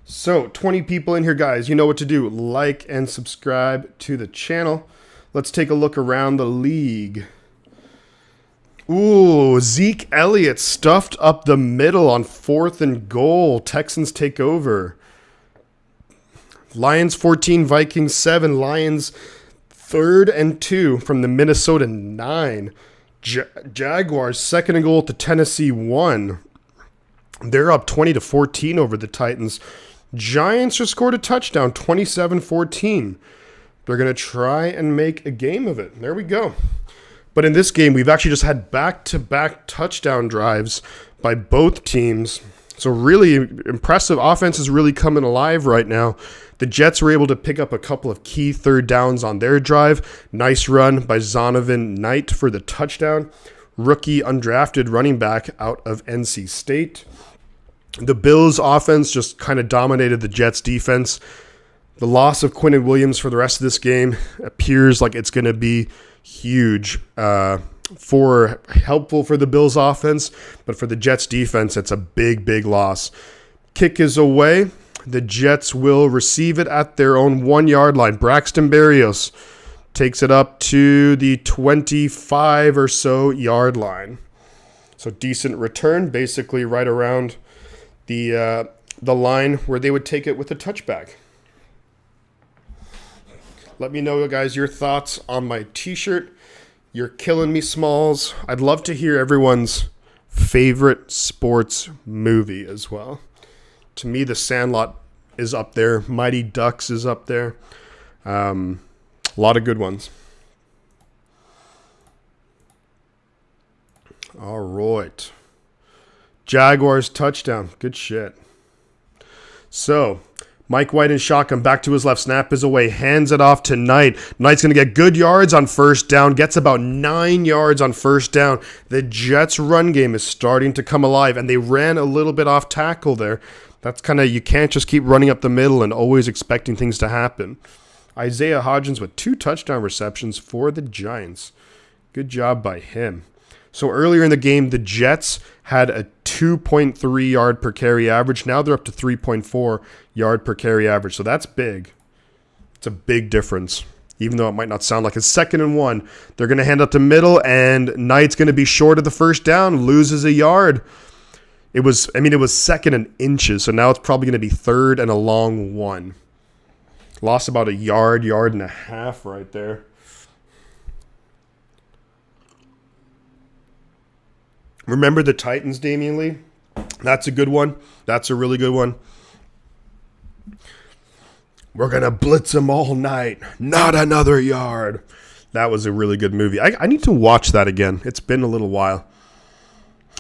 So, 20 people in here, guys. You know what to do. Like and subscribe to the channel. Let's take a look around the league. Ooh, Zeke Elliott stuffed up the middle on 4th and goal. Texans take over. Lions 14, Vikings 7. Lions 3rd and 2 from the Minnesota 9. Jaguars 2nd and goal to Tennessee 1. They're up 20-14 over the Titans. Giants just scored a touchdown, 27-14. They're going to try and make a game of it. There we go. But in this game, we've actually just had back-to-back touchdown drives by both teams. So really impressive. Offense is really coming alive right now. The Jets were able to pick up a couple of key third downs on their drive. Nice run by Zonovan Knight for the touchdown. Rookie undrafted running back out of NC State. The Bills' offense just kind of dominated the Jets' defense. The loss of Quinnen Williams for the rest of this game appears like it's going to be huge, helpful for the Bills' offense, but for the Jets' defense, it's a big, big loss. Kick is away. The Jets will receive it at their own 1-yard line. Braxton Berrios takes it up to the 25 or so yard line. So decent return, basically right around the line where they would take it with a touchback. Let me know, guys, your thoughts on my t-shirt. You're killing me, Smalls. I'd love to hear everyone's favorite sports movie as well. To me, The Sandlot is up there. Mighty Ducks is up there. A lot of good ones. All right. Jaguars touchdown. Good shit. So, Mike White in shotgun, back to his left, snap is away, hands it off to Knight. Knight's going to get good yards on first down, gets about 9 yards on first down. The Jets' run game is starting to come alive, and they ran a little bit off tackle there. That's kind of, you can't just keep running up the middle and always expecting things to happen. Isaiah Hodgins with 2 touchdown receptions for the Giants. Good job by him. So earlier in the game, the Jets had a 2.3 yard per carry average. Now they're up to 3.4 yard per carry average. So that's big. It's a big difference. Even though it might not sound like it's 2nd and 1. They're going to hand up the middle, and Knight's going to be short of the first down, loses a yard. It was 2nd and inches, so now it's probably going to be 3rd and a long 1. Lost about a yard and a half right there. Remember the Titans, Damian Lee? That's a good one. That's a really good one. We're going to blitz them all night. Not another yard. That was a really good movie. I need to watch that again. It's been a little while.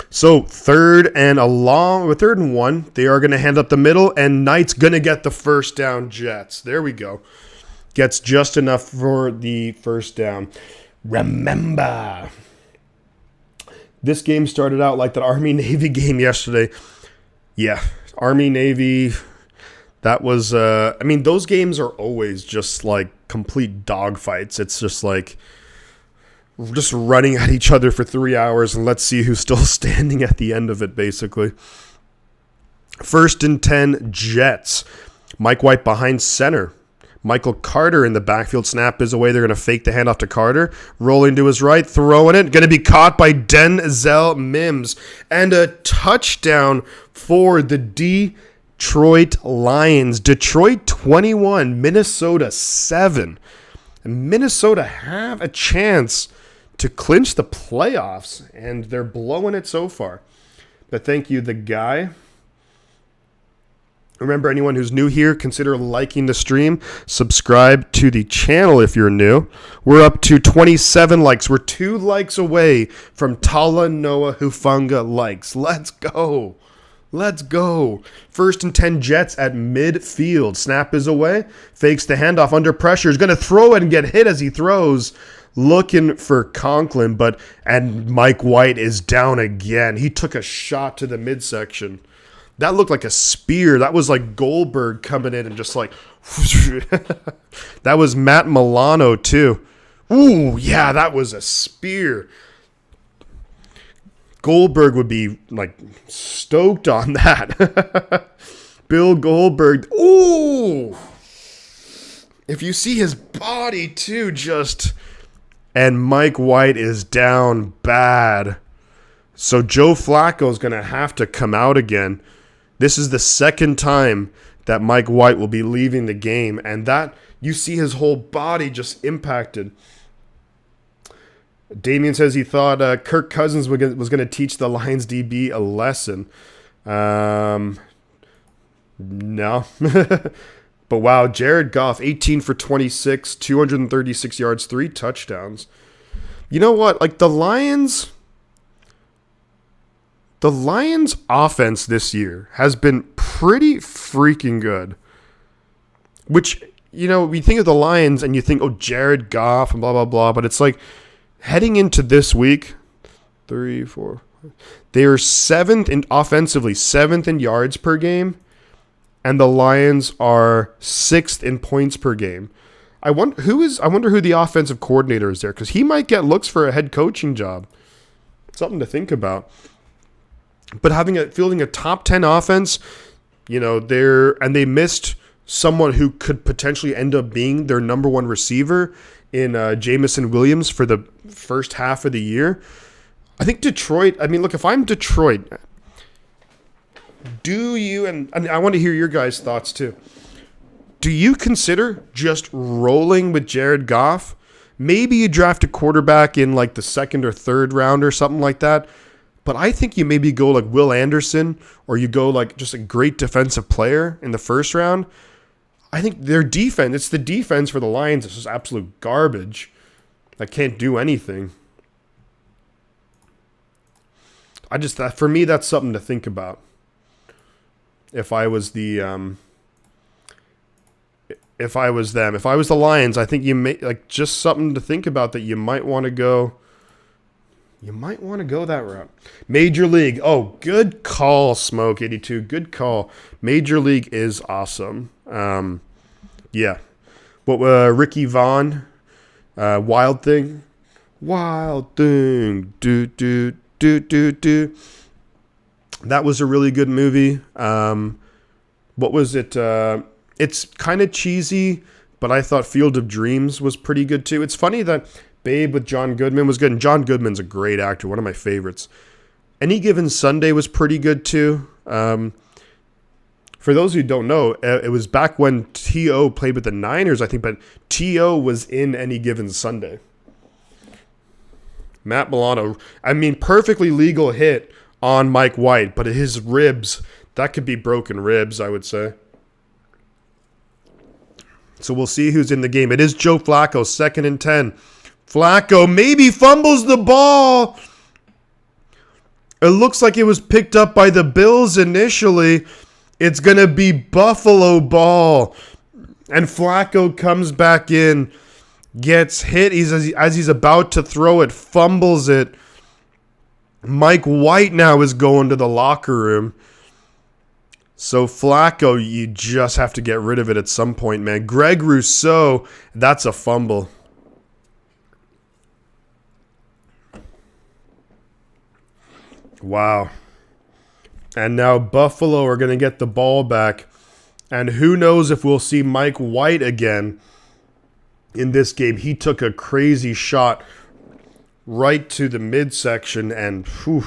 So 3rd and 1. They are going to hand up the middle, and Knight's going to get the first down, Jets. There we go. Gets just enough for the first down. Remember, this game started out like that Army-Navy game yesterday. Yeah, Army-Navy, that was, those games are always just like complete dogfights. It's just like, just running at each other for 3 hours, and let's see who's still standing at the end of it, basically. 1st and 10, Jets. Mike White behind center. Michael Carter in the backfield. Snap is away. They're going to fake the handoff to Carter. Rolling to his right. Throwing it. Going to be caught by Denzel Mims. And a touchdown for the Detroit Lions. Detroit 21. Minnesota 7. And Minnesota have a chance to clinch the playoffs. And they're blowing it so far. But thank you, the guy. Remember, anyone who's new here, consider liking the stream. Subscribe to the channel if you're new. We're up to 27 likes. We're 2 likes away from Tala Noah Hufanga likes. Let's go. Let's go. 1st and 10, Jets at midfield. Snap is away. Fakes the handoff under pressure. Is going to throw it and get hit as he throws. Looking for Conklin, and Mike White is down again. He took a shot to the midsection. That looked like a spear. That was like Goldberg coming in and just like... That was Matt Milano, too. Ooh, yeah, that was a spear. Goldberg would be like stoked on that. Bill Goldberg. Ooh. If you see his body too, just... And Mike White is down bad. So Joe Flacco is going to have to come out again. This is the second time that Mike White will be leaving the game. And that, you see his whole body just impacted. Damien says he thought Kirk Cousins was going to teach the Lions DB a lesson. No. But wow, Jared Goff, 18 for 26, 236 yards, 3 touchdowns. You know what? Like the Lions offense this year has been pretty freaking good. Which, you know, we think of the Lions and you think, oh, Jared Goff and blah, blah, blah. But it's like heading into this week, 3, 4, they are offensively, 7th in yards per game. And the Lions are 6th in points per game. I wonder who the offensive coordinator is there, because he might get looks for a head coaching job. Something to think about. But fielding a top 10 offense, you know, they missed someone who could potentially end up being their number one receiver in Jameson Williams for the first half of the year. I think Detroit. I mean, look, if I'm Detroit. Do you, and I want to hear your guys' thoughts too. Do you consider just rolling with Jared Goff? Maybe you draft a quarterback in like the 2nd or 3rd round or something like that. But I think you maybe go like Will Anderson, or you go like just a great defensive player in the 1st round. I think their defense, it's the defense for the Lions. It's just absolute garbage. I can't do anything. For me, that's something to think about. If I was them, if I was the Lions, I think you may like just something to think about that you might want to go. You might want to go that route. Major League. Oh, good call, Smoke 82. Good call. Major League is awesome. Yeah. What Ricky Vaughn? Wild Thing. Wild Thing. Do do do do do. That was a really good movie. What was it? It's kind of cheesy, but I thought Field of Dreams was pretty good too. It's funny that Babe with John Goodman was good, and John Goodman's a great actor, one of my favorites. Any Given Sunday was pretty good too. For those who don't know, it was back when T.O. played with the Niners, I think, but T.O. was in Any Given Sunday. Matt Milano, I mean, perfectly legal hit on Mike White, but his ribs, that could be broken ribs, I would say. So we'll see who's in the game. It is Joe Flacco, 2nd and 10. Flacco maybe fumbles the ball. It looks like it was picked up by the Bills initially. It's going to be Buffalo ball. And Flacco comes back in, gets hit as he's about to throw it, fumbles it. Mike White now is going to the locker room. So Flacco, you just have to get rid of it at some point, man. Greg Rousseau, that's a fumble. Wow. And now Buffalo are going to get the ball back. And who knows if we'll see Mike White again in this game. He took a crazy shot right to the midsection, and whew,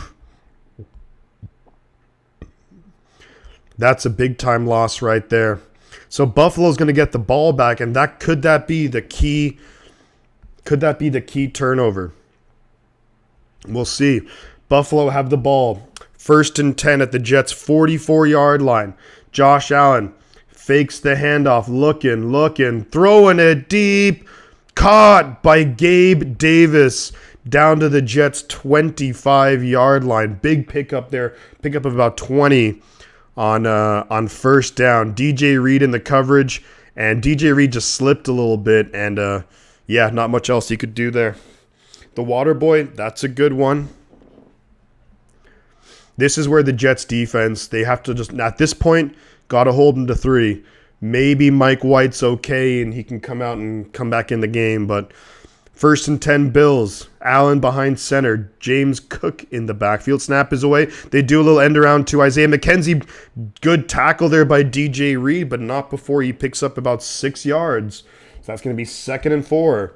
that's a big time loss right there. So Buffalo's going to get the ball back, and could that be the key turnover? We'll see. Buffalo have the ball. 1st and 10 at the Jets' 44-yard line. Josh Allen fakes the handoff, looking, throwing it deep. Caught by Gabe Davis down to the Jets' 25-yard line. Big pickup there. Pickup of about 20 on 1st down. DJ Reed in the coverage, and DJ Reed just slipped a little bit, and yeah, not much else he could do there. The Water Boy, that's a good one. This is where the Jets defense, they have to just, at this point, got to hold him to 3. Maybe Mike White's okay and he can come out and come back in the game, but First and 10 Bills. Allen behind center. James Cook in the backfield. Snap is away. They do a little end around to Isaiah McKenzie. Good tackle there by DJ Reed, but not before he picks up about 6 yards. So that's going to be 2nd and 4.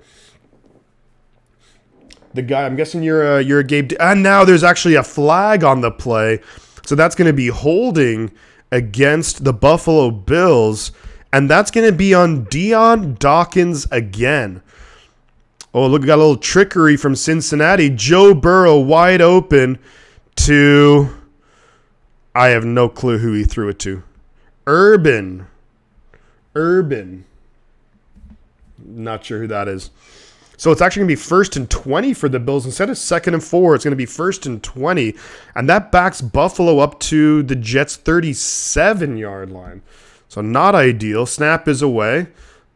The guy, I'm guessing you're a Gabe. And now there's actually a flag on the play. So that's going to be holding against the Buffalo Bills. And that's going to be on Dion Dawkins again. Oh, look, we got a little trickery from Cincinnati. Joe Burrow wide open to... I have no clue who he threw it to. Urban. Not sure who that is. So it's actually going to be 1st and 20 for the Bills. Instead of 2nd and 4, it's going to be 1st and 20. And that backs Buffalo up to the Jets' 37-yard line. So not ideal. Snap is away.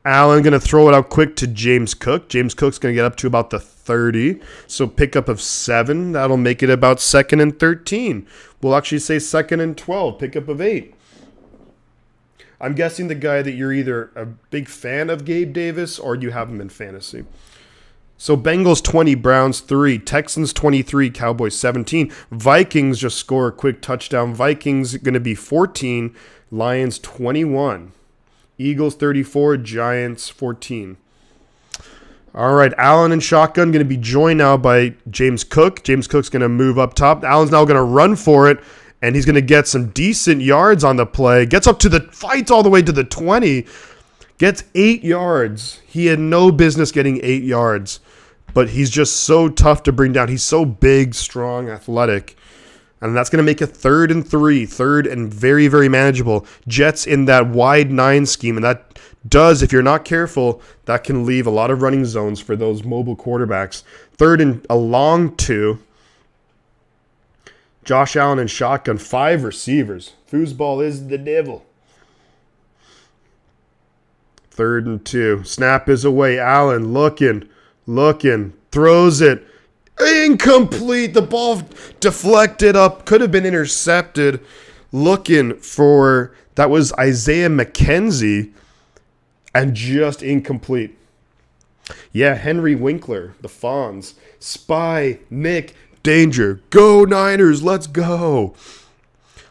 Allen going to throw it out quick to James Cook. James Cook's going to get up to about the 30. So pickup of 7. That'll make it about 2nd and 13. We'll actually say 2nd and 12. Pickup of 8. I'm guessing the guy that you're either a big fan of Gabe Davis or you have him in fantasy. So Bengals 20, Browns 3, Texans 23, Cowboys 17. Vikings just score a quick touchdown. Vikings going to be 14, Lions 21. Eagles 34, Giants 14. All right, Allen and shotgun going to be joined now by James Cook. James Cook's going to move up top. Allen's now going to run for it, and he's going to get some decent yards on the play. Gets up to the fights all the way to the 20. Gets 8 yards. He had no business getting 8 yards, but he's just so tough to bring down. He's so big, strong, athletic. And that's going to make a 3rd and 3. 3rd and very, very manageable. Jets in that wide 9 scheme. And that does, if you're not careful, that can leave a lot of running zones for those mobile quarterbacks. 3rd and a long 2. Josh Allen and shotgun. 5 receivers. Foosball is the devil. 3rd and 2. Snap is away. Allen looking. Throws it. Incomplete. The ball deflected up. Could have been intercepted. Looking for... That was Isaiah McKenzie. And just incomplete. Yeah, Henry Winkler. The Fonz. Spy. Nick. Danger. Go Niners. Let's go.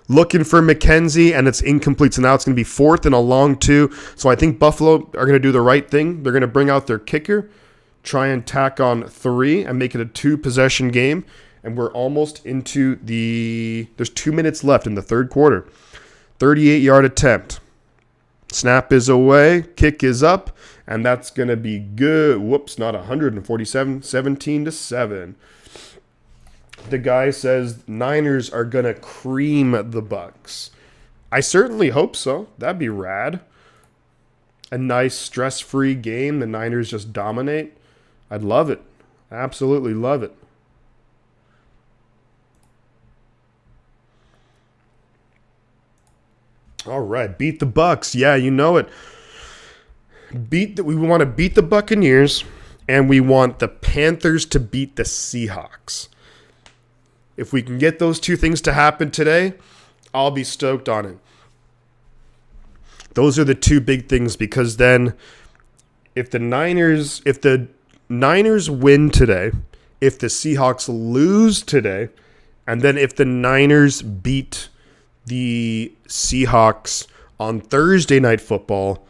Looking for McKenzie, and it's incomplete. So now it's going to be 4th and a long 2. So I think Buffalo are going to do the right thing. They're going to bring out their kicker. Try and tack on 3 and make it a 2-possession game. And we're almost into the... There's 2 minutes left in the 3rd quarter. 38-yard attempt. Snap is away. Kick is up. And that's going to be good. Whoops, not 147. 17-7. The guy says Niners are going to cream the Bucks. I certainly hope so. That'd be rad. A nice stress-free game. The Niners just dominate. I'd love it. Absolutely love it. All right, beat the Bucks. Yeah, you know it. We want to beat the Buccaneers, and we want the Panthers to beat the Seahawks. If we can get those 2 things to happen today, I'll be stoked on it. Those are the 2 big things, because then if the Niners win today, if the Seahawks lose today, and then if the Niners beat the Seahawks on Thursday Night Football,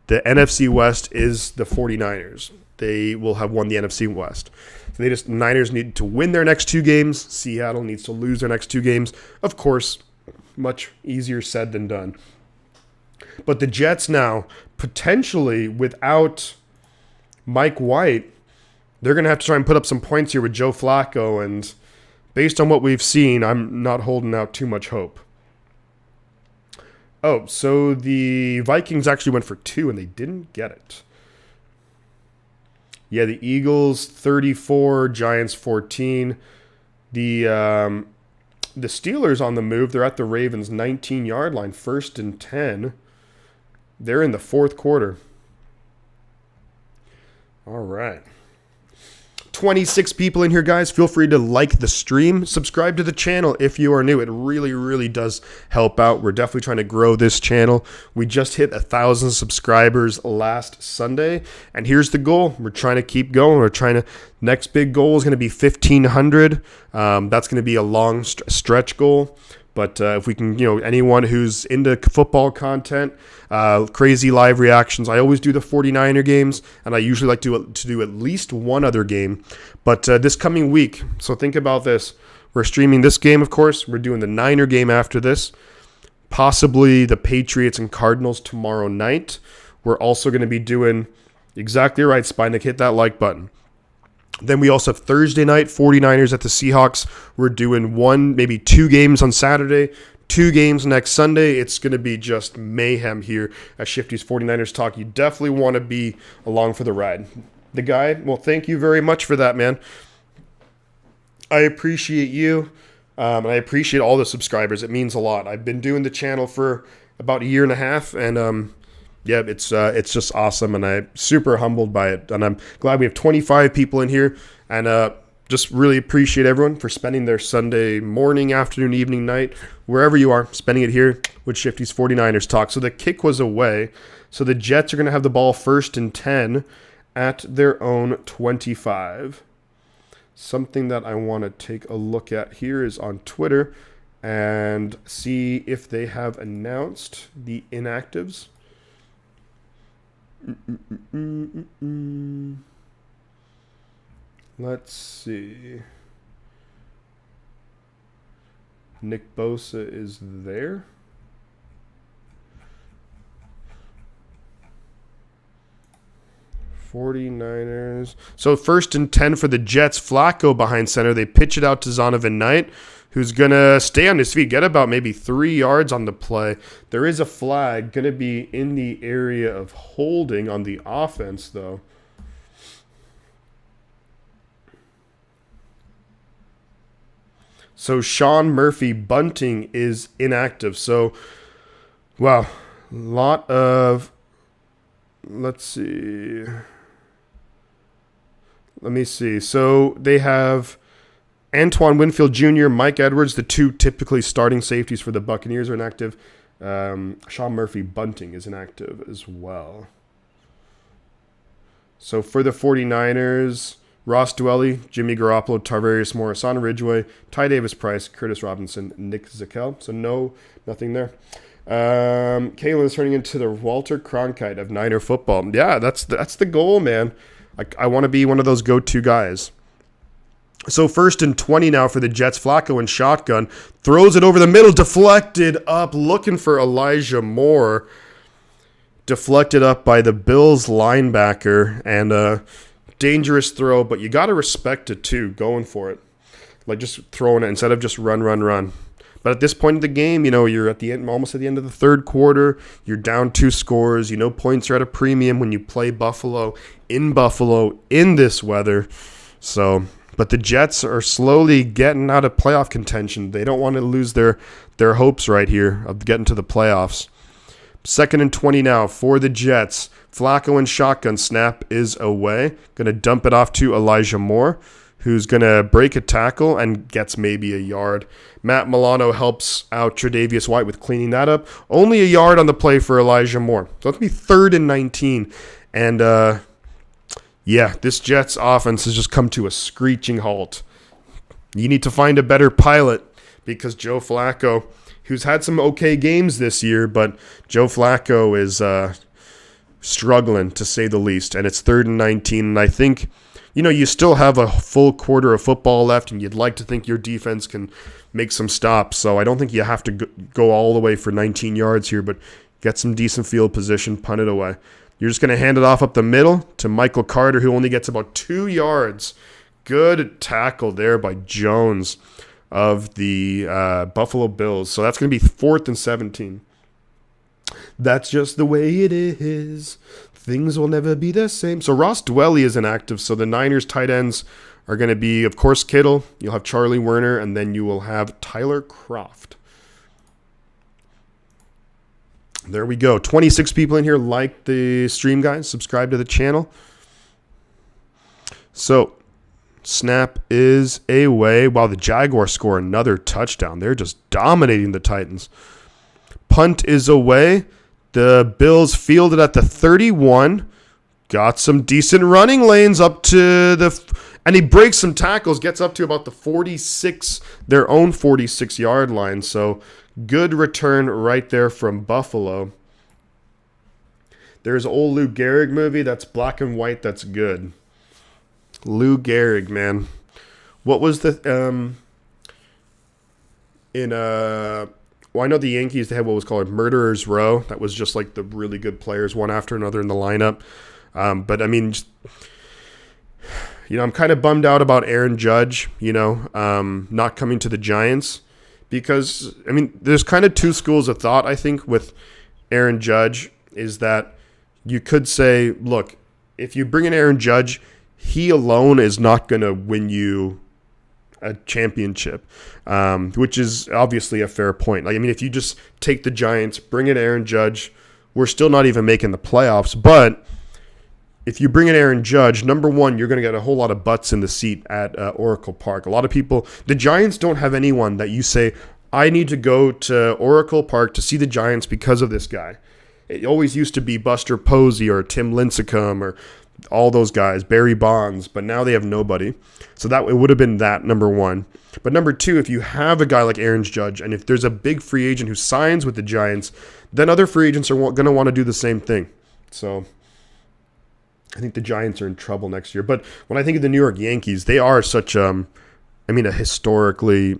the NFC West is the 49ers. They will have won the NFC West. So Niners need to win their next 2 games. Seattle needs to lose their next 2 games. Of course, much easier said than done. But the Jets now, potentially without Mike White, they're going to have to try and put up some points here with Joe Flacco. And based on what we've seen, I'm not holding out too much hope. Oh, so the Vikings actually went for 2 and they didn't get it. Yeah, the Eagles 34, Giants 14. The Steelers on the move. They're at the Ravens 19-yard line, 1st and 10. They're in the 4th quarter. All right. 26 people in here, guys. Feel free to like the stream. Subscribe to the channel if you are new. It really, really does help out. We're definitely trying to grow this channel. We just hit 1,000 subscribers last Sunday. And here's the goal. We're trying to keep going. Next big goal is going to be 1,500. That's going to be a long stretch goal. But if we can, anyone who's into football content, crazy live reactions. I always do the 49er games, and I usually like to do at least one other game. But this coming week, so think about this. We're streaming this game, of course. We're doing the Niner game after this. Possibly the Patriots and Cardinals tomorrow night. We're also going to be doing, exactly right, Spinick, hit that like button. Then we also have Thursday night, 49ers at the Seahawks. We're doing one, maybe 2 games on Saturday, 2 games next Sunday. It's going to be just mayhem here at Shifty's 49ers Talk. You definitely want to be along for the ride. The guy, well, thank you very much for that, man. I appreciate you, and I appreciate all the subscribers. It means a lot. I've been doing the channel for about 1.5 years, and yeah, it's just awesome, and I'm super humbled by it. And I'm glad we have 25 people in here, and just really appreciate everyone for spending their Sunday morning, afternoon, evening, night, wherever you are, spending it here with Shifty's 49ers Talk. So the kick was away, so the Jets are going to have the ball 1st and 10 at their own 25. Something that I want to take a look at here is on Twitter and see if they have announced the inactives. Let's see. Nick Bosa is there. '49ers. So 1st and 10 for the Jets. Flacco behind center. They pitch it out to Zonovan Knight, who's going to stay on his feet, get about maybe 3 yards on the play. There is a flag going to be in the area of holding on the offense, though. So Sean Murphy Bunting is inactive. So, wow, lot of, let's see. Let me see. So they have Antoine Winfield Jr., Mike Edwards, the 2 typically starting safeties for the Buccaneers, are inactive. Sean Murphy Bunting is inactive as well. So for the 49ers, Ross Dwelly, Jimmy Garoppolo, Tarvarius Moore, Hassan Ridgeway, Ty Davis-Price, Curtis Robinson, Nick Zakel. So nothing there. Kalen is turning into the Walter Cronkite of Niner football. Yeah, that's the goal, man. I want to be one of those go-to guys. So 1st and 20 now for the Jets. Flacco in shotgun. Throws it over the middle. Deflected up. Looking for Elijah Moore. Deflected up by the Bills linebacker. And dangerous throw, but you got to respect it too, going for it. Like just throwing it instead of just run. But at this point in the game, you're at the end, almost at the end of the 3rd quarter. You're down 2 scores. Points are at a premium when you play Buffalo in this weather. So, but the Jets are slowly getting out of playoff contention. They don't want to lose their hopes right here of getting to the playoffs. 2nd and 20 now for the Jets. Flacco in shotgun. Snap is away. Going to dump it off to Elijah Moore, who's going to break a tackle and gets maybe a yard. Matt Milano helps out Tre'Davious White with cleaning that up. Only a yard on the play for Elijah Moore. So it's going to be 3rd and 19. And, yeah, this Jets offense has just come to a screeching halt. You need to find a better pilot because Joe Flacco, who's had some okay games this year, but Joe Flacco is struggling, to say the least. And it's 3rd and 19, and I think, you still have a full quarter of football left, and you'd like to think your defense can make some stops. So I don't think you have to go all the way for 19 yards here, but get some decent field position, punt it away. You're just going to hand it off up the middle to Michael Carter, who only gets about 2 yards. Good tackle there by Jones of the Buffalo Bills. So that's going to be 4th and 17. That's just the way it is. Things will never be the same. So Ross Dwelly is inactive. So the Niners tight ends are going to be, of course, Kittle. You'll have Charlie Werner, and then you will have Tyler Kroft. There we go. 26 people in here. Like the stream, guys. Subscribe to the channel. So Snap is away. Wow, the Jaguars score another touchdown. They're just dominating the Titans. Punt is away. The Bills fielded at the 31. Got some decent running lanes up to and he breaks some tackles, gets up to about the 46, their own 46-yard line. So good return right there from Buffalo. There's old Lou Gehrig movie that's black and white that's good. Lou Gehrig, man. What was the well, I know the Yankees, they had what was called Murderer's Row. That was just like the really good players, one after another in the lineup. But I mean, I'm kind of bummed out about Aaron Judge, not coming to the Giants, because, I mean, there's kind of two schools of thought, I think, with Aaron Judge, is that you could say, look, if you bring in Aaron Judge, he alone is not going to win you a championship, which is obviously a fair point. Like, I mean, if you just take the Giants, bring in Aaron Judge, we're still not even making the playoffs. But if you bring in Aaron Judge, number one, you're going to get a whole lot of butts in the seat at Oracle Park. A lot of people, the Giants don't have anyone that you say, I need to go to Oracle Park to see the Giants because of this guy. It always used to be Buster Posey or Tim Lincecum or all those guys, Barry Bonds, but now they have nobody. So that it would have been that, number one. But number two, if you have a guy like Aaron Judge, and if there's a big free agent who signs with the Giants, then other free agents are going to want to do the same thing. So I think the Giants are in trouble next year. But when I think of the New York Yankees, they are such a historically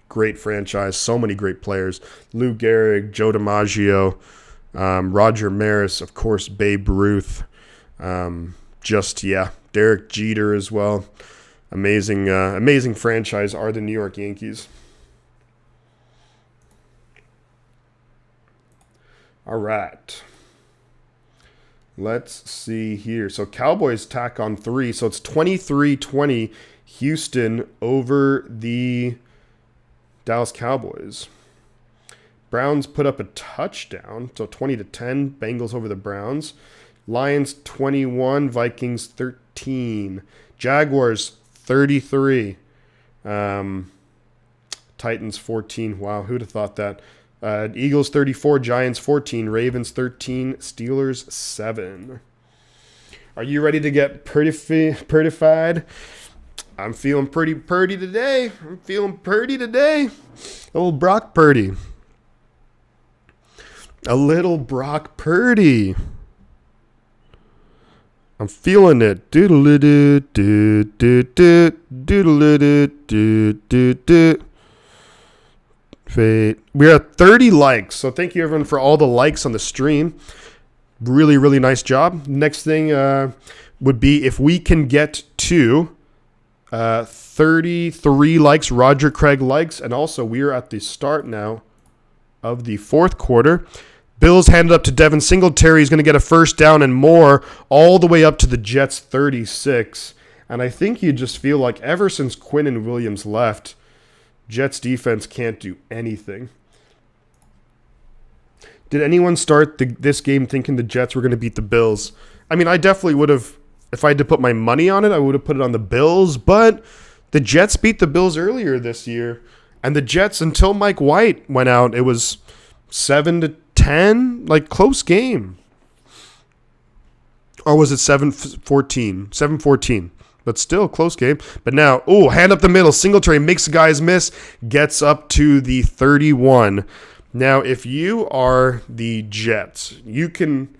great franchise. So many great players. Lou Gehrig, Joe DiMaggio, Roger Maris, of course, Babe Ruth. Derek Jeter as well. Amazing franchise are the New York Yankees. All right. Let's see here. So Cowboys tack on 3. So it's 23-20 Houston over the Dallas Cowboys. Browns put up a touchdown. So 20-10 Bengals over the Browns. Lions 21, Vikings 13. Jaguars 33. Titans 14. Wow, who'd have thought that? Eagles 34, Giants 14, Ravens 13, Steelers 7. Are you ready to get prettified? I'm feeling pretty purdy today. A little Brock Purdy. I'm feeling it. We're at 30 likes, so thank you everyone for all the likes on the stream. Really, really nice job. Next thing would be if we can get to 33 likes, Roger Craig likes, and also we are at the start now of the fourth quarter. Bills handed up to Devin Singletary. He's going to get a first down and more all the way up to the Jets 36. And I think you just feel like ever since Quinn and Williams left, Jets defense can't do anything. Did anyone start this game thinking the Jets were going to beat the Bills? I mean, I definitely would have, if I had to put my money on it, I would have put it on the Bills. But the Jets beat the Bills earlier this year. And the Jets, until Mike White went out, it was 7-10, like close game. Or was it 7-14? 7-14. But still, close game. But now, hand up the middle. Singletary makes guys miss. Gets up to the 31. Now, if you are the Jets, you can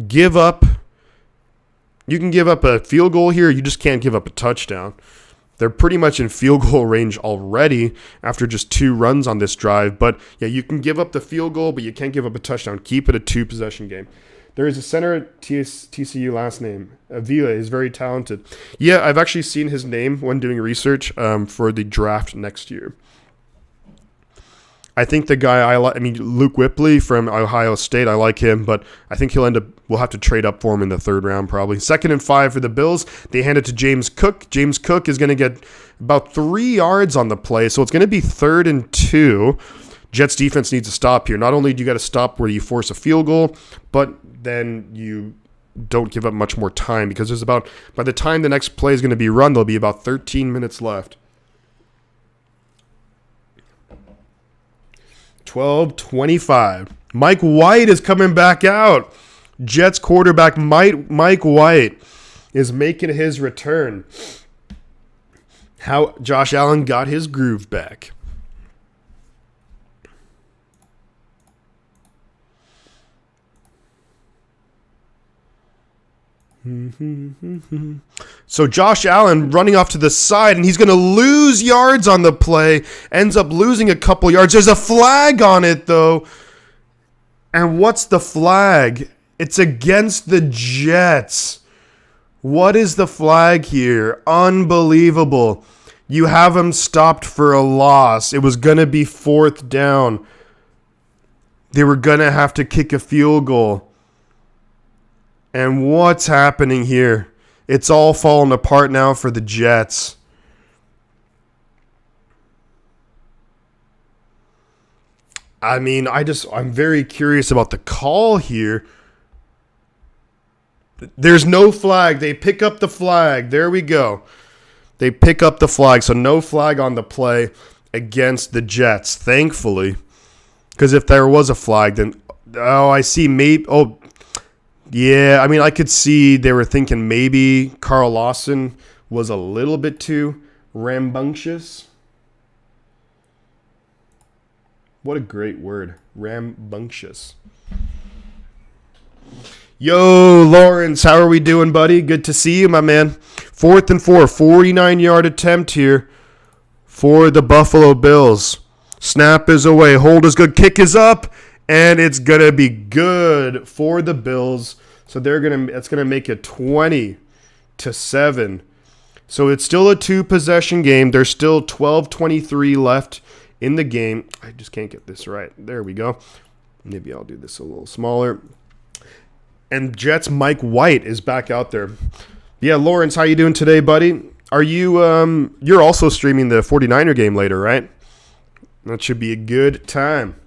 give up a field goal here. You just can't give up a touchdown. They're pretty much in field goal range already after just 2 runs on this drive. But, yeah, you can give up the field goal, but you can't give up a touchdown. Keep it a 2-possession game. There is a center at TCU last name. Avila is very talented. Yeah, I've actually seen his name when doing research for the draft next year. I think the guy Luke Whippley from Ohio State, I like him, but I think we'll have to trade up for him in the 3rd round probably. 2nd and 5 for the Bills. They hand it to James Cook. James Cook is going to get about 3 yards on the play, so it's going to be 3rd and 2. Jets defense needs to stop here. Not only do you got to stop where you force a field goal, but then you don't give up much more time, because there's about, by the time the next play is going to be run, there'll be about 13 minutes left. 12:25. Mike White is coming back out. Jets quarterback Mike White is making his return. How Josh Allen got his groove back. So Josh Allen running off to the side, and he's going to lose yards on the play. Ends up losing a couple yards. There's a flag on it, though. And what's the flag? It's against the Jets. What is the flag here? Unbelievable. You have him stopped for a loss. It was going to be 4th down. They were going to have to kick a field goal. And what's happening here? It's all falling apart now for the Jets. I mean, I'm very curious about the call here. There's no flag. They pick up the flag. There we go. They pick up the flag. So no flag on the play against the Jets, thankfully. Because if there was a flag, then, I see. Yeah, I mean, I could see they were thinking maybe Carl Lawson was a little bit too rambunctious. What a great word, rambunctious. Yo, Lawrence, how are we doing, buddy? Good to see you, my man. 4th and 4, 49-yard attempt here for the Buffalo Bills. Snap is away, hold is good, kick is up. And it's going to be good for the Bills. So it's going to make it 20-7. So it's still a 2-possession game. There's still 12:23 left in the game. I just can't get this right. There we go. Maybe I'll do this a little smaller. And Jets Mike White is back out there. Yeah, Lawrence, how you doing today, buddy? Are you you're also streaming the 49er game later, right? That should be a good time.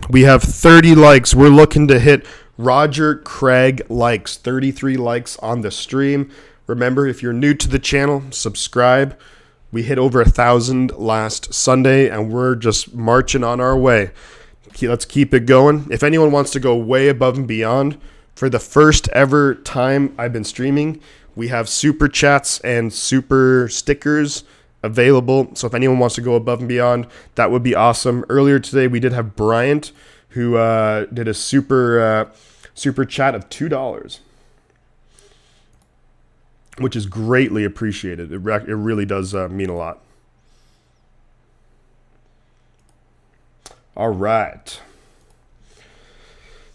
We have 30 likes. We're looking to hit Roger Craig likes. 33 likes on the stream. Remember, if you're new to the channel, subscribe. We hit over 1,000 last Sunday, and we're just marching on our way. Let's keep it going. If anyone wants to go way above and beyond, for the first ever time I've been streaming, we have super chats and super stickers available. So if anyone wants to go above and beyond, that would be awesome. Earlier today, we did have Bryant, who did a super chat of $2, which is greatly appreciated. It really does mean a lot. All right.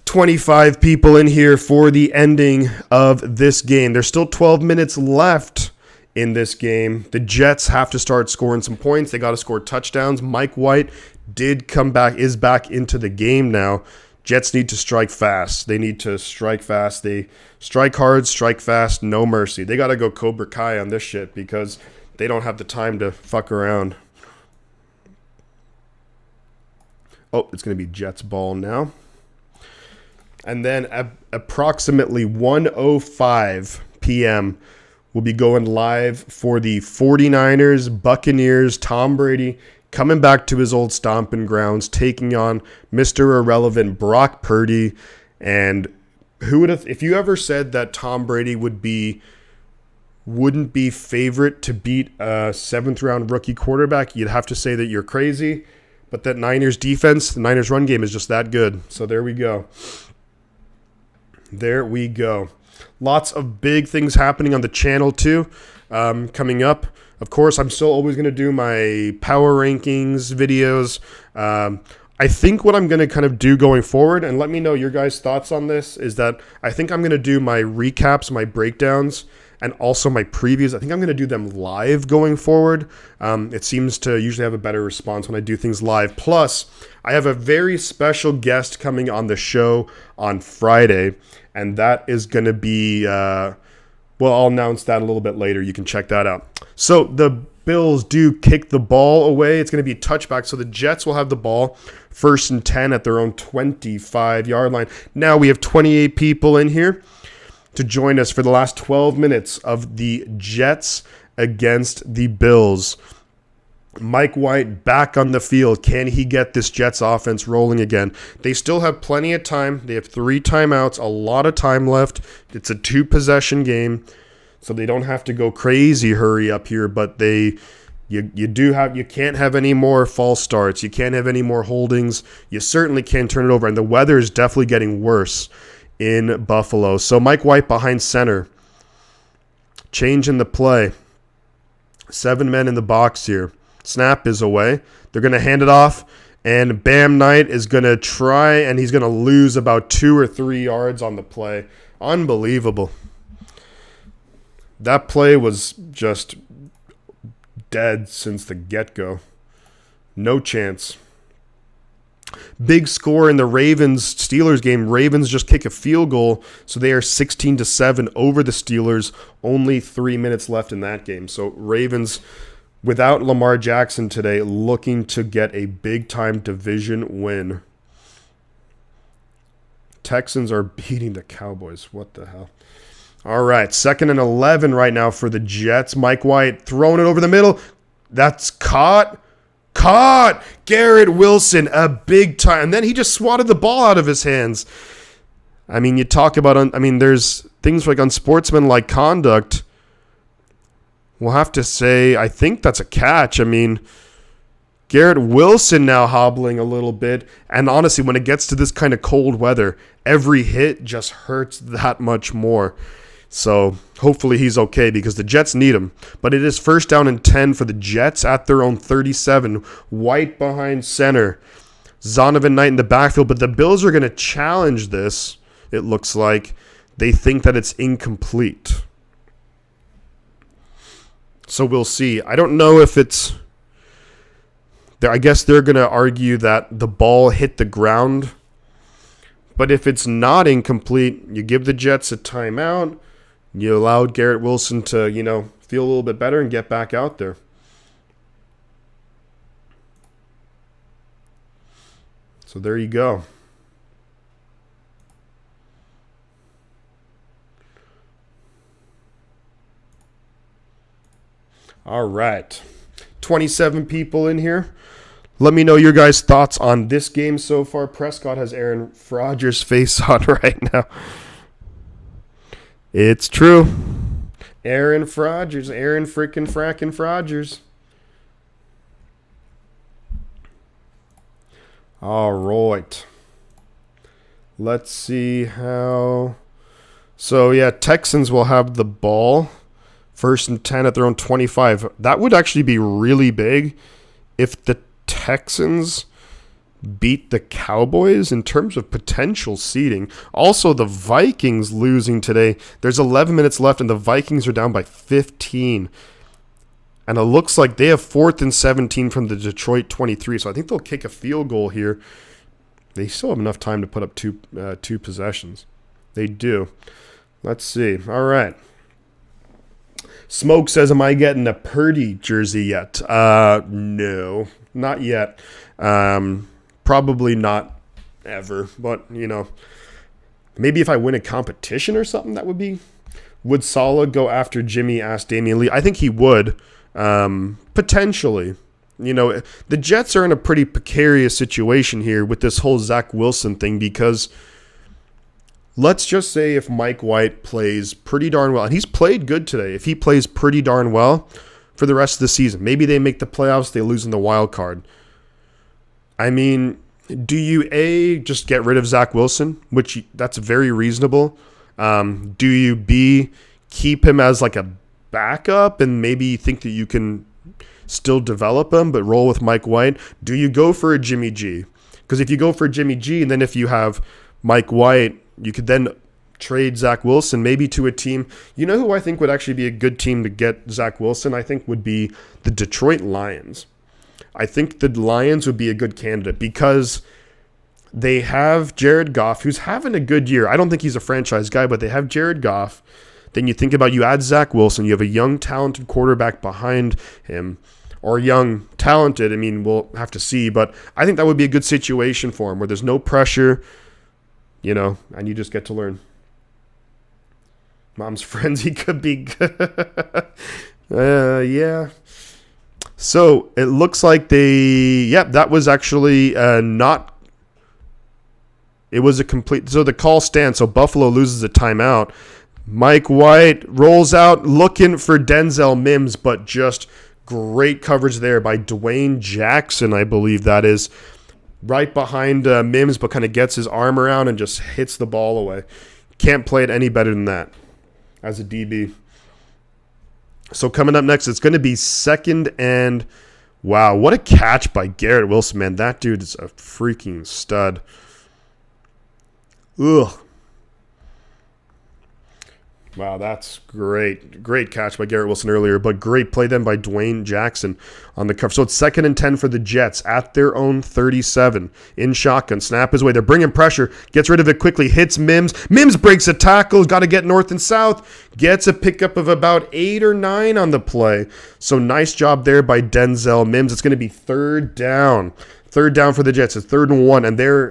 25 people in here for the ending of this game. There's still 12 minutes left in this game. The Jets have to start scoring some points. They got to score touchdowns. Mike White is back into the game now. Jets need to strike fast. They need to strike fast. They strike hard, strike fast, no mercy. They got to go Cobra Kai on this shit because they don't have the time to fuck around. Oh, it's going to be Jets ball now. And then at approximately 1:05 p.m., we'll be going live for the 49ers, Buccaneers, Tom Brady coming back to his old stomping grounds, taking on Mr. Irrelevant Brock Purdy. And who would have, if you ever said that Tom Brady wouldn't be favorite to beat a 7th-round rookie quarterback, you'd have to say that you're crazy. But that Niners defense, the Niners run game is just that good. So there we go. There we go. Lots of big things happening on the channel too, coming up. Of course, I'm still always going to do my power rankings videos. I think what I'm going to kind of do going forward, and let me know your guys' thoughts on this, is that I think I'm going to do my recaps, my breakdowns, and also my previews. I think I'm going to do them live going forward. It seems to usually have a better response when I do things live. Plus, I have a very special guest coming on the show on Friday, and that is going to be, I'll announce that a little bit later. You can check that out. So the Bills do kick the ball away. It's going to be a touchback, so the Jets will have the ball 1st and 10 at their own 25-yard line. Now we have 28 people in here to join us for the last 12 minutes of the Jets against the Bills. Mike White back on the field. Can he get this Jets offense rolling again? They still have plenty of time. They have 3 timeouts, a lot of time left. It's a 2-possession game, so they don't have to go crazy hurry up here, but you can't have any more false starts. You can't have any more holdings. You certainly can't turn it over, and the weather is definitely getting worse in Buffalo. So Mike White behind center. Change in the play. 7 men in the box here. Snap is away. They're going to hand it off, and Bam Knight is going to try, and he's going to lose about 2 or 3 yards on the play. Unbelievable. That play was just dead since the get-go. No chance. Big score in the Ravens-Steelers game. Ravens just kick a field goal, so they are 16-7 over the Steelers. Only 3 minutes left in that game. So Ravens, without Lamar Jackson today, looking to get a big-time division win. Texans are beating the Cowboys. What the hell? All right, 2nd and 11 right now for the Jets. Mike White throwing it over the middle. That's caught. Garrett Wilson, a big time. And then he just swatted the ball out of his hands. I mean, you talk about, there's things like unsportsmanlike conduct. We'll have to say, I think that's a catch. I mean, Garrett Wilson now hobbling a little bit. And honestly, when it gets to this kind of cold weather, every hit just hurts that much more. So hopefully he's okay because the Jets need him. But it is 1st down and 10 for the Jets at their own 37. White behind center. Zonovan Knight in the backfield. But the Bills are going to challenge this, it looks like. They think that it's incomplete. So we'll see. I don't know if it's... I guess they're going to argue that the ball hit the ground. But if it's not incomplete, you give the Jets a timeout. You allowed Garrett Wilson to, feel a little bit better and get back out there. So there you go. All right. 27 people in here. Let me know your guys' thoughts on this game so far. Prescott has Aaron Rodgers' face on right now. It's true. Aaron freaking frackin' Rodgers. All right. Let's see how. So, yeah, Texans will have the ball. 1st and 10 at their own 25. That would actually be really big if the Texans beat the Cowboys in terms of potential seeding. Also, the Vikings losing today. There's 11 minutes left, and the Vikings are down by 15. And it looks like they have 4th and 17 from the Detroit 23. So I think they'll kick a field goal here. They still have enough time to put up two possessions. They do. Let's see. All right. Smoke says, am I getting a Purdy jersey yet? No, not yet. Probably not ever. But, maybe if I win a competition or something, that would be. Would Saleh go after Jimmy, asked Damian Lee? I think he would. Potentially. The Jets are in a pretty precarious situation here with this whole Zach Wilson thing because let's just say if Mike White plays pretty darn well, and he's played good today, if he plays pretty darn well for the rest of the season, maybe they make the playoffs, they lose in the wild card. I mean, do you just get rid of Zach Wilson, which that's very reasonable? Do you keep him as like a backup and maybe think that you can still develop him but roll with Mike White? Do you go for a Jimmy G? Because if you go for Jimmy G and then if you have Mike White, you could then trade Zach Wilson maybe to a team. You know who I think would actually be a good team to get Zach Wilson? I think would be the Detroit Lions. I think the Lions would be a good candidate because they have Jared Goff, who's having a good year. I don't think he's a franchise guy, but they have Jared Goff. then you think about, you add Zach Wilson, you have a young, talented quarterback behind him, or young, talented. I mean, we'll have to see, but I think that would be a good situation for him where there's no pressure, and you just get to learn. Mom's friends, he could be good. Yeah. So it looks like that was actually not. It was a complete. So the call stands. So Buffalo loses a timeout. Mike White rolls out looking for Denzel Mims, but just great coverage there by Dwayne Jackson, I believe that is. Right behind Mims, but kind of gets his arm around and just hits the ball away. Can't play it any better than that as a DB. So coming up next, it's going to be second and, wow, what a catch by Garrett Wilson, man. That dude is a freaking stud. Ugh. Wow, that's great. Great catch by Garrett Wilson earlier, but great play then by Dwayne Jackson on the cover. So it's 2nd and 10 for the Jets at their own 37 in shotgun. Snap his way. They're bringing pressure. Gets rid of it quickly. Hits Mims. Mims breaks a tackle. Got to get north and south. Gets a pickup of about 8 or 9 on the play. So nice job there by Denzel Mims. It's going to be 3rd down. 3rd down for the Jets. It's 3rd and 1, and they're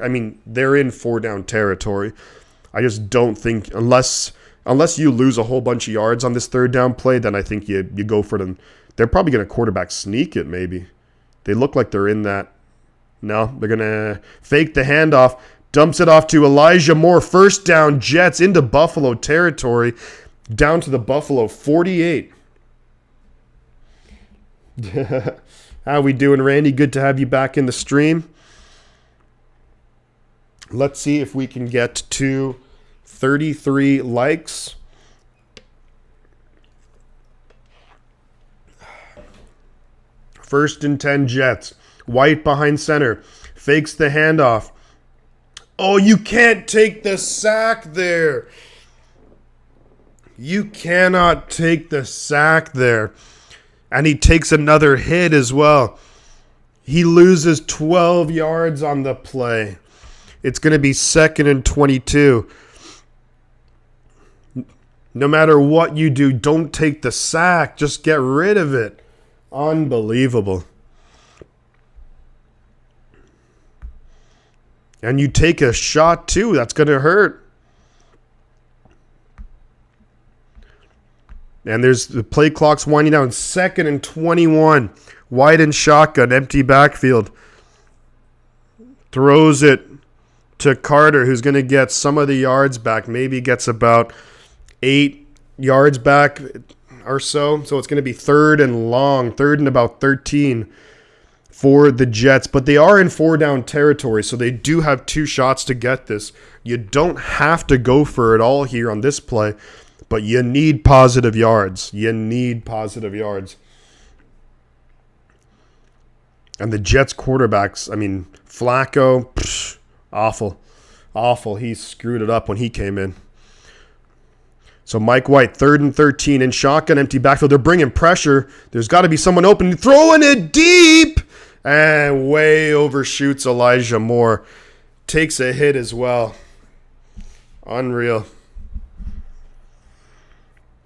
in 4-down territory. I just don't think, unless you lose a whole bunch of yards on this 3rd down play, then I think you go for them. They're probably going to quarterback sneak it, maybe. They look like they're in that. No, they're going to fake the handoff. Dumps it off to Elijah Moore. 1st down, Jets into Buffalo territory. Down to the Buffalo 48. How we doing, Randy? Good to have you back in the stream. Let's see if we can get to 33 likes. First and 10 Jets. White behind center. Fakes the handoff. Oh, you can't take the sack there. You cannot take the sack there. And he takes another hit as well. He loses 12 yards on the play. It's going to be 2nd and 22. No matter what you do, don't take the sack. Just get rid of it. Unbelievable. And you take a shot too. That's going to hurt. And there's the play clock's winding down. 2nd and 21. White and shotgun. Empty backfield. Throws it to Carter, who's going to get some of the yards back. Maybe gets about 8 yards back or so. So it's going to be 3rd and long. 3rd and about 13 for the Jets. But they are in 4-down territory, so they do have 2 shots to get this. You don't have to go for it all here on this play, but you need positive yards. You need positive yards. And the Jets quarterbacks, Flacco, awful. Awful. He screwed it up when he came in. So Mike White, 3rd and 13 in shotgun, empty backfield. They're bringing pressure. There's got to be someone open. Throwing it deep. And way overshoots Elijah Moore. Takes a hit as well. Unreal.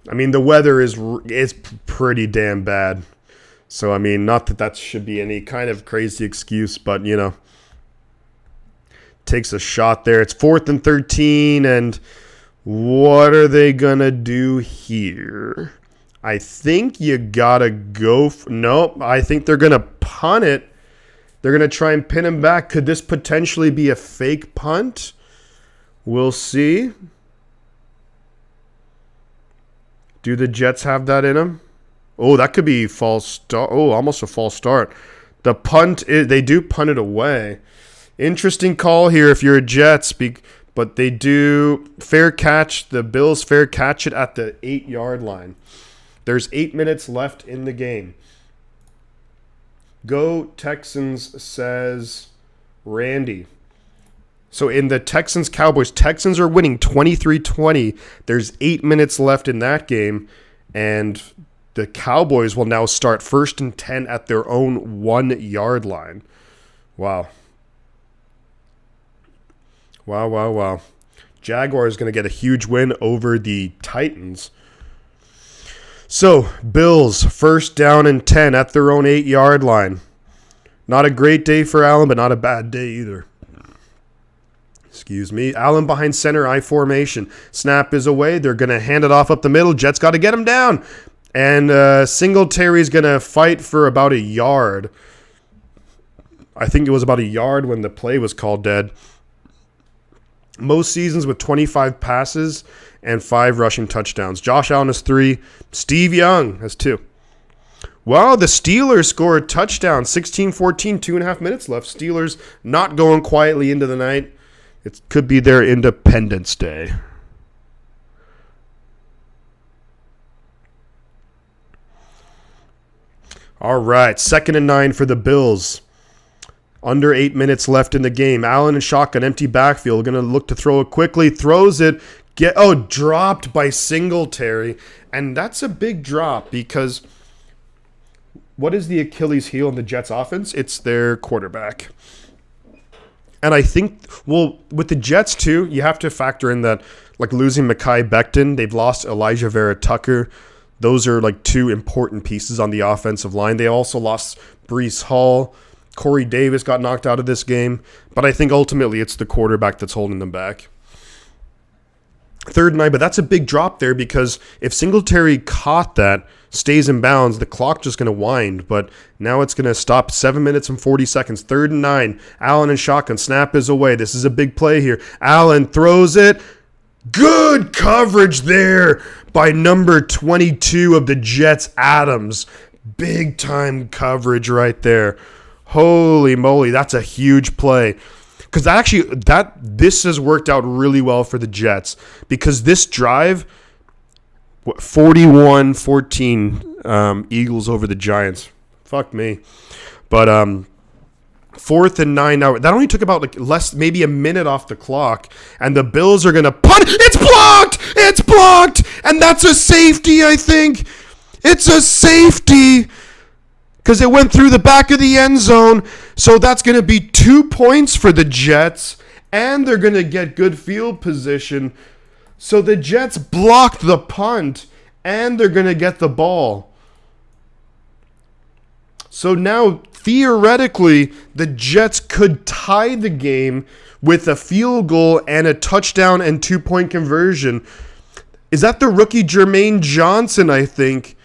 The weather is pretty damn bad. So, not that should be any kind of crazy excuse, but, takes a shot there. It's 4th and 13, and what are they going to do here? I think you got to go. Nope, I think they're going to punt it. They're going to try and pin him back. Could this potentially be a fake punt? We'll see. Do the Jets have that in them? Oh, that could be false start. Oh, almost a false start. The punt, they do punt it away. Interesting call here if you're a Jets, but they do fair catch. The Bills fair catch it at the 8-yard line. There's 8 minutes left in the game. Go Texans, says Randy. So in the Texans-Cowboys, Texans are winning 23-20. There's 8 minutes left in that game, and the Cowboys will now start 1st and 10 at their own 1-yard line. Wow. Wow. Jaguars going to get a huge win over the Titans. So, Bills, first down and 10 at their own 8-yard line. Not a great day for Allen, but not a bad day either. Excuse me. Allen behind center, I formation. Snap is away. They're going to hand it off up the middle. Jets got to get him down. And Singletary's going to fight for about a yard. I think it was about a yard when the play was called dead. Most seasons with 25 passes and 5 rushing touchdowns. Josh Allen has 3. Steve Young has 2. Well, the Steelers scored a touchdown, 16-14, 2.5 minutes left. Steelers not going quietly into the night. It could be their Independence Day. All right, 2nd and 9 for the Bills. Under 8 minutes left in the game. Allen and shotgun, empty backfield. Going to look to throw it quickly. Throws it. Dropped by Singletary. And that's a big drop because what is the Achilles heel in the Jets offense? It's their quarterback. And I think, with the Jets too, you have to factor in that, like losing Mekhi Becton, they've lost Elijah Vera Tucker. Those are like 2 important pieces on the offensive line. They also lost Breece Hall. Corey Davis got knocked out of this game. But I think ultimately it's the quarterback that's holding them back. 3rd and 9, but that's a big drop there because if Singletary caught that, stays in bounds, the clock just going to wind. But now it's going to stop 7 minutes and 40 seconds. 3rd and 9, Allen and shotgun. Snap is away. This is a big play here. Allen throws it. Good coverage there by number 22 of the Jets, Adams. Big time coverage right there. Holy moly, that's a huge play. Because this has worked out really well for the Jets. Because this drive, 41-14 Eagles over the Giants. Fuck me. But 4th and 9 now. That only took about maybe a minute off the clock. And the Bills are going to punt. It's blocked! It's blocked! And that's a safety, I think. It's a safety. Because it went through the back of the end zone. So that's going to be 2 points for the Jets. And they're going to get good field position. So the Jets blocked the punt. And they're going to get the ball. So now, theoretically, the Jets could tie the game with a field goal and a touchdown and 2-point conversion. Is that the rookie Jermaine Johnson, I think?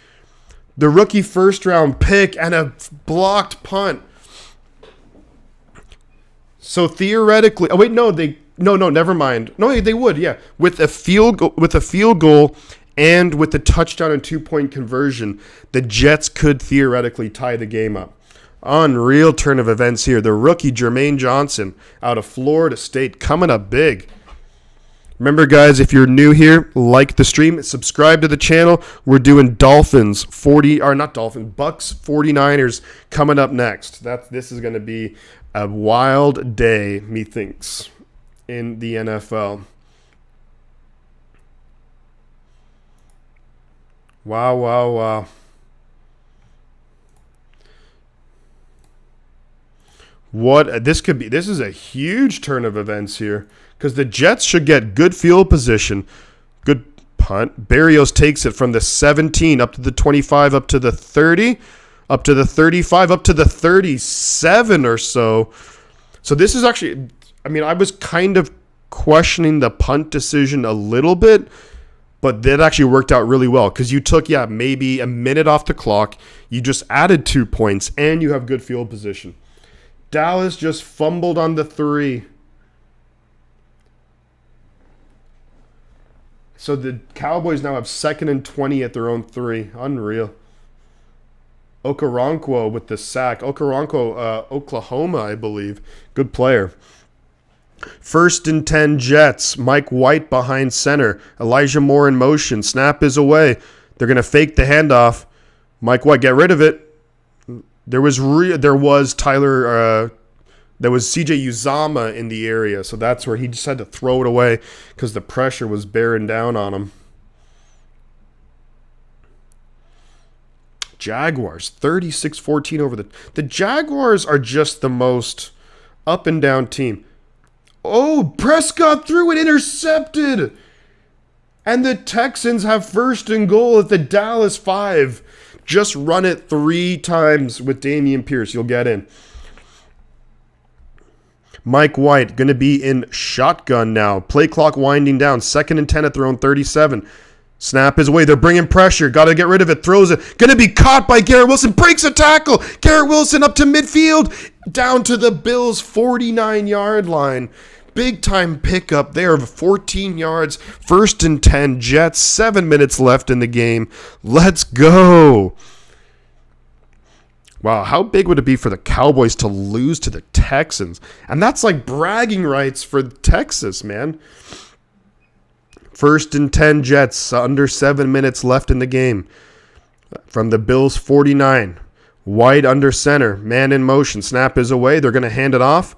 The rookie first-round pick and a blocked punt. So theoretically, never mind. No, they would, yeah. With a field goal and with the touchdown and 2-point conversion, the Jets could theoretically tie the game up. Unreal turn of events here. The rookie Jermaine Johnson out of Florida State coming up big. Remember, guys, if you're new here, like the stream, subscribe to the channel. We're doing Bucks 49ers coming up next. This is going to be a wild day, methinks, in the NFL. Wow. This is a huge turn of events here. Because the Jets should get good field position. Good punt. Berrios takes it from the 17 up to the 25, up to the 30, up to the 35, up to the 37 or so. So this is actually, I was kind of questioning the punt decision a little bit, but that actually worked out really well because you took, maybe a minute off the clock. You just added 2 points, and you have good field position. Dallas just fumbled on the 3. So the Cowboys now have 2nd and 20 at their own 3. Unreal. Okoronkwo with the sack. Okoronkwo, Oklahoma, I believe. Good player. 1st and 10 Jets. Mike White behind center. Elijah Moore in motion. Snap is away. They're going to fake the handoff. Mike White, get rid of it. There was CJ Uzama in the area, so that's where he just had to throw it away because the pressure was bearing down on him. Jaguars, 36-14 over the Jaguars are just the most up and down team. Oh, Prescott threw it, intercepted. And the Texans have first and goal at the Dallas 5. Just run it 3 times with Dameon Pierce. You'll get in. Mike White going to be in shotgun now. Play clock winding down. 2nd and 10 at their own 37. Snap is away. They're bringing pressure. Got to get rid of it. Throws it. Going to be caught by Garrett Wilson. Breaks a tackle. Garrett Wilson up to midfield. Down to the Bills' 49-yard line. Big time pickup there of 14 yards. 1st and 10 Jets. 7 minutes left in the game. Let's go. Wow, how big would it be for the Cowboys to lose to the Texans? And that's like bragging rights for Texas, man. 1st and 10 Jets. Under 7 minutes left in the game. From the Bills' 49. White under center. Man in motion. Snap is away. They're going to hand it off.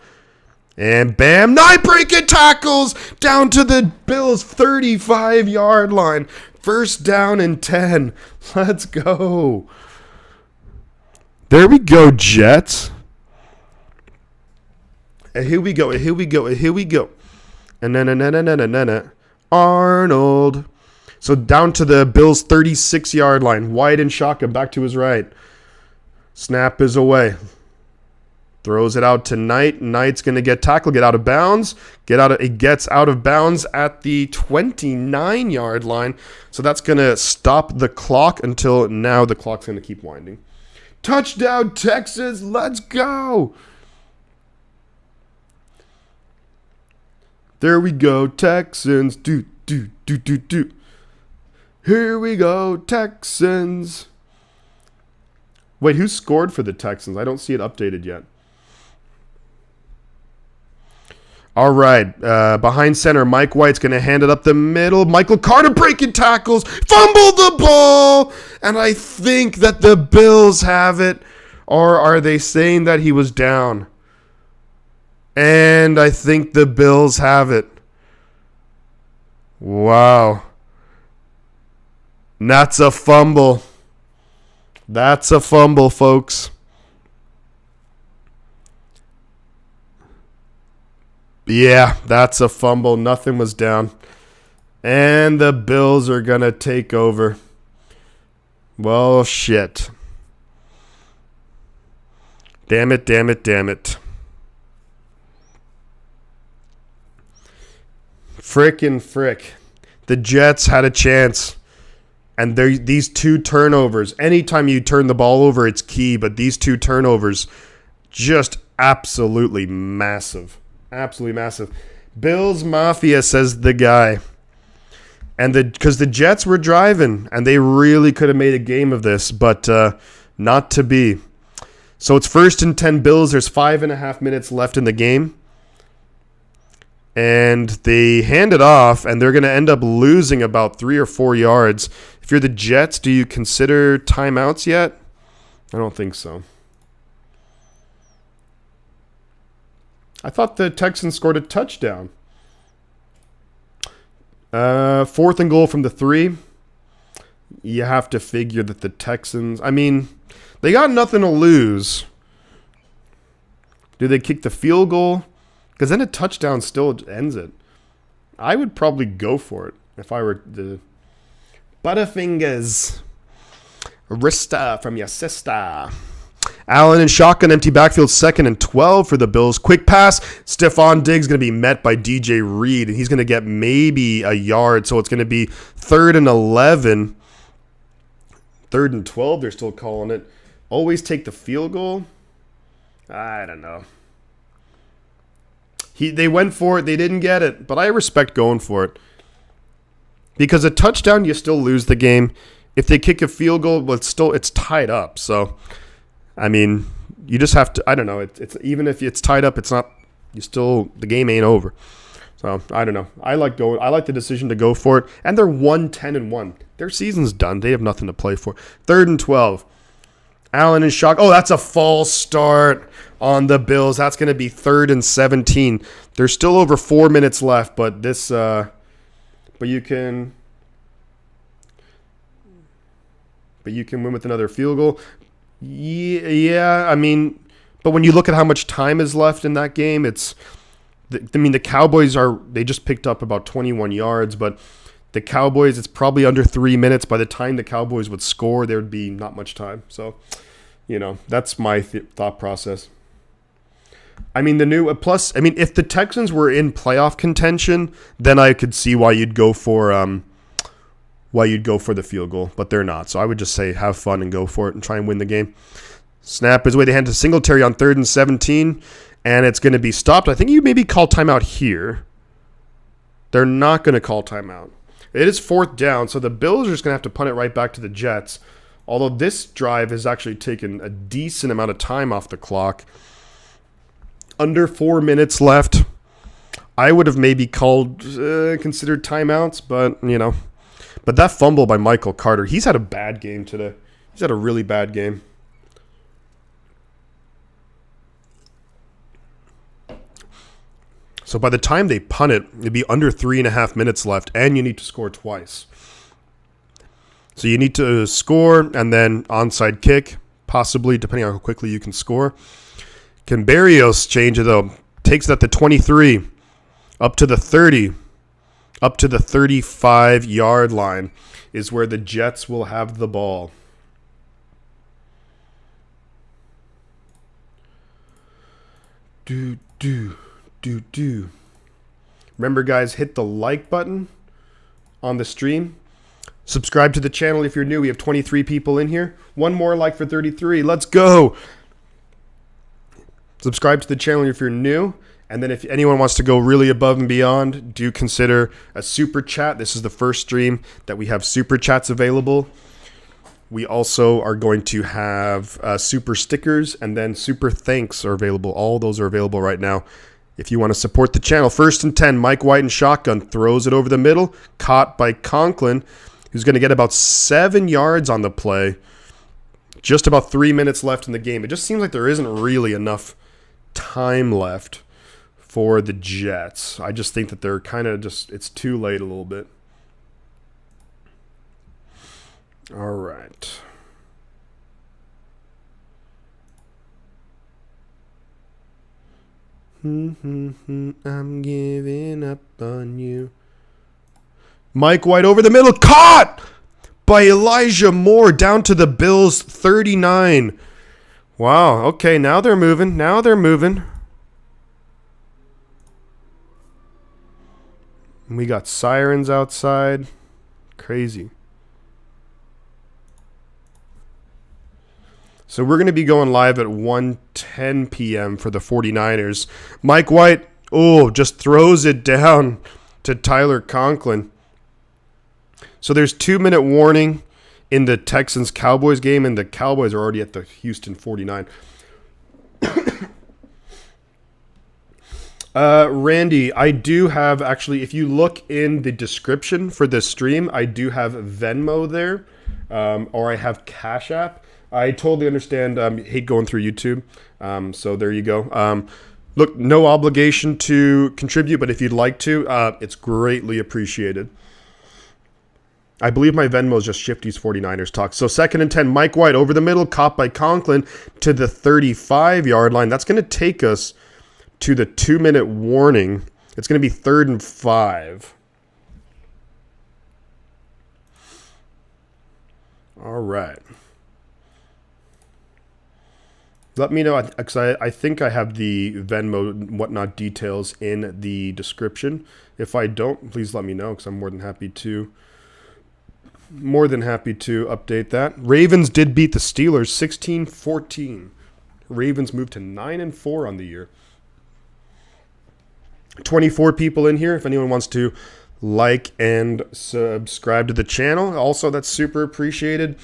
And bam, night-breaking tackles down to the Bills' 35-yard line. 1st down and 10. Let's go. There we go, Jets. And here we go. And then Arnold. So down to the Bills' 36-yard line. Wide and shotgun back to his right. Snap is away. Throws it out to Knight. Knight's going to get tackled, get out of bounds. It gets out of bounds at the 29-yard line. So that's going to stop the clock until now the clock's going to keep winding. Touchdown, Texas. Let's go. There we go, Texans. Do. Here we go, Texans. Wait, who scored for the Texans? I don't see it updated yet. All right, behind center, Mike White's going to hand it up the middle. Michael Carter breaking tackles, fumbled the ball, and I think that the Bills have it. Or are they saying that he was down? And I think the Bills have it. Wow. That's a fumble. That's a fumble, folks. Yeah, that's a fumble. Nothing was down. And the Bills are going to take over. Well, shit. Damn it. Frickin' frick. The Jets had a chance. And these 2 turnovers. Anytime you turn the ball over, it's key. But these 2 turnovers, just absolutely massive. Absolutely massive. Bills Mafia, says the guy. And because the Jets were driving, and they really could have made a game of this, but not to be. So it's 1st and 10 Bills. There's 5.5 minutes left in the game. And they hand it off, and they're going to end up losing about 3 or 4 yards. If you're the Jets, do you consider timeouts yet? I don't think so. I thought the Texans scored a touchdown. 4th and goal from the 3. You have to figure that the Texans... I mean, they got nothing to lose. Do they kick the field goal? Because then a touchdown still ends it. I would probably go for it if I were the... Butterfingers. Rista from your sister. Allen in shotgun, empty backfield, 2nd and 12 for the Bills. Quick pass. Stephon Diggs going to be met by DJ Reed, and he's going to get maybe a yard. So it's going to be 3rd and 11. 3rd and 12, they're still calling it. Always take the field goal. I don't know. They went for it. They didn't get it, but I respect going for it. Because a touchdown, you still lose the game. If they kick a field goal, well, it's tied up. So... I mean, you just have to. I don't know. It's even if it's tied up, it's not. The game ain't over. So I don't know. I like the decision to go for it. And they're 1-10-1. Their season's done. They have nothing to play for. 3rd and 12. Allen in shock. Oh, that's a false start on the Bills. That's going to be 3rd and 17. There's still over 4 minutes left, but this. But you can win with another field goal. Yeah, I mean, but when you look at how much time is left in that game, the Cowboys they just picked up about 21 yards, but The Cowboys, it's probably under 3 minutes. By the time the Cowboys would score, there would be not much time. So, that's my thought process. I mean, if the Texans were in playoff contention, then I could see why you'd go for the field goal, but they're not. So I would just say have fun and go for it and try and win the game. Snap is away. They hand to Singletary on 3rd and 17, and it's going to be stopped. I think you maybe call timeout here. They're not going to call timeout. It is 4th down, so the Bills are just going to have to punt it right back to the Jets, although this drive has actually taken a decent amount of time off the clock. Under 4 minutes left. I would have maybe considered timeouts, but, But that fumble by Michael Carter, he's had a bad game today. He's had a really bad game. So by the time they punt it, it'd be under 3.5 minutes left, and you need to score twice. So you need to score, and then onside kick, possibly, depending on how quickly you can score. Can Barrios change it, though? Takes it at the 23, up to the 30, up to the 35-yard line is where the Jets will have the ball. Remember, guys, hit the like button on the stream. Subscribe to the channel if you're new. We have 23 people in here. One more like for 33. Let's go. Subscribe to the channel if you're new. And then if anyone wants to go really above and beyond, do consider a super chat. This is the first stream that we have super chats available. We also are going to have super stickers, and then super thanks are available. All those are available right now. If you want to support the channel, 1st and 10, Mike White in shotgun, throws it over the middle, caught by Conklin, who's going to get about 7 yards on the play. Just about 3 minutes left in the game. It just seems like there isn't really enough time left for the Jets. I just think that they're kind of it's too late a little bit. All right. I'm giving up on you. Mike White over the middle, caught by Elijah Moore down to the Bills 39. Wow, okay, now they're moving. We got sirens outside. Crazy. So we're going to be going live at 1:10 p.m. for the 49ers. Mike White, just throws it down to Tyler Conklin. So there's 2-minute warning in the Texans-Cowboys game, and the Cowboys are already at the Houston 49. Randy, I do have, actually, if you look in the description for this stream, I do have Venmo there, or I have Cash App. I totally understand, hate going through YouTube, so there you go. Look, no obligation to contribute, but if you'd like to, it's greatly appreciated. I believe my Venmo is just Shifty's 49ers talk. So 2nd and 10, Mike White over the middle, caught by Conklin to the 35-yard line. That's going to take us to the 2-minute warning. It's going to be 3rd and 5. All right. Let me know, because I think I have the Venmo and whatnot details in the description. If I don't, please let me know, because I'm more than happy to update that. Ravens did beat the Steelers 16-14. Ravens moved to 9-4 on the year. 24 people in here. If anyone wants to like and subscribe to the channel, also that's super appreciated.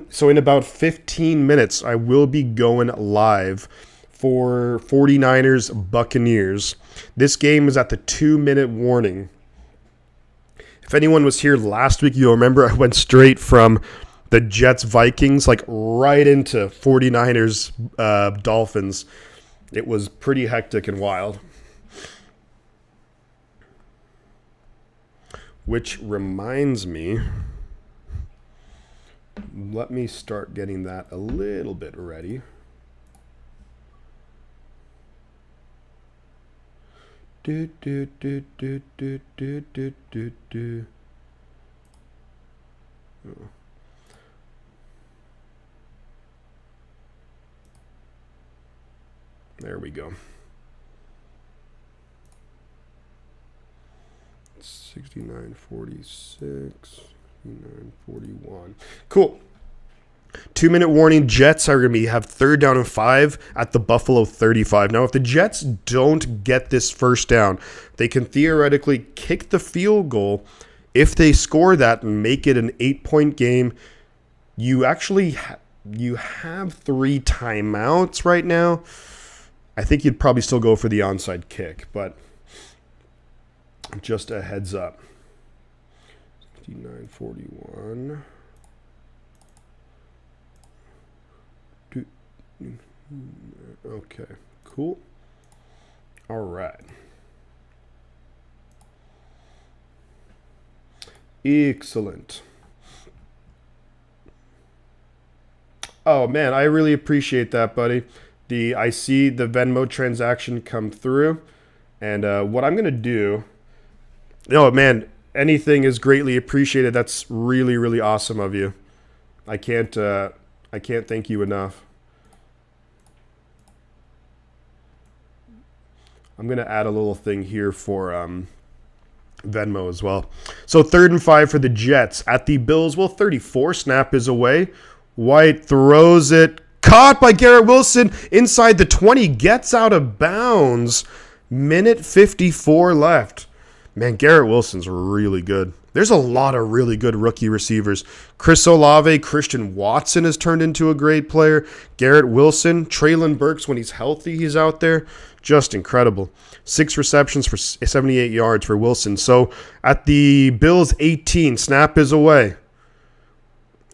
So in about 15 minutes, I will be going live for 49ers Buccaneers. This game is at the 2-minute warning. If anyone was here last week, you'll remember I went straight from the Jets Vikings, like right into 49ers Dolphins. It was pretty hectic and wild. Which reminds me, let me start getting that a little bit ready. There we go. 69.46, 69.41. Cool. 2-minute warning. Jets are going to have 3rd down and 5 at the Buffalo 35. Now, if the Jets don't get this first down, they can theoretically kick the field goal. If they score that and make it an 8-point game, you actually you have 3 timeouts right now. I think you'd probably still go for the onside kick, but just a heads up. 59.41. Okay, cool. All right. Excellent. Oh man, I really appreciate that, buddy. I see the Venmo transaction come through, and what I'm gonna do. Oh man, anything is greatly appreciated. That's really, really awesome of you. I can't thank you enough. I'm going to add a little thing here for Venmo as well. So 3rd and 5 for the Jets at the Bills. Well, 34. Snap is away. White throws it. Caught by Garrett Wilson inside the 20. Gets out of bounds. Minute 54 left. Man, Garrett Wilson's really good. There's a lot of really good rookie receivers. Chris Olave, Christian Watson has turned into a great player. Garrett Wilson, Treylon Burks, when he's healthy, he's out there. Just incredible. 6 receptions for 78 yards for Wilson. So at the Bills 18, snap is away.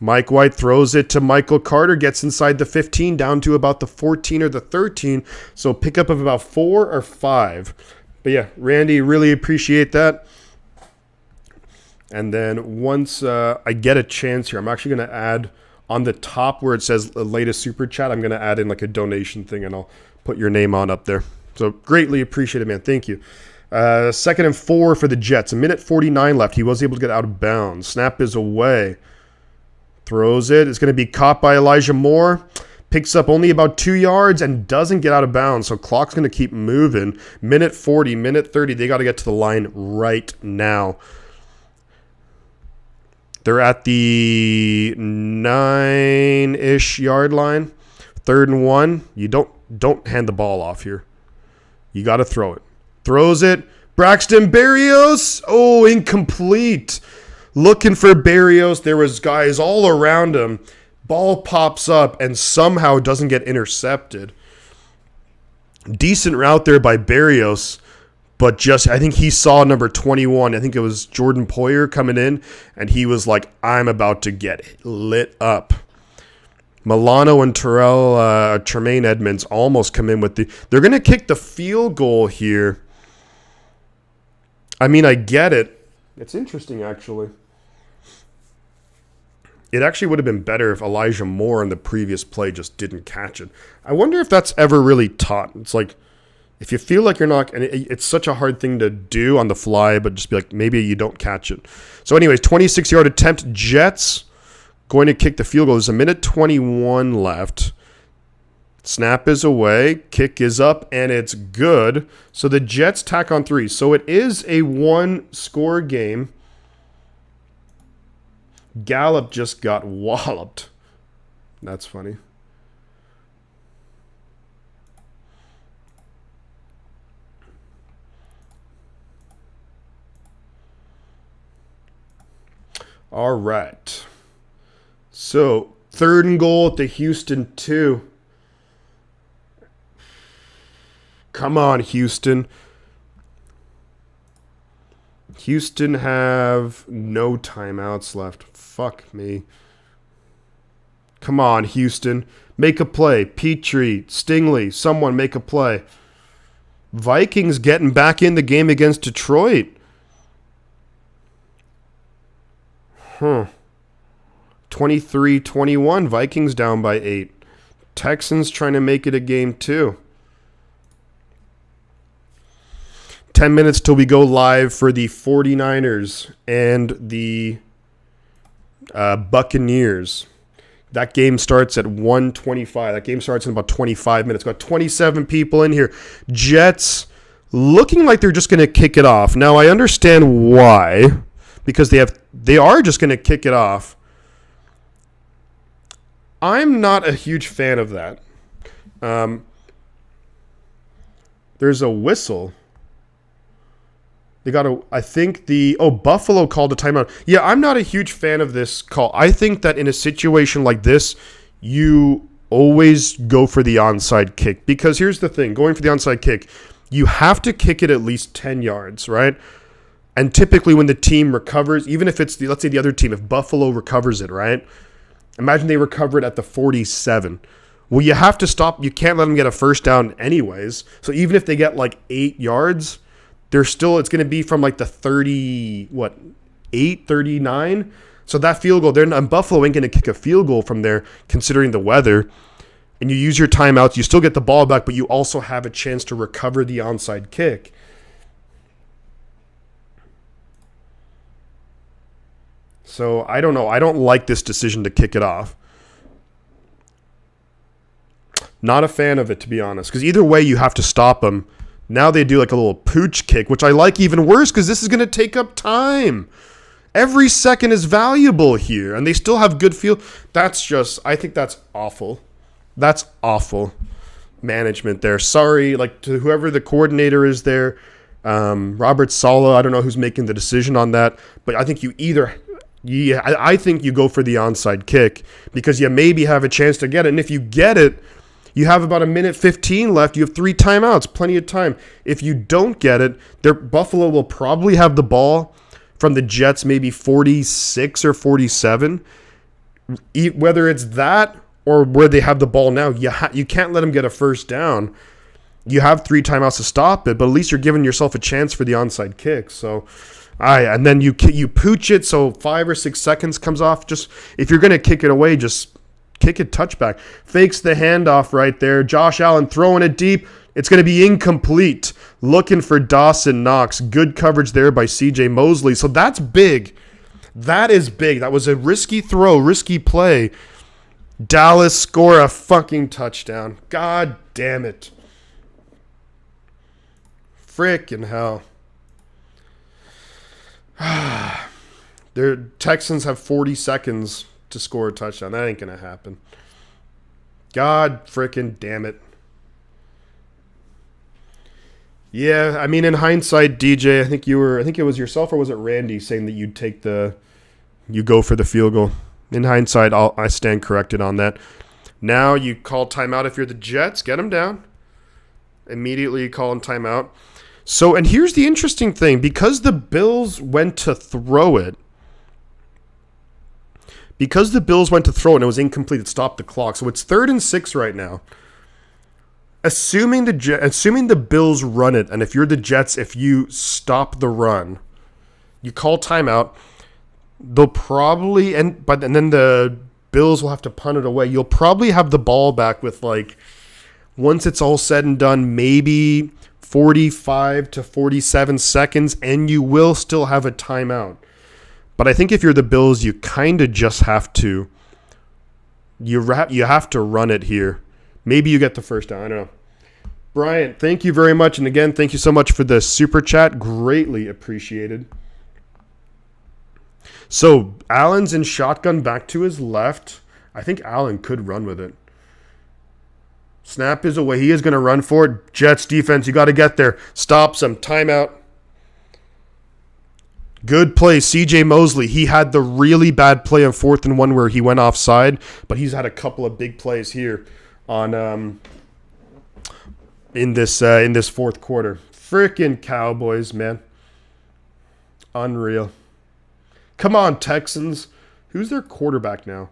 Mike White throws it to Michael Carter, gets inside the 15, down to about the 14 or the 13. So pickup of about 4 or 5. But yeah, Randy, really appreciate that. And then once I get a chance here, I'm actually going to add on the top where it says latest super chat, I'm going to add in like a donation thing and I'll put your name on up there. So greatly appreciate it, man. Thank you. 2nd and 4 for the Jets. 1:49 left. He was able to get out of bounds. Snap is away. Throws it. It's going to be caught by Elijah Moore. Picks up only about 2 yards and doesn't get out of bounds. So clock's going to keep moving. 1:40, 1:30. They got to get to the line right now. They're at the 9-ish yard line. 3rd and 1. You don't hand the ball off here. You got to throw it. Throws it. Braxton Berrios. Oh, incomplete. Looking for Berrios. There was guys all around him. Ball pops up and somehow doesn't get intercepted. Decent route there by Berrios. But just, I think he saw number 21. I think it was Jordan Poyer coming in. And he was like, I'm about to get lit up. Milano and Tremaine Edmonds almost come in with they're going to kick the field goal here. I mean, I get it. It's interesting, actually. It actually would have been better if Elijah Moore in the previous play just didn't catch it. I wonder if that's ever really taught. It's like, if you feel like you're not, and it's such a hard thing to do on the fly, but just be like, maybe you don't catch it. So anyways, 26-yard attempt. Jets going to kick the field goal. There's 1:21 left. Snap is away. Kick is up, and it's good. So the Jets tack on 3. So it is a 1-score game. Gallup just got walloped. That's funny. All right. So 3rd and goal at the Houston 2. Come on, Houston. Houston have no timeouts left. Fuck me. Come on, Houston. Make a play. Petrie, Stingley, someone make a play. Vikings getting back in the game against Detroit. 23-21. Vikings down by 8. Texans trying to make it a game too. 10 minutes till we go live for the 49ers and the Buccaneers. That game starts at 1:25. That game starts in about 25 minutes. Got 27 people in here. Jets looking like they're just going to kick it off. Now, I understand why, because they are just going to kick it off. I'm not a huge fan of that. There's a whistle. Buffalo called a timeout. Yeah, I'm not a huge fan of this call. I think that in a situation like this, you always go for the onside kick. Because here's the thing, going for the onside kick, you have to kick it at least 10 yards, right? And typically when the team recovers, even if it's, let's say the other team, if Buffalo recovers it, right? Imagine they recover it at the 47. Well, you have to stop. You can't let them get a first down anyways. So even if they get like 8 yards, it's going to be from like the 39. So that field goal, Buffalo ain't going to kick a field goal from there considering the weather. And you use your timeouts, you still get the ball back, but you also have a chance to recover the onside kick. So I don't know. I don't like this decision to kick it off. Not a fan of it, to be honest, because either way you have to stop them. Now they do like a little pooch kick, which I like even worse because this is going to take up time. Every second is valuable here, and they still have good field. I think that's awful. That's awful management there. Sorry, like to whoever the coordinator is there, Robert Saleh. I don't know who's making the decision on that, but I think I think you go for the onside kick because you maybe have a chance to get it, and if you get it, you have about 1:15 left. You have 3 timeouts, plenty of time. If you don't get it, Buffalo will probably have the ball from the Jets, maybe 46 or 47. Whether it's that or where they have the ball now, you can't let them get a first down. You have 3 timeouts to stop it, but at least you're giving yourself a chance for the onside kick. So, and then you pooch it, so 5 or 6 seconds comes off. Just if you're going to kick it away, just kick it touchback. Fakes the handoff right there. Josh Allen throwing it deep. It's going to be incomplete. Looking for Dawson Knox. Good coverage there by CJ Mosley. So that's big. That is big. That was a risky throw, risky play. Dallas score a fucking touchdown. God damn it. Frickin' hell. Their Texans have 40 seconds to score a touchdown. That ain't gonna happen. God frickin' damn it. Yeah, I mean, in hindsight, DJ, I think it was yourself or was it Randy saying that you go for the field goal. In hindsight, I stand corrected on that. Now you call timeout if you're the Jets, get them down. Immediately you call them timeout. So, and here's the interesting thing, because the Bills went to throw it, and it was incomplete, it stopped the clock. So it's 3rd and 6 right now. Assuming the Bills run it, and if you're the Jets, if you stop the run, you call timeout, they'll probably and then the Bills will have to punt it away. You'll probably have the ball back with, like, once it's all said and done, maybe 45 to 47 seconds, and you will still have a timeout. But I think if you're the Bills, you kind of just have to. You have to run it here. Maybe you get the first down. I don't know. Bryant, thank you very much. And again, thank you so much for the super chat. Greatly appreciated. So Allen's in shotgun back to his left. I think Allen could run with it. Snap is away. He is going to run for it. Jets defense, you got to get there. Stops him. Timeout. Good play, CJ Mosley. He had the really bad play on 4th and 1 where he went offside, but he's had a couple of big plays here on in this fourth quarter. Frickin' Cowboys, man. Unreal. Come on, Texans. Who's their quarterback now?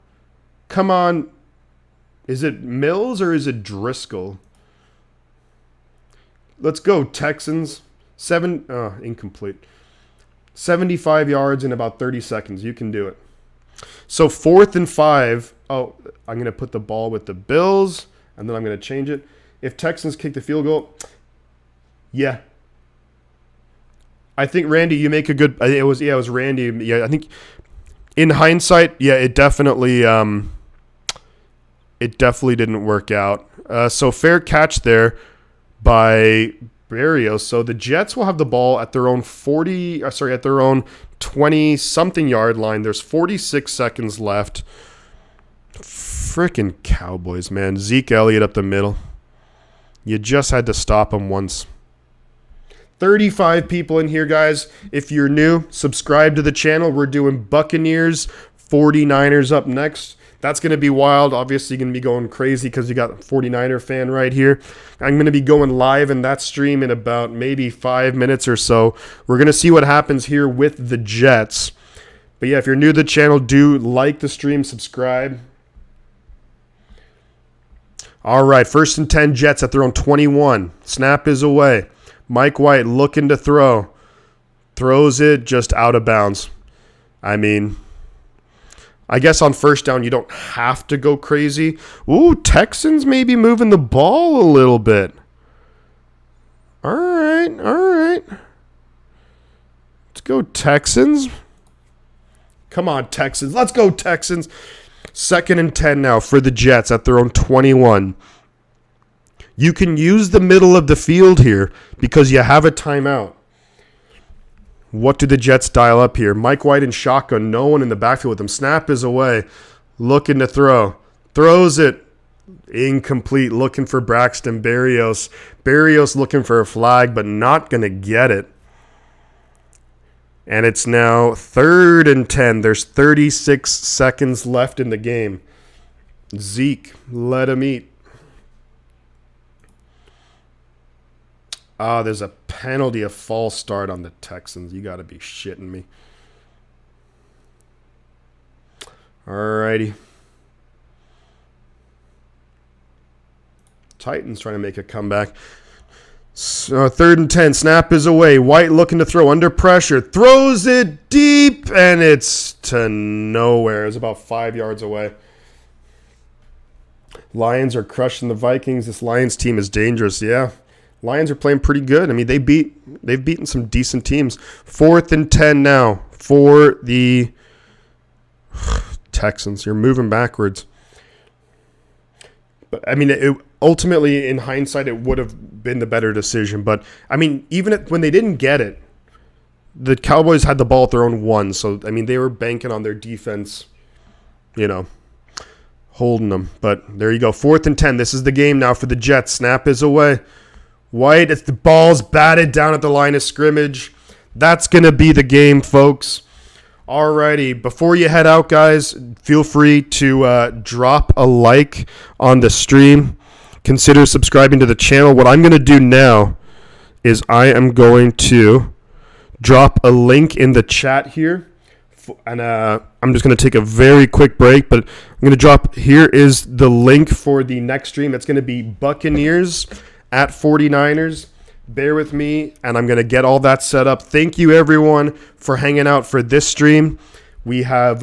Come on. Is it Mills or is it Driscoll? Let's go, Texans. Incomplete. 75 yards in about 30 seconds. You can do it. So 4th and 5. Oh, I'm going to put the ball with the Bills, and then I'm going to change it. If Texans kick the field goal, yeah. I think, Randy, you make a good – it was Randy. Yeah, I think In hindsight, yeah, it definitely didn't work out. So fair catch there by Barrios. So the Jets will have the ball at their own at their own 20-something yard line. There's 46 seconds left. Freaking Cowboys, man. Zeke Elliott up the middle. You just had to stop him once. 35 people in here, guys. If you're new, subscribe to the channel. We're doing Buccaneers, 49ers up next. That's going to be wild. Obviously, going to be going crazy because you got a 49er fan right here. I'm going to be going live in that stream in about maybe 5 minutes or so. We're going to see what happens here with the Jets. But yeah, if you're new to the channel, do like the stream, subscribe. All right, 1st and 10 Jets at their own 21. Snap is away. Mike White looking to throw. Throws it just out of bounds. I mean, I guess on 1st down, you don't have to go crazy. Ooh, Texans maybe moving the ball a little bit. All right. Let's go, Texans. Come on, Texans. Let's go, Texans. 2nd and 10 now for the Jets at their own 21. You can use the middle of the field here because you have a timeout. What do the Jets dial up here? Mike White in shotgun. No one in the backfield with him. Snap is away. Looking to throw. Throws it. Incomplete. Looking for Braxton Berrios. Berrios looking for a flag, but not going to get it. And it's now 3rd and 10. There's 36 seconds left in the game. Zeke, let him eat. There's a penalty, a false start on the Texans. You got to be shitting me. Alrighty. Titans trying to make a comeback. So 3rd and 10. Snap is away. White looking to throw under pressure. Throws it deep, and it's to nowhere. It's about 5 yards away. Lions are crushing the Vikings. This Lions team is dangerous. Yeah. Lions are playing pretty good. I mean, they've beaten some decent teams. 4th and 10 now for the Texans. You're moving backwards. But I mean, ultimately, in hindsight, it would have been the better decision. But I mean, even when they didn't get it, the Cowboys had the ball at their own 1. So I mean, they were banking on their defense, holding them. But there you go. 4th and 10. This is the game now for the Jets. Snap is away. White, if the ball's batted down at the line of scrimmage, that's going to be the game, folks. Alrighty, before you head out, guys, feel free to drop a like on the stream. Consider subscribing to the channel. What I'm going to do now is I am going to drop a link in the chat here. And I'm just going to take a very quick break, but I'm going to drop, here is the link for the next stream. It's going to be Buccaneers at 49ers. Bear with me, and I'm going to get all that set up. Thank you, everyone, for hanging out for this stream. We have,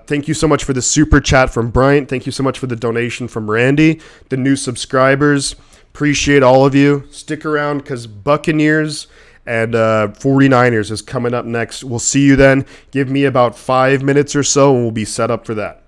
thank you so much for the super chat from Bryant. Thank you so much for the donation from Randy, the new subscribers. Appreciate all of you. Stick around because Buccaneers and 49ers is coming up next. We'll see you then. Give me about 5 minutes or so, and we'll be set up for that.